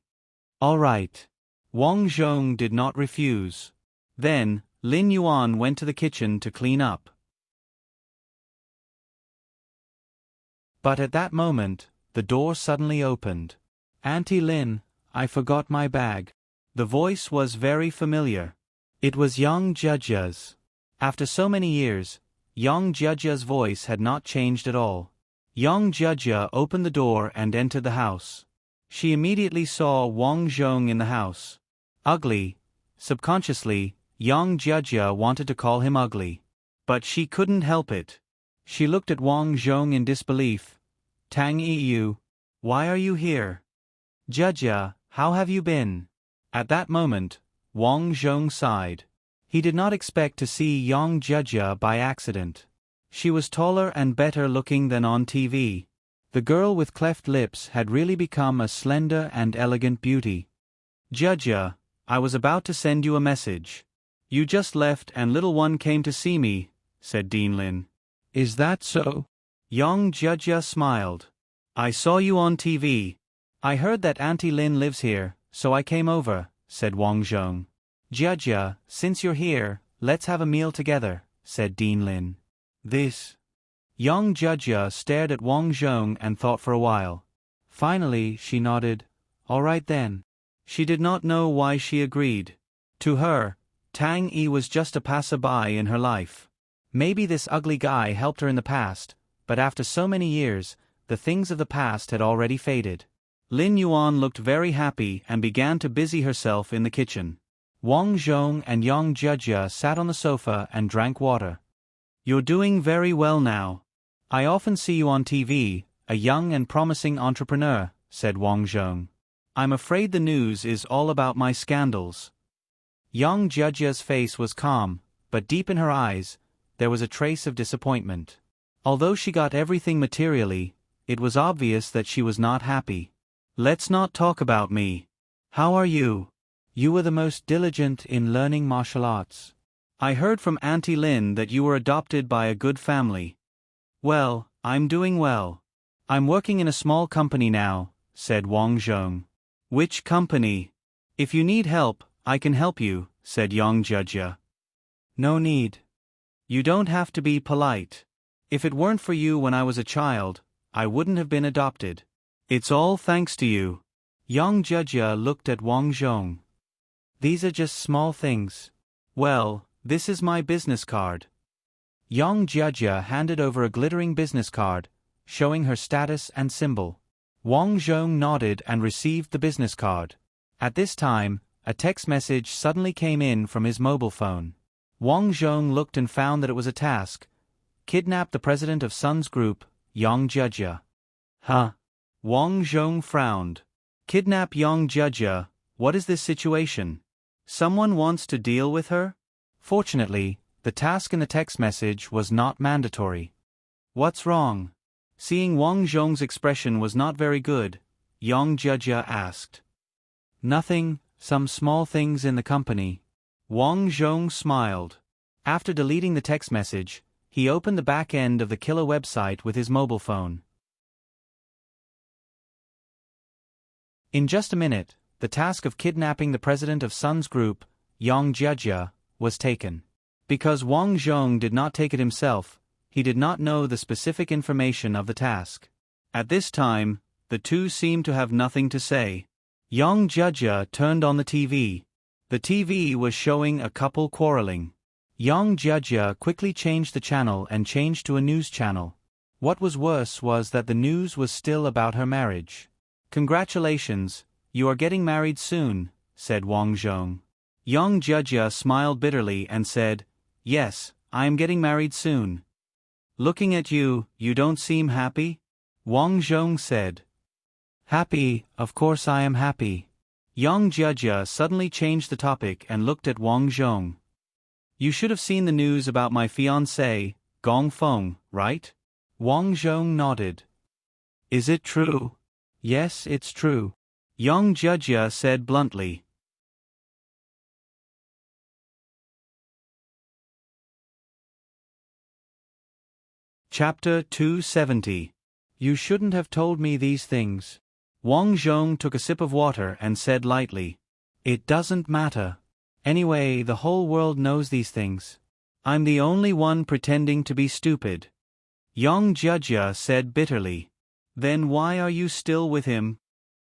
"All right." Wang Zhong did not refuse. Then, Lin Yuan went to the kitchen to clean up. But at that moment, the door suddenly opened. "Auntie Lin, I forgot my bag." The voice was very familiar. It was young Judja's. After so many years, young Judja's voice had not changed at all. Young Judja opened the door and entered the house. She immediately saw Wang Zhong in the house. Ugly. Subconsciously, young Judja wanted to call him ugly. But she couldn't help it. She looked at Wang Zhong in disbelief. "Tang Yu, why are you here?" "Judja, how have you been?" At that moment, Wang Zhong sighed. He did not expect to see young Judja by accident. She was taller and better looking than on TV. The girl with cleft lips had really become a slender and elegant beauty. "Judja, I was about to send you a message. You just left and little one came to see me," said Dean Lin. "Is that so?" Young Judja smiled. "I saw you on TV. I heard that Auntie Lin lives here, so I came over," said Wang Zhong. "Judja, since you're here, let's have a meal together," said Dean Lin. "This." Young Judja stared at Wang Zhong and thought for a while. Finally, she nodded. "All right then." She did not know why she agreed. To her, Tang Yi was just a passerby in her life. Maybe this ugly guy helped her in the past, but after so many years, the things of the past had already faded. Lin Yuan looked very happy and began to busy herself in the kitchen. Wang Zhong and young Judja sat on the sofa and drank water. "You're doing very well now. I often see you on TV, a young and promising entrepreneur," said Wang Zhong. "I'm afraid the news is all about my scandals." Young Judja's face was calm, but deep in her eyes, there was a trace of disappointment. Although she got everything materially, it was obvious that she was not happy. "Let's not talk about me. How are you? You were the most diligent in learning martial arts. I heard from Auntie Lin that you were adopted by a good family." "Well, I'm doing well. I'm working in a small company now," said Wang Zhong. "Which company?" "If you need help, I can help you," said young Judja. "No need. You don't have to be polite. If it weren't for you when I was a child, I wouldn't have been adopted. It's all thanks to you." Young Judja looked at Wang Zhong. "These are just small things." "Well, this is my business card." Young Judja handed over a glittering business card, showing her status and symbol. Wang Zhong nodded and received the business card. At this time, a text message suddenly came in from his mobile phone. Wang Zhong looked and found that it was a task. Kidnap the president of Sun's group, young Judja. "Huh?" Wang Zhong frowned. "Kidnap young Judja, what is this situation? Someone wants to deal with her?" Fortunately, the task in the text message was not mandatory. "What's wrong?" Seeing Wang Zhong's expression was not very good, young Judja asked. "Nothing, some small things in the company." Wang Zhong smiled. After deleting the text message, he opened the back end of the killer website with his mobile phone. In just a minute, the task of kidnapping the president of Sun's group, young Judja, was taken. Because Wang Zhong did not take it himself, he did not know the specific information of the task. At this time, the two seemed to have nothing to say. Young Judja turned on the TV. The TV was showing a couple quarreling. Young Judja quickly changed the channel and changed to a news channel. What was worse was that the news was still about her marriage. "Congratulations, you are getting married soon," said Wang Zhong. Young Judja smiled bitterly and said, "Yes, I am getting married soon." "Looking at you, you don't seem happy?" Wang Zhong said. "Happy, of course I am happy." Young Judja suddenly changed the topic and looked at Wang Zhong. You should have seen the news about my fiancée, Gong Feng, right? Wang Zhong nodded. Is it true? Yes, it's true. Young Jia said bluntly. Chapter 270. You shouldn't have told me these things. Wang Zhong took a sip of water and said lightly. It doesn't matter. Anyway, the whole world knows these things. I'm the only one pretending to be stupid. Young Jia said bitterly. Then why are you still with him?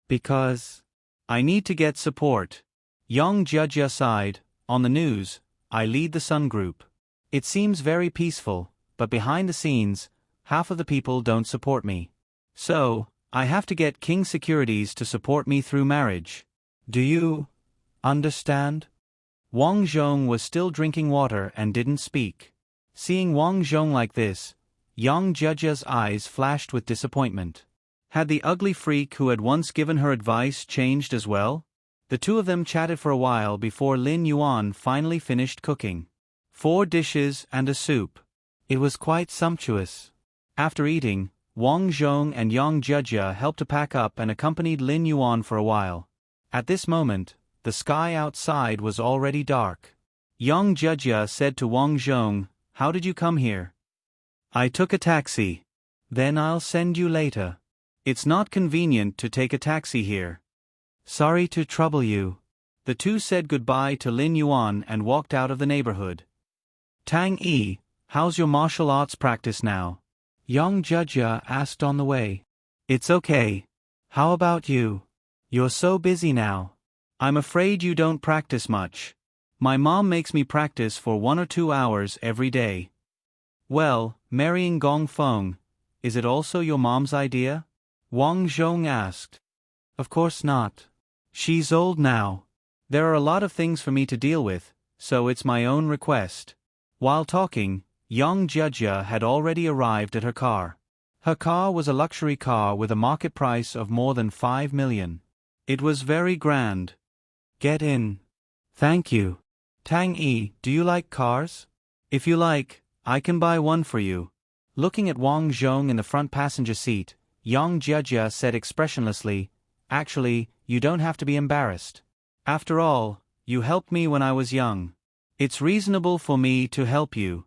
Because I need to get support. Young Jia sighed. On the news, I lead the Sun Group. It seems very peaceful, but behind the scenes, half of the people don't support me. So, I have to get King Securities to support me through marriage. Do you understand? Wang Zhong was still drinking water and didn't speak. Seeing Wang Zhong like this, young Jia's eyes flashed with disappointment. Had the ugly freak who had once given her advice changed as well? The two of them chatted for a while before Lin Yuan finally finished cooking. 4 dishes and a soup. It was quite sumptuous. After eating, Wang Zhong and Yang Jia helped to pack up and accompanied Lin Yuan for a while. At this moment, the sky outside was already dark. Yang Jia said to Wang Zhong, "How did you come here?" "I took a taxi." "Then I'll send you later. It's not convenient to take a taxi here." "Sorry to trouble you." The two said goodbye to Lin Yuan and walked out of the neighborhood. "Tang Yi, how's your martial arts practice now?" Young Jia asked on the way. "It's okay. How about you? You're so busy now." "I'm afraid you don't practice much. My mom makes me practice for 1 or 2 hours every day." "Well, marrying Gong Feng, is it also your mom's idea?" Wang Zhong asked. "Of course not. She's old now. There are a lot of things for me to deal with, so it's my own request." While talking, young Jia had already arrived at her car. Her car was a luxury car with a market price of more than 5 million. It was very grand. "Get in." "Thank you." "Tang Yi, do you like cars? If you like, I can buy one for you." Looking at Wang Zhong in the front passenger seat, young Jia said expressionlessly, "Actually, you don't have to be embarrassed. After all, you helped me when I was young. It's reasonable for me to help you."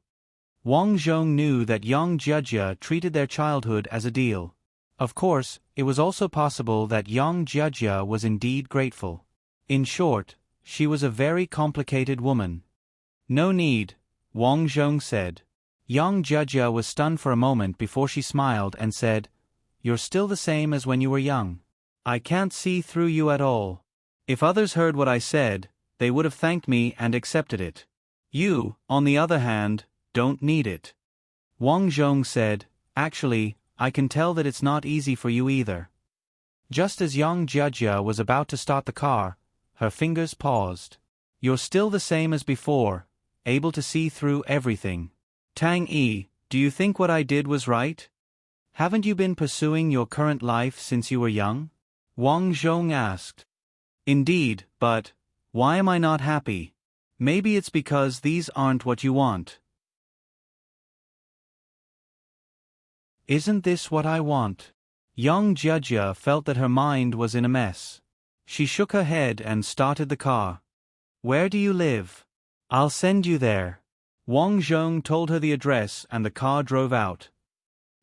Wang Zhong knew that young Jia treated their childhood as a deal. Of course, it was also possible that young Jia was indeed grateful. In short, she was a very complicated woman. "No need," Wang Zhong said. Young Jia was stunned for a moment before she smiled and said, "You're still the same as when you were young. I can't see through you at all. If others heard what I said, they would have thanked me and accepted it. You, on the other hand, don't need it." Wang Zhong said, "Actually, I can tell that it's not easy for you either." Just as young Jia was about to start the car, her fingers paused. "You're still the same as before, able to see through everything. Tang Yi, do you think what I did was right? Haven't you been pursuing your current life since you were young?" Wang Zhong asked. "Indeed, but why am I not happy? Maybe it's because these aren't what you want." "Isn't this what I want?" Young Jia felt that her mind was in a mess. She shook her head and started the car. "Where do you live? I'll send you there." Wang Zhong told her the address and the car drove out.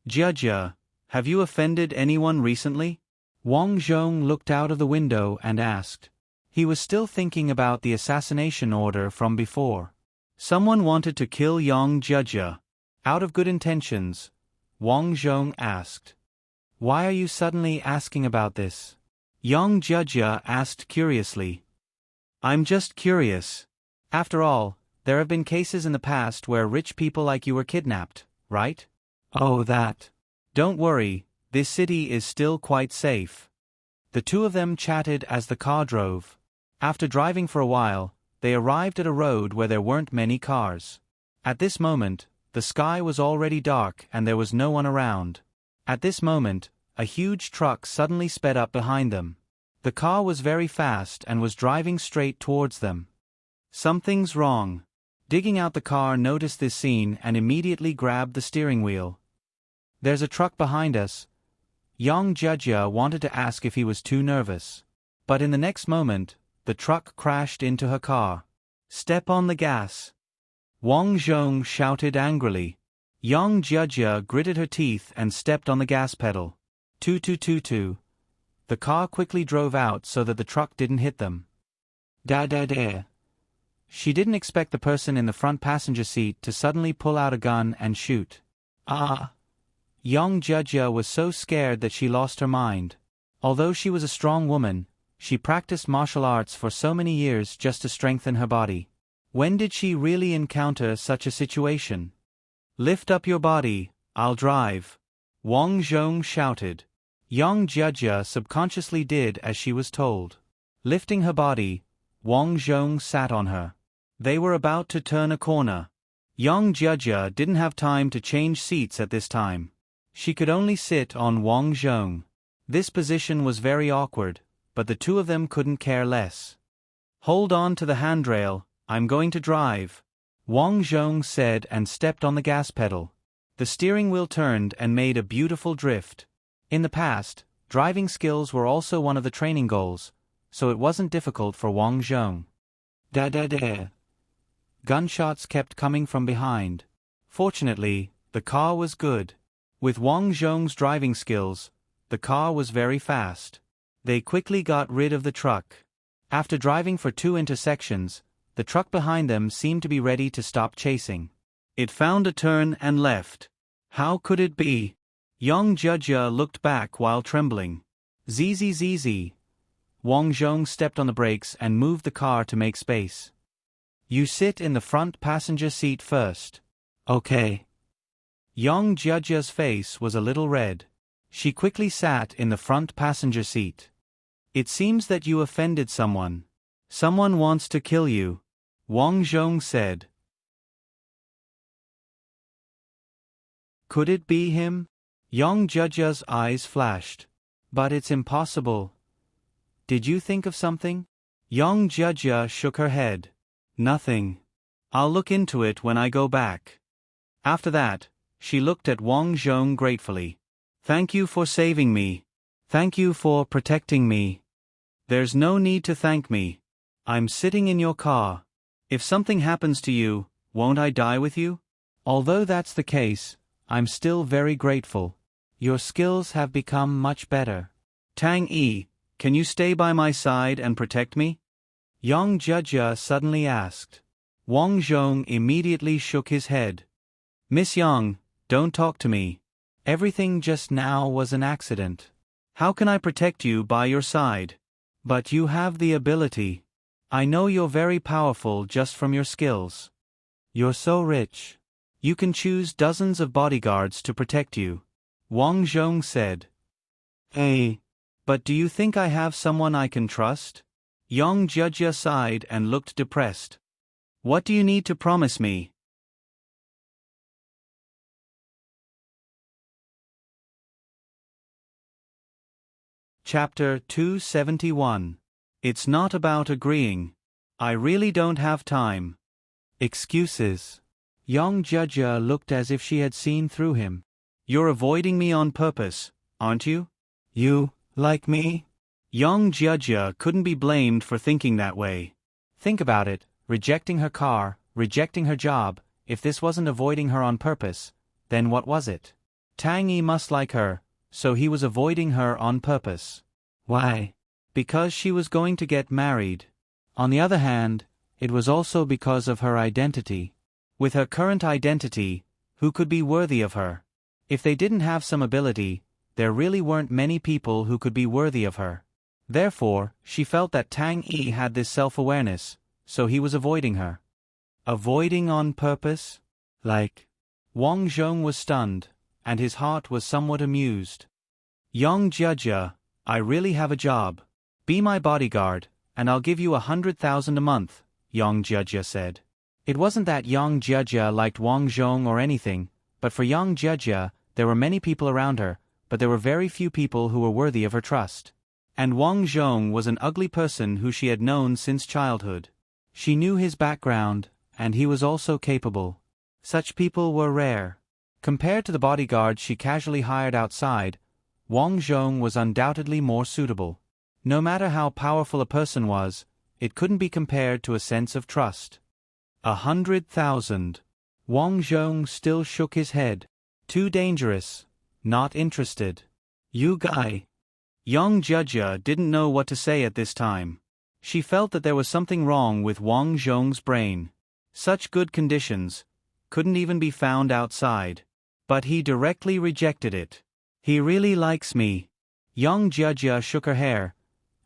"Jia, have you offended anyone recently?" Wang Zhong looked out of the window and asked. He was still thinking about the assassination order from before. Someone wanted to kill young Jia. Out of good intentions, Wang Zhong asked. "Why are you suddenly asking about this?" Young Jia asked curiously. "I'm just curious. After all, there have been cases in the past where rich people like you were kidnapped, right?" "Oh, that. Don't worry, this city is still quite safe." The two of them chatted as the car drove. After driving for a while, they arrived at a road where there weren't many cars. At this moment, the sky was already dark and there was no one around. At this moment, a huge truck suddenly sped up behind them. The car was very fast and was driving straight towards them. "Something's wrong. digging out the car, noticed this scene and immediately grabbed the steering wheel. "There's a truck behind us." Young Judge wanted to ask if he was too nervous. But in the next moment, the truck crashed into her car. "Step on the gas!" Wang Zhong shouted angrily. Young Judge gritted her teeth and stepped on the gas pedal. Toot. The car quickly drove out so that the truck didn't hit them. Da. She didn't expect the person in the front passenger seat to suddenly pull out a gun and shoot. Young Judge was so scared that she lost her mind. Although she was a strong woman, she practiced martial arts for so many years just to strengthen her body. When did she really encounter such a situation? "Lift up your body, I'll drive," Wang Zhong shouted. Young Judge subconsciously did as she was told. Lifting her body, Wang Zhong sat on her. They were about to turn a corner. Young Judge didn't have time to change seats at this time. She could only sit on Wang Zhong. This position was very awkward, but the two of them couldn't care less. "Hold on to the handrail, I'm going to drive," Wang Zhong said and stepped on the gas pedal. The steering wheel turned and made a beautiful drift. In the past, driving skills were also one of the training goals, so it wasn't difficult for Wang Zhong. Da. Gunshots kept coming from behind. Fortunately, the car was good. With Wang Zhong's driving skills, the car was very fast. They quickly got rid of the truck. After driving for 2 intersections, the truck behind them seemed to be ready to stop chasing. It found a turn and left. How could it be? Young Judge looked back while trembling. Zzz. Wang Zhong stepped on the brakes and moved the car to make space. "You sit in the front passenger seat first." "Okay." Young Judge's face was a little red. She quickly sat in the front passenger seat. "It seems that you offended someone. Someone wants to kill you," Wang Zhong said. Could it be him? Young Judge's eyes flashed. "But it's impossible. Did you think of something?" Young Judge shook her head. "Nothing. I'll look into it when I go back." After that, she looked at Wang Zhong gratefully. "Thank you for saving me. Thank you for protecting me." "There's no need to thank me. I'm sitting in your car. If something happens to you, won't I die with you?" "Although that's the case, I'm still very grateful. Your skills have become much better." "Tang Yi, can you stay by my side and protect me?" Young Judge suddenly asked. Wang Zhong immediately shook his head. "Miss Yang, don't talk to me. Everything just now was an accident. How can I protect you by your side?" "But you have the ability. I know you're very powerful just from your skills. You're so rich. You can choose dozens of bodyguards to protect you," Wang Zhong said. "Hey, but do you think I have someone I can trust?" Young Judge sighed and looked depressed. "What do you need to promise me?" Chapter 271. It's not about agreeing. I really don't have time. Excuses. Young Judge looked as if she had seen through him. "You're avoiding me on purpose, aren't you?" "You, like me?" Young Judge couldn't be blamed for thinking that way. Think about it, rejecting her car, rejecting her job. If this wasn't avoiding her on purpose, then what was it? Tang Yi must like her, so he was avoiding her on purpose. Why? Because she was going to get married. On the other hand, it was also because of her identity. With her current identity, who could be worthy of her? If they didn't have some ability, there really weren't many people who could be worthy of her. Therefore, she felt that Tang Yi had this self-awareness, so he was avoiding her. Avoiding on purpose? Like? Wang Zhong was stunned, and his heart was somewhat amused. "Young Judge, I really have a job. Be my bodyguard, and I'll give you 100,000 a month," Young Judge said. It wasn't that Young Judge liked Wang Zhong or anything, but for Young Judge, there were many people around her, but there were very few people who were worthy of her trust. And Wang Zhong was an ugly person who she had known since childhood. She knew his background, and he was also capable. Such people were rare. Compared to the bodyguards she casually hired outside, Wang Zhong was undoubtedly more suitable. No matter how powerful a person was, it couldn't be compared to a sense of trust. 100,000. Wang Zhong still shook his head. Too dangerous. Not interested. You guy. Young Jia didn't know what to say at this time. She felt that there was something wrong with Wang Zhong's brain. Such good conditions couldn't even be found outside. But he directly rejected it. He really likes me. Young Jia shook her hair,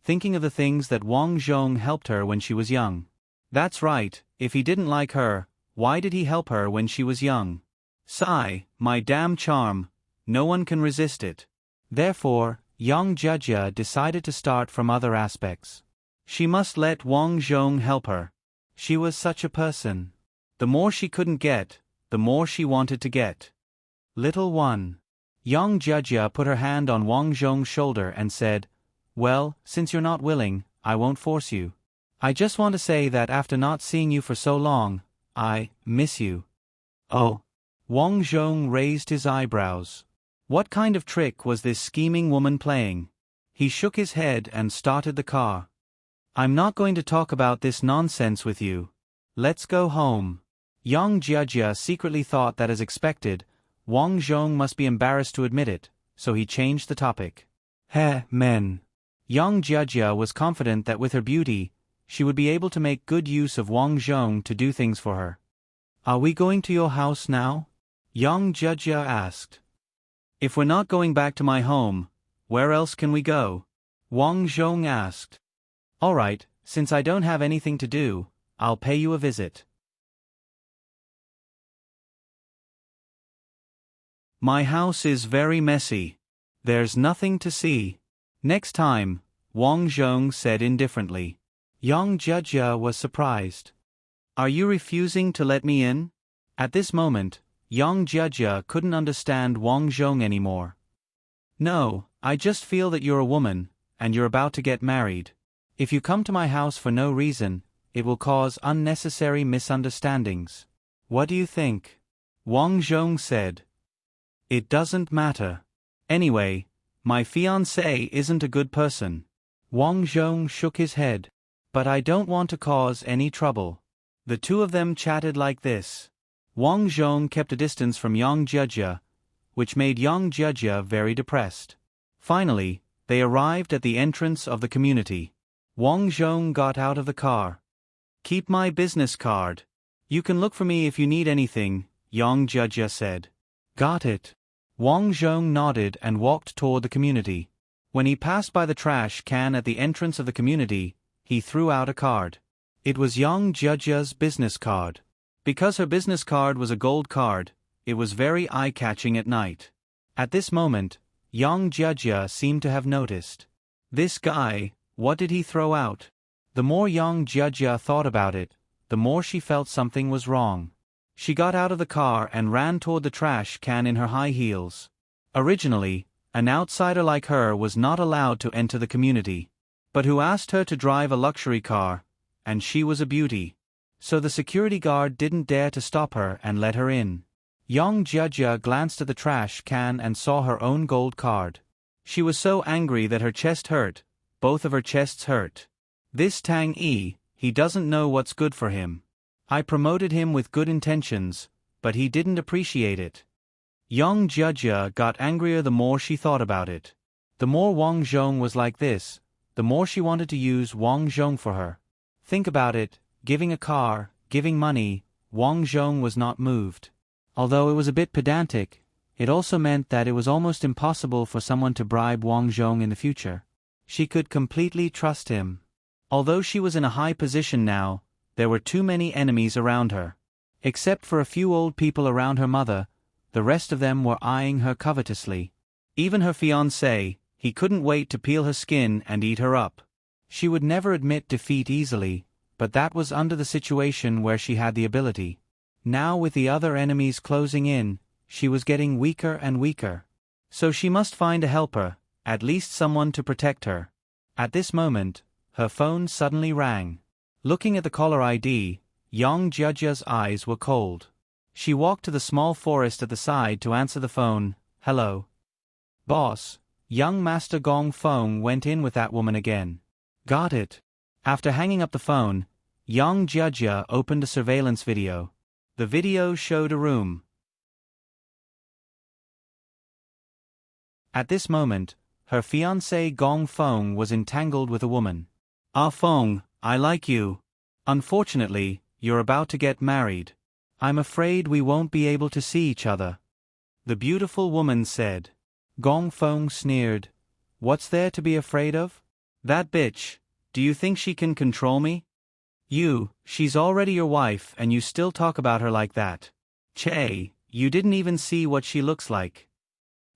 thinking of the things that Wang Zhong helped her when she was young. That's right, if he didn't like her, why did he help her when she was young? Sigh, my damn charm, no one can resist it. Therefore, young Jia decided to start from other aspects. She must let Wang Zhong help her. She was such a person. The more she couldn't get, the more she wanted to get. Little one. Young Jia put her hand on Wang Zhong's shoulder and said, "Well, since you're not willing, I won't force you. I just want to say that after not seeing you for so long, I miss you." Oh. Wang Zhong raised his eyebrows. What kind of trick was this scheming woman playing? He shook his head and started the car. "I'm not going to talk about this nonsense with you. Let's go home." Young Jia secretly thought that, as expected, Wang Zhong must be embarrassed to admit it, so he changed the topic. "Heh, men." Young Jia was confident that with her beauty, she would be able to make good use of Wang Zhong to do things for her. "Are we going to your house now?" Young Jia asked. "If we're not going back to my home, where else can we go?" Wang Zhong asked. "All right, since I don't have anything to do, I'll pay you a visit." "My house is very messy. There's nothing to see." "Next time," Wang Zhong said indifferently. Young Jia was surprised. "Are you refusing to let me in?" At this moment, young Jia couldn't understand Wang Zhong anymore. "No, I just feel that you're a woman, and you're about to get married. If you come to my house for no reason, it will cause unnecessary misunderstandings. What do you think?" Wang Zhong said. "It doesn't matter. Anyway, my fiancé isn't a good person." Wang Zhong shook his head. "But I don't want to cause any trouble." The two of them chatted like this. Wang Zhong kept a distance from young Jia, which made young Jia very depressed. Finally, they arrived at the entrance of the community. Wang Zhong got out of the car. "Keep my business card. You can look for me if you need anything," young Jia said. "Got it." Wang Zhong nodded and walked toward the community. When he passed by the trash can at the entrance of the community, he threw out a card. It was young Jia's business card. Because her business card was a gold card, it was very eye-catching at night. At this moment, young Jia seemed to have noticed. This guy, what did he throw out? The more young Jia thought about it, the more she felt something was wrong. She got out of the car and ran toward the trash can in her high heels. Originally, an outsider like her was not allowed to enter the community. But who asked her to drive a luxury car? And she was a beauty. So the security guard didn't dare to stop her and let her in. Young Jia glanced at the trash can and saw her own gold card. She was so angry that her chest hurt. Both of her chests hurt. This Tang Yi, he doesn't know what's good for him. I promoted him with good intentions, but he didn't appreciate it. Young Jia got angrier the more she thought about it. The more Wang Zhong was like this, the more she wanted to use Wang Zhong for her. Think about it, giving a car, giving money, Wang Zhong was not moved. Although it was a bit pedantic, it also meant that it was almost impossible for someone to bribe Wang Zhong in the future. She could completely trust him. Although she was in a high position now, there were too many enemies around her. Except for a few old people around her mother, the rest of them were eyeing her covetously. Even her fiancé, he couldn't wait to peel her skin and eat her up. She would never admit defeat easily, but that was under the situation where she had the ability. Now with the other enemies closing in, she was getting weaker and weaker. So she must find a helper, at least someone to protect her. At this moment, her phone suddenly rang. Looking at the caller ID, Yang Jiajia's eyes were cold. She walked to the small forest at the side to answer the phone. Hello. Boss, young Master Gong Feng went in with that woman again. Got it. After hanging up the phone, Yang Jiajia opened a surveillance video. The video showed a room. At this moment, her fiancé Gong Feng was entangled with a woman. Ah Feng, I like you. Unfortunately, you're about to get married. I'm afraid we won't be able to see each other. The beautiful woman said. Gong Feng sneered. What's there to be afraid of? That bitch, do you think she can control me? She's already your wife and you still talk about her like that. Che, you didn't even see what she looks like.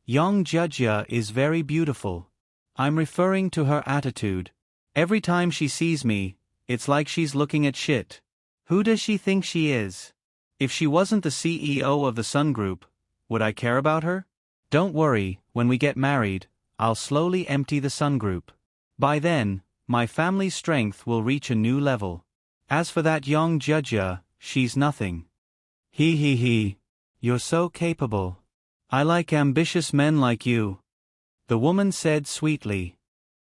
Yang Jiajia is very beautiful. I'm referring to her attitude. Every time she sees me, it's like she's looking at shit. Who does she think she is? If she wasn't the CEO of the Sun Group, would I care about her? Don't worry, when we get married, I'll slowly empty the Sun Group. By then, my family's strength will reach a new level. As for that Yang Jiajia, she's nothing. He. You're so capable. I like ambitious men like you. The woman said sweetly.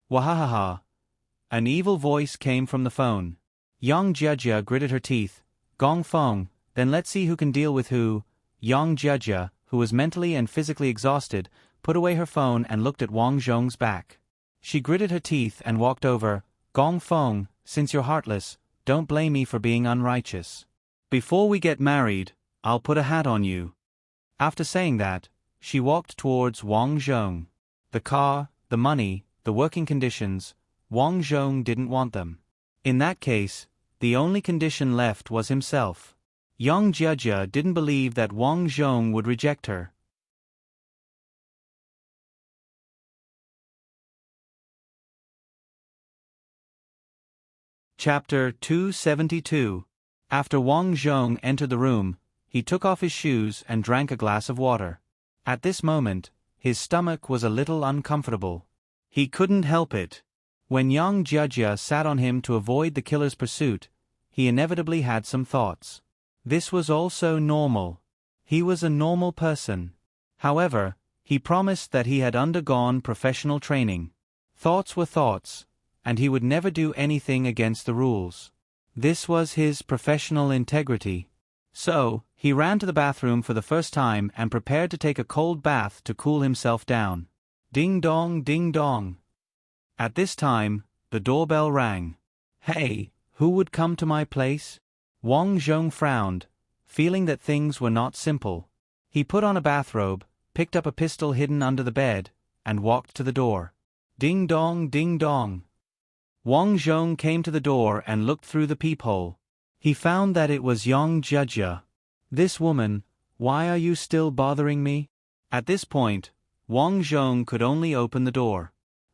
Wahahaha. An evil voice came from the phone. Yang Jiajia gritted her teeth. Gong Feng, then let's see who can deal with who. Yang Jiajia, who was mentally and physically exhausted, put away her phone and looked at Wang Zhong's back. She gritted her teeth and walked over. Gong Feng, since you're heartless, don't blame me for being unrighteous. Before we get married, I'll put a hat on you. After saying that, she walked towards Wang Zhong. The car, the money, the working conditions, Wang Zhong didn't want them. In that case, the only condition left was himself. Yang Jiajia didn't believe that Wang Zhong would reject her. Chapter 272. After Wang Zhong entered the room, he took off his shoes and drank a glass of water. At this moment, his stomach was a little uncomfortable. He couldn't help it. When Yang Jiajia sat on him to avoid the killer's pursuit, he inevitably had some thoughts. This was also normal. He was a normal person. However, he promised that he had undergone professional training. Thoughts were thoughts, and he would never do anything against the rules. This was his professional integrity. So, he ran to the bathroom for the first time and prepared to take a cold bath to cool himself down. Ding dong, ding dong. At this time, the doorbell rang. Hey, who would come to my place? Wang Zhong frowned, feeling that things were not simple. He put on a bathrobe, picked up a pistol hidden under the bed, and walked to the door. Ding dong, ding dong. Wang Zhong came to the door and looked through the peephole. He found that it was Yang Jiajia. This woman, why are you still bothering me? At this point, Wang Zhong could only open the door.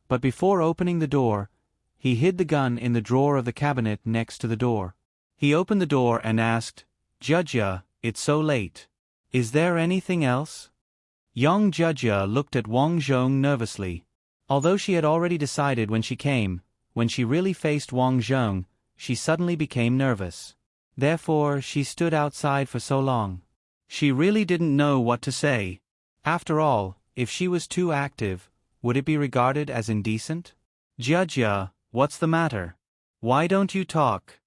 But before opening the door, he hid the gun in the drawer of the cabinet next to the door. He opened the door and asked, Jiajia, it's so late. Is there anything else? Yang Jiajia looked at Wang Zhong nervously. Although she had already decided when she came, when she really faced Wang Zhong, she suddenly became nervous. Therefore, she stood outside for so long. She really didn't know what to say. After all, if she was too active, would it be regarded as indecent? Jiajia, what's the matter? Why don't you talk?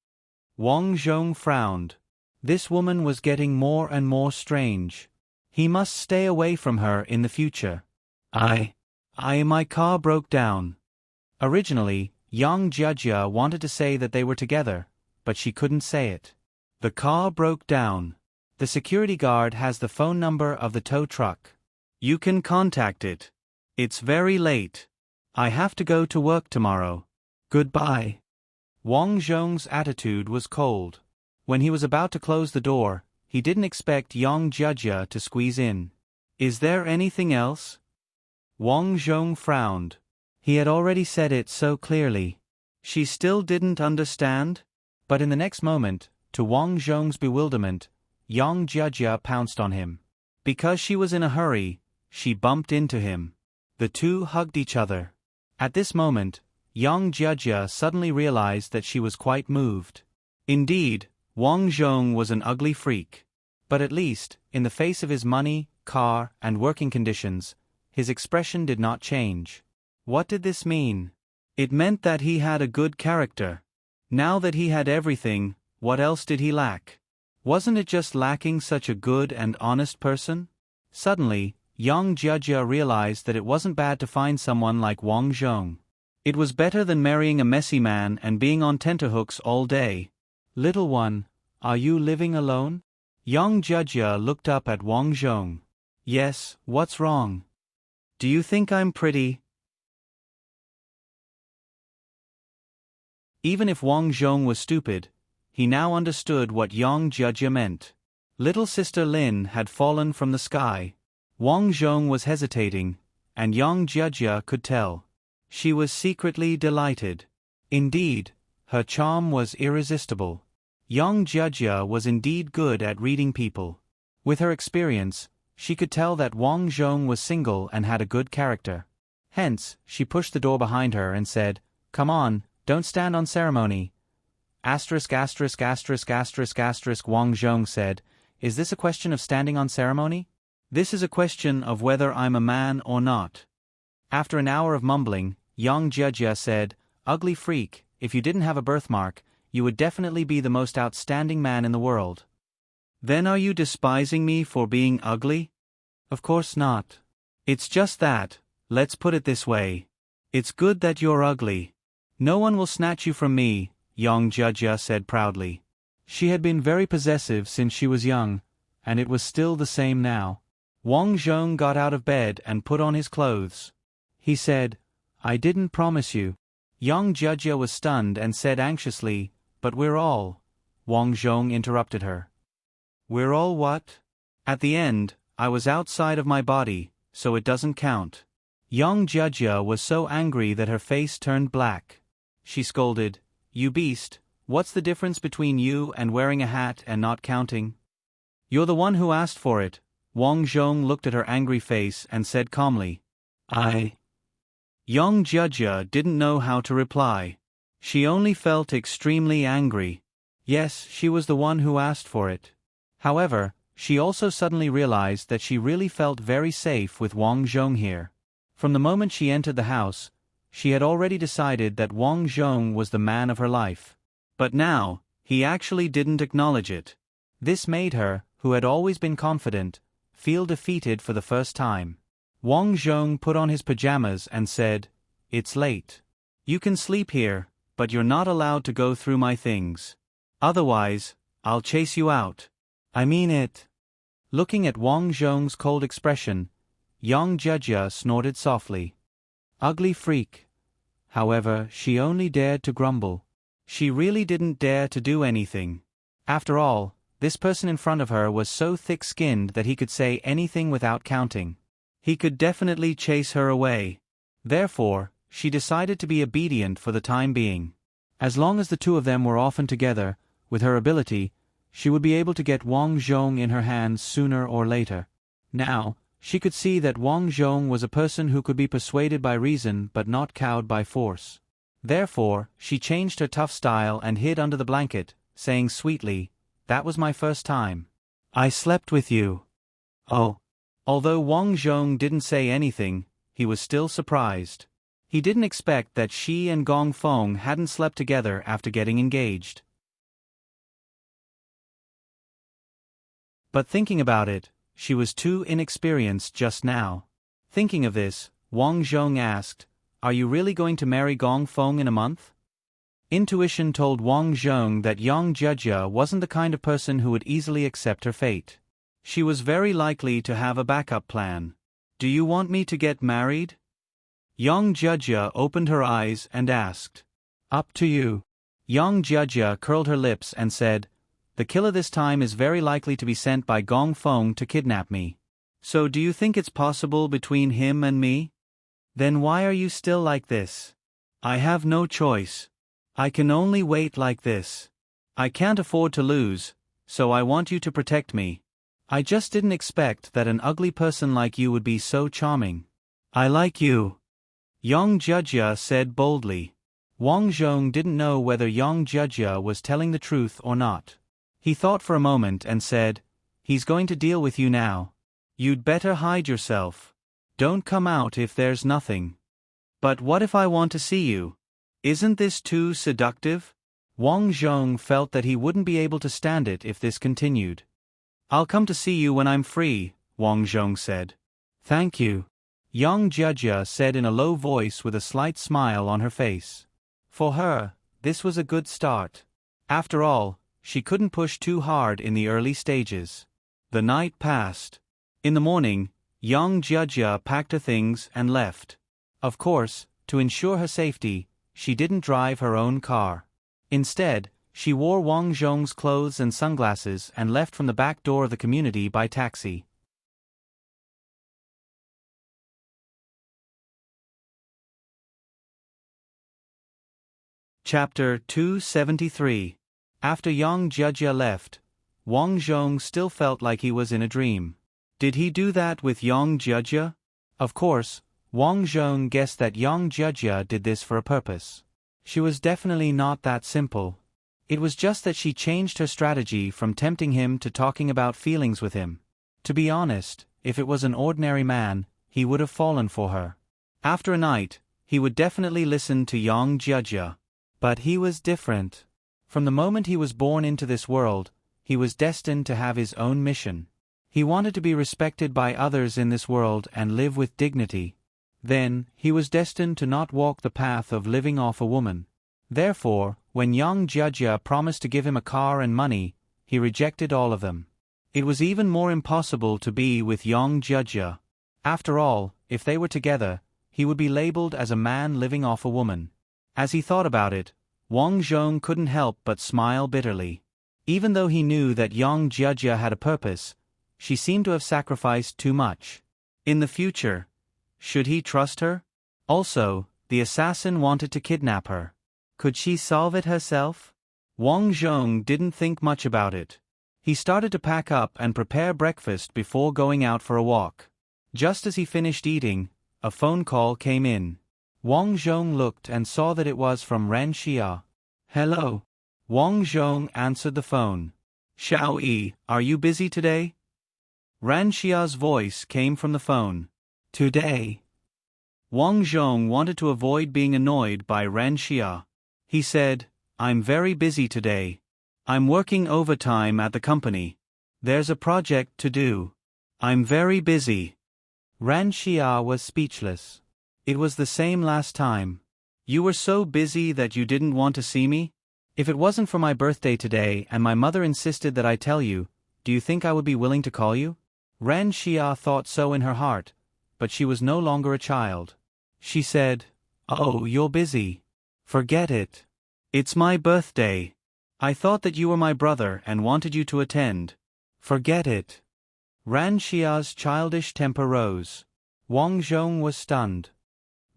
Wang Zhong frowned. This woman was getting more and more strange. He must stay away from her in the future. My car broke down. Originally, Yang Jiajia wanted to say that they were together, but she couldn't say it. The car broke down. The security guard has the phone number of the tow truck. You can contact it. It's very late. I have to go to work tomorrow. Goodbye. Wang Zhong's attitude was cold. When he was about to close the door, he didn't expect Yang Jiajia to squeeze in. Is there anything else? Wang Zhong frowned. He had already said it so clearly. She still didn't understand? But in the next moment, to Wang Zhong's bewilderment, Yang Jiajia pounced on him. Because she was in a hurry, she bumped into him. The two hugged each other. At this moment, Yang Jiajia suddenly realized that she was quite moved. Indeed, Wang Zhong was an ugly freak. But at least, in the face of his money, car, and working conditions, his expression did not change. What did this mean? It meant that he had a good character. Now that he had everything, what else did he lack? Wasn't it just lacking such a good and honest person? Suddenly, young Jia realized that it wasn't bad to find someone like Wang Zhong. It was better than marrying a messy man and being on tenterhooks all day. Little one, are you living alone? Young Jia looked up at Wang Zhong. Yes, what's wrong? Do you think I'm pretty? Even if Wang Zhong was stupid, he now understood what young Jia meant. Little sister Lin had fallen from the sky. Wang Zhong was hesitating, and young Jia could tell. She was secretly delighted. Indeed, her charm was irresistible. Young Jia was indeed good at reading people. With her experience, she could tell that Wang Zhong was single and had a good character. Hence, she pushed the door behind her and said, "Come on, don't stand on ceremony." Wang Zhong said, "Is this a question of standing on ceremony? This is a question of whether I'm a man or not." After an hour of mumbling, young Jia said, "Ugly freak, if you didn't have a birthmark, you would definitely be the most outstanding man in the world." Then are you despising me for being ugly? Of course not. It's just that, let's put it this way. It's good that you're ugly. No one will snatch you from me, young Jia said proudly. She had been very possessive since she was young, and it was still the same now. Wang Zhong got out of bed and put on his clothes. He said, "I didn't promise you." Young Jia was stunned and said anxiously, "But we're all..." Wang Zhong interrupted her. "We're all what?" "At the end, I was outside of my body, so it doesn't count." Young Jia was so angry that her face turned black. She scolded, "You beast, what's the difference between you and wearing a hat and not counting?" "You're the one who asked for it." Wang Zhong looked at her angry face and said calmly, "I..." Young Jia didn't know how to reply. She only felt extremely angry. Yes, she was the one who asked for it. However, she also suddenly realized that she really felt very safe with Wang Zhong here. From the moment she entered the house, she had already decided that Wang Zhong was the man of her life. But now, he actually didn't acknowledge it. This made her, who had always been confident, feel defeated for the first time. Wang Zhong put on his pajamas and said, "It's late. You can sleep here, but you're not allowed to go through my things. Otherwise, I'll chase you out. I mean it." Looking at Wang Zhong's cold expression, young Jia snorted softly. Ugly freak. However, she only dared to grumble. She really didn't dare to do anything. After all, this person in front of her was so thick-skinned that he could say anything without counting. He could definitely chase her away. Therefore, she decided to be obedient for the time being. As long as the two of them were often together, with her ability, she would be able to get Wang Zhong in her hands sooner or later. Now, she could see that Wang Zhong was a person who could be persuaded by reason but not cowed by force. Therefore, she changed her tough style and hid under the blanket, saying sweetly, "That was my first time. I slept with you." Oh. Although Wang Zhong didn't say anything, he was still surprised. He didn't expect that she and Gong Feng hadn't slept together after getting engaged. But thinking about it, she was too inexperienced just now. Thinking of this, Wang Zhong asked, "Are you really going to marry Gong Feng in a month?" Intuition told Wang Zhong that young Jia wasn't the kind of person who would easily accept her fate. She was very likely to have a backup plan. "Do you want me to get married?" Young Jia opened her eyes and asked. "Up to you." Young Jia curled her lips and said, "The killer this time is very likely to be sent by Gong Feng to kidnap me. So do you think it's possible between him and me? Then why are you still like this?" "I have no choice. I can only wait like this. I can't afford to lose, so I want you to protect me. I just didn't expect that an ugly person like you would be so charming. I like you," young Jia said boldly. Wang Zhong didn't know whether young Jia was telling the truth or not. He thought for a moment and said, "He's going to deal with you now. You'd better hide yourself. Don't come out if there's nothing." "But what if I want to see you? Isn't this too seductive?" Wang Zhong felt that he wouldn't be able to stand it if this continued. "I'll come to see you when I'm free," Wang Zhong said. "Thank you," Yang Jia said in a low voice with a slight smile on her face. For her, this was a good start. After all, she couldn't push too hard in the early stages. The night passed. In the morning, Yang Jia packed her things and left. Of course, to ensure her safety, she didn't drive her own car. Instead, she wore Wang Zhong's clothes and sunglasses and left from the back door of the community by taxi. Chapter 273. After Yang Jia left, Wang Zhong still felt like he was in a dream. Did he do that with Yang Jia? Of course, Wang Zhong guessed that Yang Jia did this for a purpose. She was definitely not that simple. It was just that she changed her strategy from tempting him to talking about feelings with him. To be honest, if it was an ordinary man, he would have fallen for her. After a night, he would definitely listen to Yang Jia. But he was different. From the moment he was born into this world, he was destined to have his own mission. He wanted to be respected by others in this world and live with dignity. Then, he was destined to not walk the path of living off a woman. Therefore, when Yang Jia promised to give him a car and money, he rejected all of them. It was even more impossible to be with Yang Jia. After all, if they were together, he would be labeled as a man living off a woman. As he thought about it, Wang Zhong couldn't help but smile bitterly. Even though he knew that Yang Jia had a purpose, she seemed to have sacrificed too much. In the future, should he trust her? Also, the assassin wanted to kidnap her. Could she solve it herself? Wang Zhong didn't think much about it. He started to pack up and prepare breakfast before going out for a walk. Just as he finished eating, a phone call came in. Wang Zhong looked and saw that it was from Ren Xia. "Hello." Wang Zhong answered the phone. "Xiao Yi, are you busy today?" Ren Xia's voice came from the phone. "Today?" Wang Zhong wanted to avoid being annoyed by Ren Xia. He said, "I'm very busy today. I'm working overtime at the company. There's a project to do. I'm very busy." Ren Xia was speechless. It was the same last time. "You were so busy that you didn't want to see me? If it wasn't for my birthday today and my mother insisted that I tell you, do you think I would be willing to call you?" Ren Xia thought so in her heart, but she was no longer a child. She said, "Oh, you're busy. Forget it. It's my birthday. I thought that you were my brother and wanted you to attend. Forget it." Ren Xia's childish temper rose. Wang Zhong was stunned.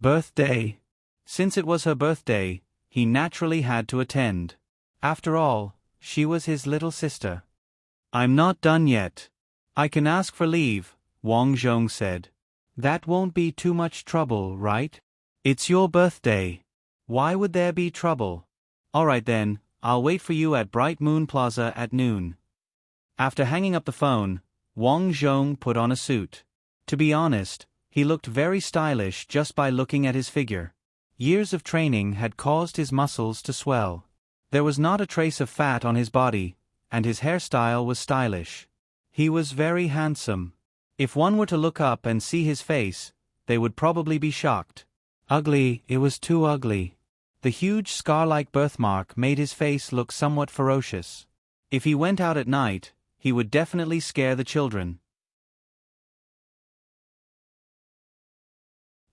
Birthday? Since it was her birthday, he naturally had to attend. After all, she was his little sister. "I'm not done yet. I can ask for leave," Wang Zhong said. "That won't be too much trouble, right? It's your birthday. Why would there be trouble? All right then, I'll wait for you at Bright Moon Plaza at noon." After hanging up the phone, Wang Zhong put on a suit. To be honest, he looked very stylish just by looking at his figure. Years of training had caused his muscles to swell. There was not a trace of fat on his body, and his hairstyle was stylish. He was very handsome. If one were to look up and see his face, they would probably be shocked. Ugly, it was too ugly. The huge scar-like birthmark made his face look somewhat ferocious. If he went out at night, he would definitely scare the children.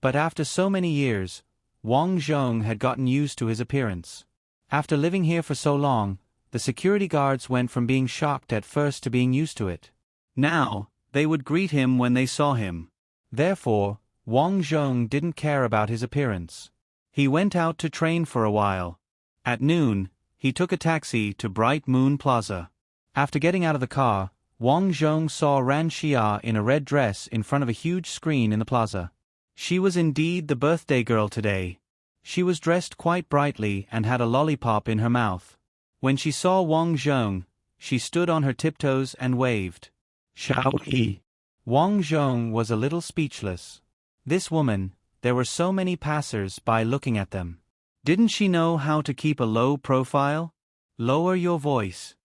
But after so many years, Wang Zhong had gotten used to his appearance. After living here for so long, the security guards went from being shocked at first to being used to it. Now, they would greet him when they saw him. Therefore, Wang Zhong didn't care about his appearance. He went out to train for a while. At noon, he took a taxi to Bright Moon Plaza. After getting out of the car, Wang Zhong saw Ren Xia in a red dress in front of a huge screen in the plaza. She was indeed the birthday girl today. She was dressed quite brightly and had a lollipop in her mouth. When she saw Wang Zhong, she stood on her tiptoes and waved. Xiao-yi. Wang Zhong was a little speechless. This woman, there were so many passers-by looking at them. Didn't she know how to keep a low profile? Lower your voice.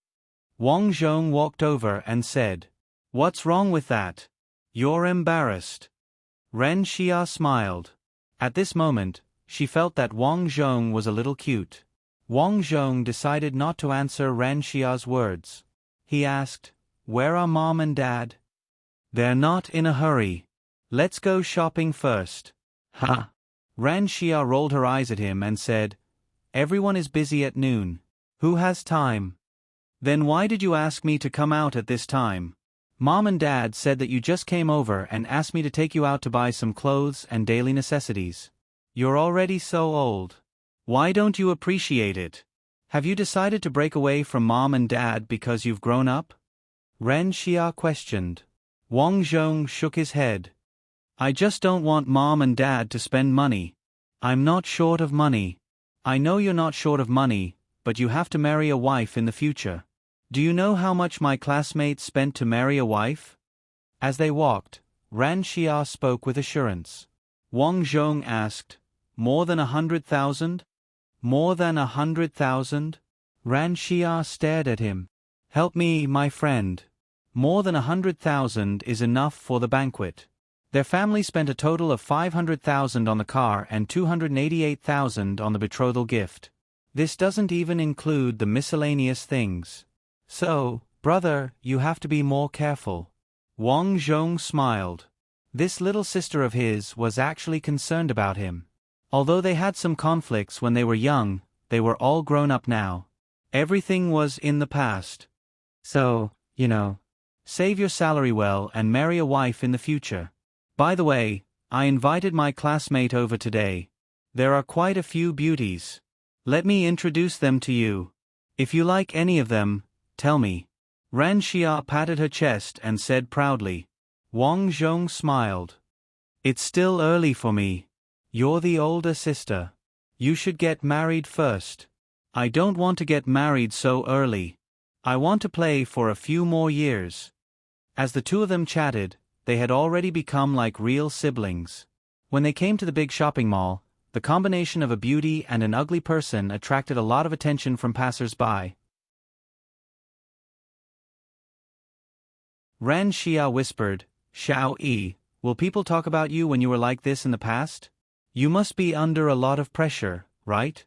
Wang Zhong walked over and said, "What's wrong with that? You're embarrassed." Ren Xia smiled. At this moment, she felt that Wang Zhong was a little cute. Wang Zhong decided not to answer Ren Xia's words. He asked, "Where are Mom and Dad?" "They're not in a hurry. Let's go shopping first." "Ha!" Ren Xia rolled her eyes at him and said, "Everyone is busy at noon. Who has time?" "Then why did you ask me to come out at this time?" "Mom and Dad said that you just came over and asked me to take you out to buy some clothes and daily necessities. You're already so old. Why don't you appreciate it? Have you decided to break away from Mom and Dad because you've grown up?" Ren Xia questioned. Wang Zhong shook his head. "I just don't want Mom and Dad to spend money. I'm not short of money." "I know you're not short of money, but you have to marry a wife in the future. Do you know how much my classmates spent to marry a wife?" As they walked, Ren Xia spoke with assurance. Wang Zhong asked, "More than 100,000? More than 100,000? Ren Xia stared at him. "Help me, my friend. More than 100,000 is enough for the banquet." Their family spent a total of 500,000 on the car and 288,000 on the betrothal gift. This doesn't even include the miscellaneous things. "So, brother, you have to be more careful." Wang Zhong smiled. This little sister of his was actually concerned about him. Although they had some conflicts when they were young, they were all grown up now. Everything was in the past. So, save your salary well and marry a wife in the future. By the way, I invited my classmate over today. There are quite a few beauties. Let me introduce them to you. If you like any of them, tell me." Ren Xia patted her chest and said proudly. Wang Zhong smiled. "It's still early for me. You're the older sister. You should get married first." "I don't want to get married so early. I want to play for a few more years." As the two of them chatted, they had already become like real siblings. When they came to the big shopping mall, the combination of a beauty and an ugly person attracted a lot of attention from passers-by. Ren Xia whispered, "Xiao-yi, will people talk about you when you were like this in the past? You must be under a lot of pressure, right?"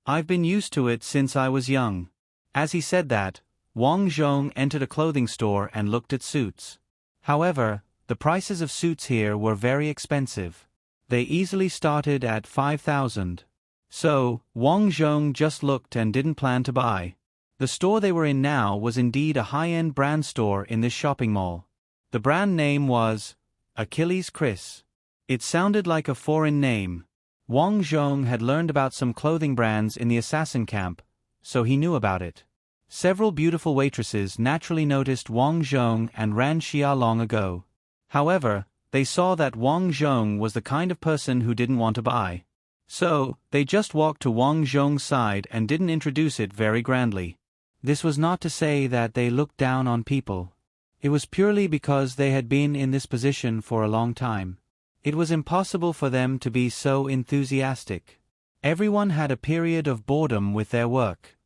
"I've been used to it since I was young." As he said that, Wang Zhong entered a clothing store and looked at suits. However, the prices of suits here were very expensive. They easily started at 5,000. So, Wang Zhong just looked and didn't plan to buy. The store they were in now was indeed a high-end brand store in this shopping mall. The brand name was Achilles Chris. It sounded like a foreign name. Wang Zhong had learned about some clothing brands in the assassin camp, so he knew about it. Several beautiful waitresses naturally noticed Wang Zhong and Ran Xia long ago. However, they saw that Wang Zhong was the kind of person who didn't want to buy. So, they just walked to Wang Zhong's side and didn't introduce it very grandly. This was not to say that they looked down on people. It was purely because they had been in this position for a long time. It was impossible for them to be so enthusiastic. Everyone had a period of boredom with their work.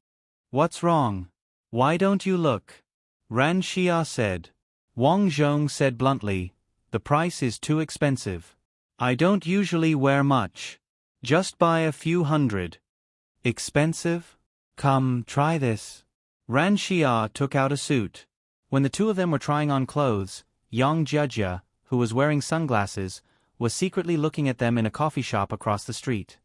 "What's wrong? Why don't you look?" Ran Xia said. Wang Zhong said bluntly, "The price is too expensive. I don't usually wear much. Just buy a few hundred." "Expensive? Come, try this." Ran Xia took out a suit. When the two of them were trying on clothes, Yang Jia, who was wearing sunglasses, was secretly looking at them in a coffee shop across the street.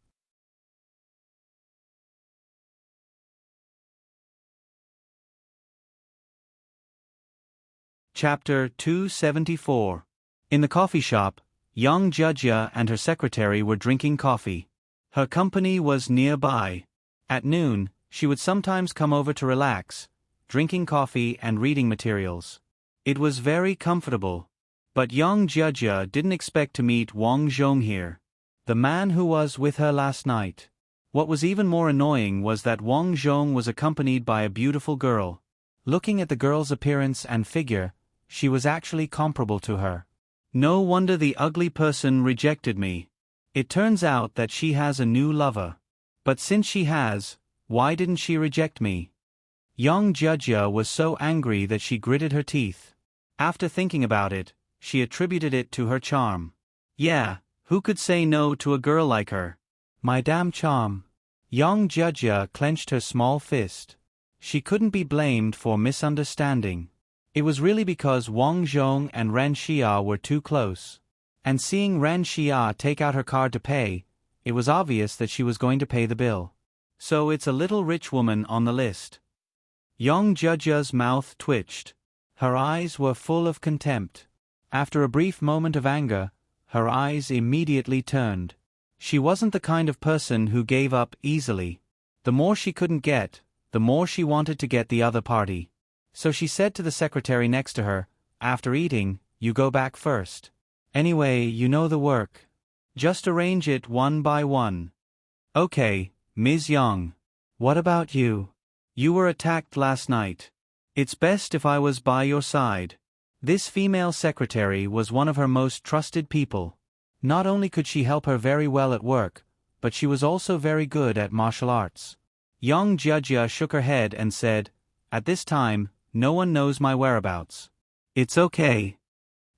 Chapter 274. In the coffee shop, Yang Jia and her secretary were drinking coffee. Her company was nearby. At noon, she would sometimes come over to relax, drinking coffee and reading materials. It was very comfortable. But Yang Jia didn't expect to meet Wang Zhong here, the man who was with her last night. What was even more annoying was that Wang Zhong was accompanied by a beautiful girl. Looking at the girl's appearance and figure, she was actually comparable to her. No wonder the ugly person rejected me. It turns out that she has a new lover. But since she has, why didn't she reject me? Young Judja was so angry that she gritted her teeth. After thinking about it, she attributed it to her charm. Yeah, who could say no to a girl like her? My damn charm. Young Judja clenched her small fist. She couldn't be blamed for misunderstanding. It was really because Wang Zhong and Ran Xia were too close. And seeing Ran Xia take out her card to pay, it was obvious that she was going to pay the bill. So it's a little rich woman on the list. Young Judja's mouth twitched. Her eyes were full of contempt. After a brief moment of anger, her eyes immediately turned. She wasn't the kind of person who gave up easily. The more she couldn't get, the more she wanted to get the other party. So she said to the secretary next to her, "After eating, you go back first. Anyway, you know the work. Just arrange it one by one." "Okay, Ms. Young. What about you? You were attacked last night. It's best if I was by your side." This female secretary was one of her most trusted people. Not only could she help her very well at work, but she was also very good at martial arts. Young Judja shook her head and said, "At this time, no one knows my whereabouts." "It's okay."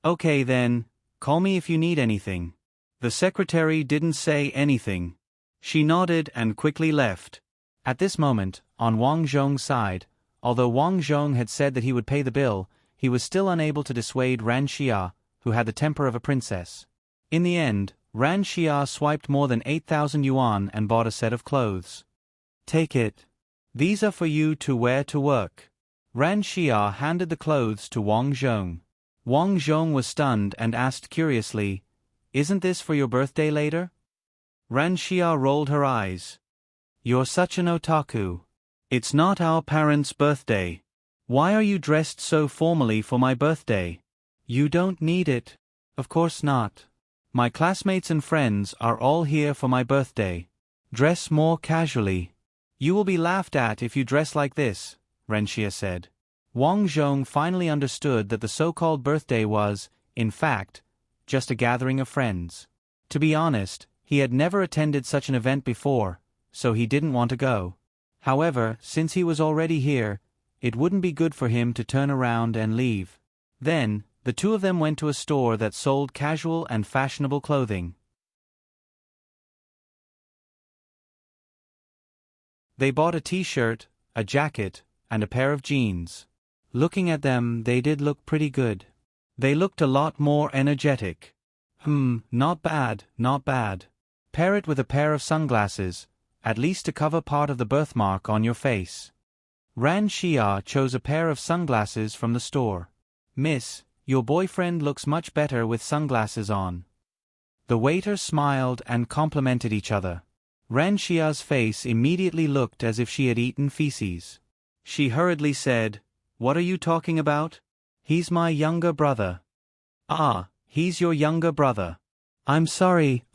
"Okay then, call me if you need anything." The secretary didn't say anything. She nodded and quickly left. At this moment, on Wang Zhong's side, although Wang Zhong had said that he would pay the bill, he was still unable to dissuade Ran Xia, who had the temper of a princess. In the end, Ran Xia swiped more than 8,000 yuan and bought a set of clothes. "Take it. These are for you to wear to work." Ran Xia handed the clothes to Wang Zhong. Wang Zhong was stunned and asked curiously, "Isn't this for your birthday later?" Ran Xia rolled her eyes. "You're such an otaku. It's not our parents' birthday. Why are you dressed so formally for my birthday?" "You don't need it." "Of course not. My classmates and friends are all here for my birthday. Dress more casually." "You will be laughed at if you dress like this," Ran Xia said. Wang Zhong finally understood that the so-called birthday was, in fact, just a gathering of friends. To be honest, he had never attended such an event before, so he didn't want to go. However, since he was already here, it wouldn't be good for him to turn around and leave. Then, the two of them went to a store that sold casual and fashionable clothing. They bought a t-shirt, a jacket, and a pair of jeans. Looking at them, they did look pretty good. They looked a lot more energetic. Not bad, not bad. Pair it with a pair of sunglasses, at least to cover part of the birthmark on your face. Ran Xia chose a pair of sunglasses from the store. "Miss, your boyfriend looks much better with sunglasses on." The waiter smiled and complimented each other. Ran Xia's face immediately looked as if she had eaten feces. She hurriedly said, "What are you talking about?" "He's my younger brother." "Ah, he's your younger brother. I'm sorry.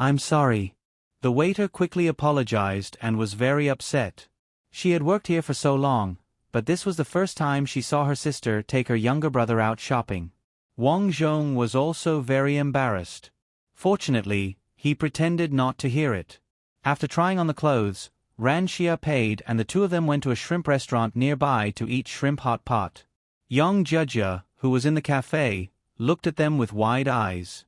The waiter quickly apologized and was very upset. She had worked here for so long, but this was the first time she saw her sister take her younger brother out shopping. Wang Zhong was also very embarrassed. Fortunately, he pretended not to hear it. After trying on the clothes, Ran Xia paid and the two of them went to a shrimp restaurant nearby to eat shrimp hot pot. Young Judja, who was in the cafe, looked at them with wide eyes.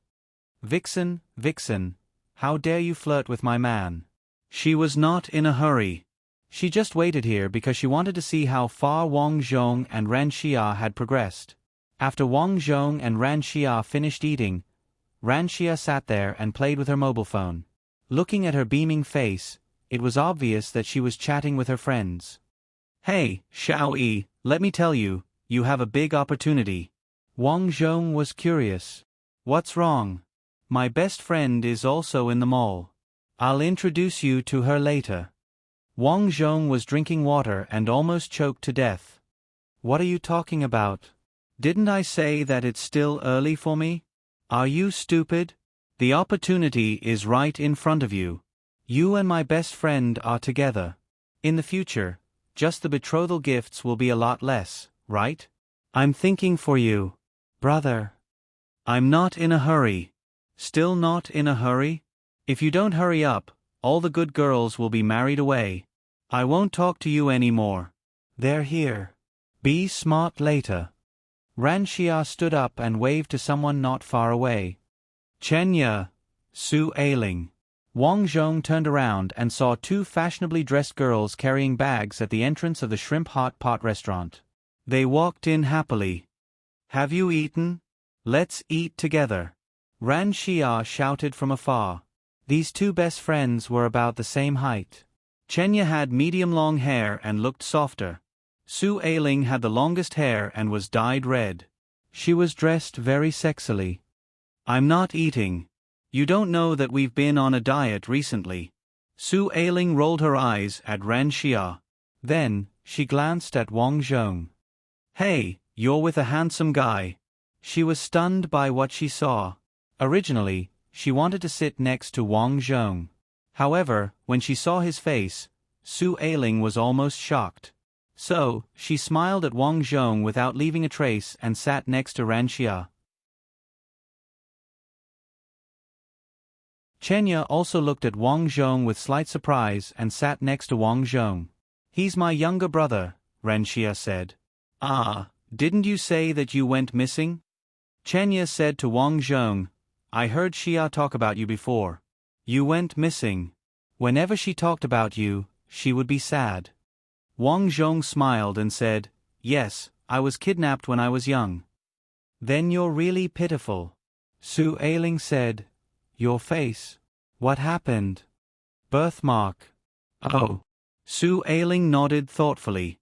"Vixen, Vixen, how dare you flirt with my man?" She was not in a hurry. She just waited here because she wanted to see how far Wang Zhong and Ran Xia had progressed. After Wang Zhong and Ran Xia finished eating, Ran Xia sat there and played with her mobile phone. Looking at her beaming face, it was obvious that she was chatting with her friends. "Hey, Xiao-yi, let me tell you, you have a big opportunity." Wang Zhong was curious. "What's wrong?" "My best friend is also in the mall. I'll introduce you to her later." Wang Zhong was drinking water and almost choked to death. "What are you talking about? Didn't I say that it's still early for me? Are you stupid? The opportunity is right in front of you. You and my best friend are together. In the future, just the betrothal gifts will be a lot less," right? I'm thinking for you, brother. I'm not in a hurry. Still not in a hurry? If you don't hurry up, all the good girls will be married away. I won't talk to you anymore. They're here. Be smart later. Ran Xia stood up and waved to someone not far away. Chenya, Su Ailing. Wang Zhong turned around and saw two fashionably dressed girls carrying bags at the entrance of the Shrimp Hot Pot restaurant. They walked in happily. Have you eaten? Let's eat together. Ran Xia shouted from afar. These two best friends were about the same height. Chenya had medium-long hair and looked softer. Su Ailing had the longest hair and was dyed red. She was dressed very sexily. I'm not eating. You don't know that we've been on a diet recently. Su Ailing rolled her eyes at Ran Xia. Then, she glanced at Wang Zhong. Hey, you're with a handsome guy. She was stunned by what she saw. Originally, she wanted to sit next to Wang Zhong. However, when she saw his face, Su Ailing was almost shocked. So, she smiled at Wang Zhong without leaving a trace and sat next to Ran Xia. Chenya also looked at Wang Zhong with slight surprise and sat next to Wang Zhong. He's my younger brother, Ran Xia said. Ah, didn't you say that you went missing? Chenya said to Wang Zhong, I heard Xia talk about you before. You went missing. Whenever she talked about you, she would be sad. Wang Zhong smiled and said, Yes, I was kidnapped when I was young. Then you're really pitiful. Su Ailing said, Your face. What happened? Birthmark. Oh. Su Ailing nodded thoughtfully.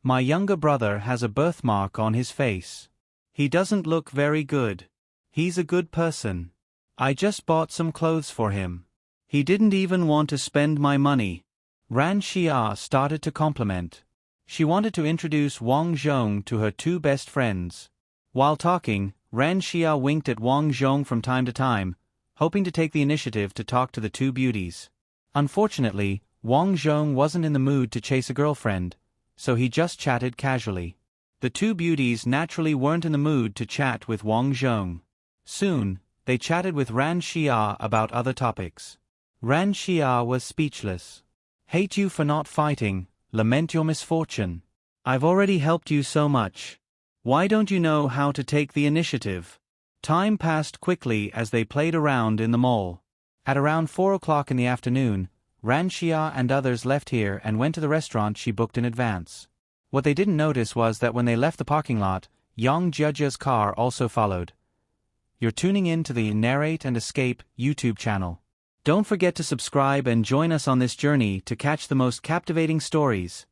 My younger brother has a birthmark on his face. He doesn't look very good. He's a good person. I just bought some clothes for him. He didn't even want to spend my money. Ran Xia started to compliment. She wanted to introduce Wang Zhong to her two best friends. While talking, Ran Xia winked at Wang Zhong from time to time, hoping to take the initiative to talk to the two beauties. Unfortunately, Wang Zhong wasn't in the mood to chase a girlfriend, so he just chatted casually. The two beauties naturally weren't in the mood to chat with Wang Zhong. Soon, they chatted with Ran Xia about other topics. Ran Xia was speechless. Hate you for not fighting, lament your misfortune. I've already helped you so much. Why don't you know how to take the initiative? Time passed quickly as they played around in the mall. At around 4 o'clock in the afternoon, Ran Xia and others left here and went to the restaurant she booked in advance. What they didn't notice was that when they left the parking lot, Yang Jiejia's car also followed. You're tuning in to the Narrate and Escape YouTube channel. Don't forget to subscribe and join us on this journey to catch the most captivating stories.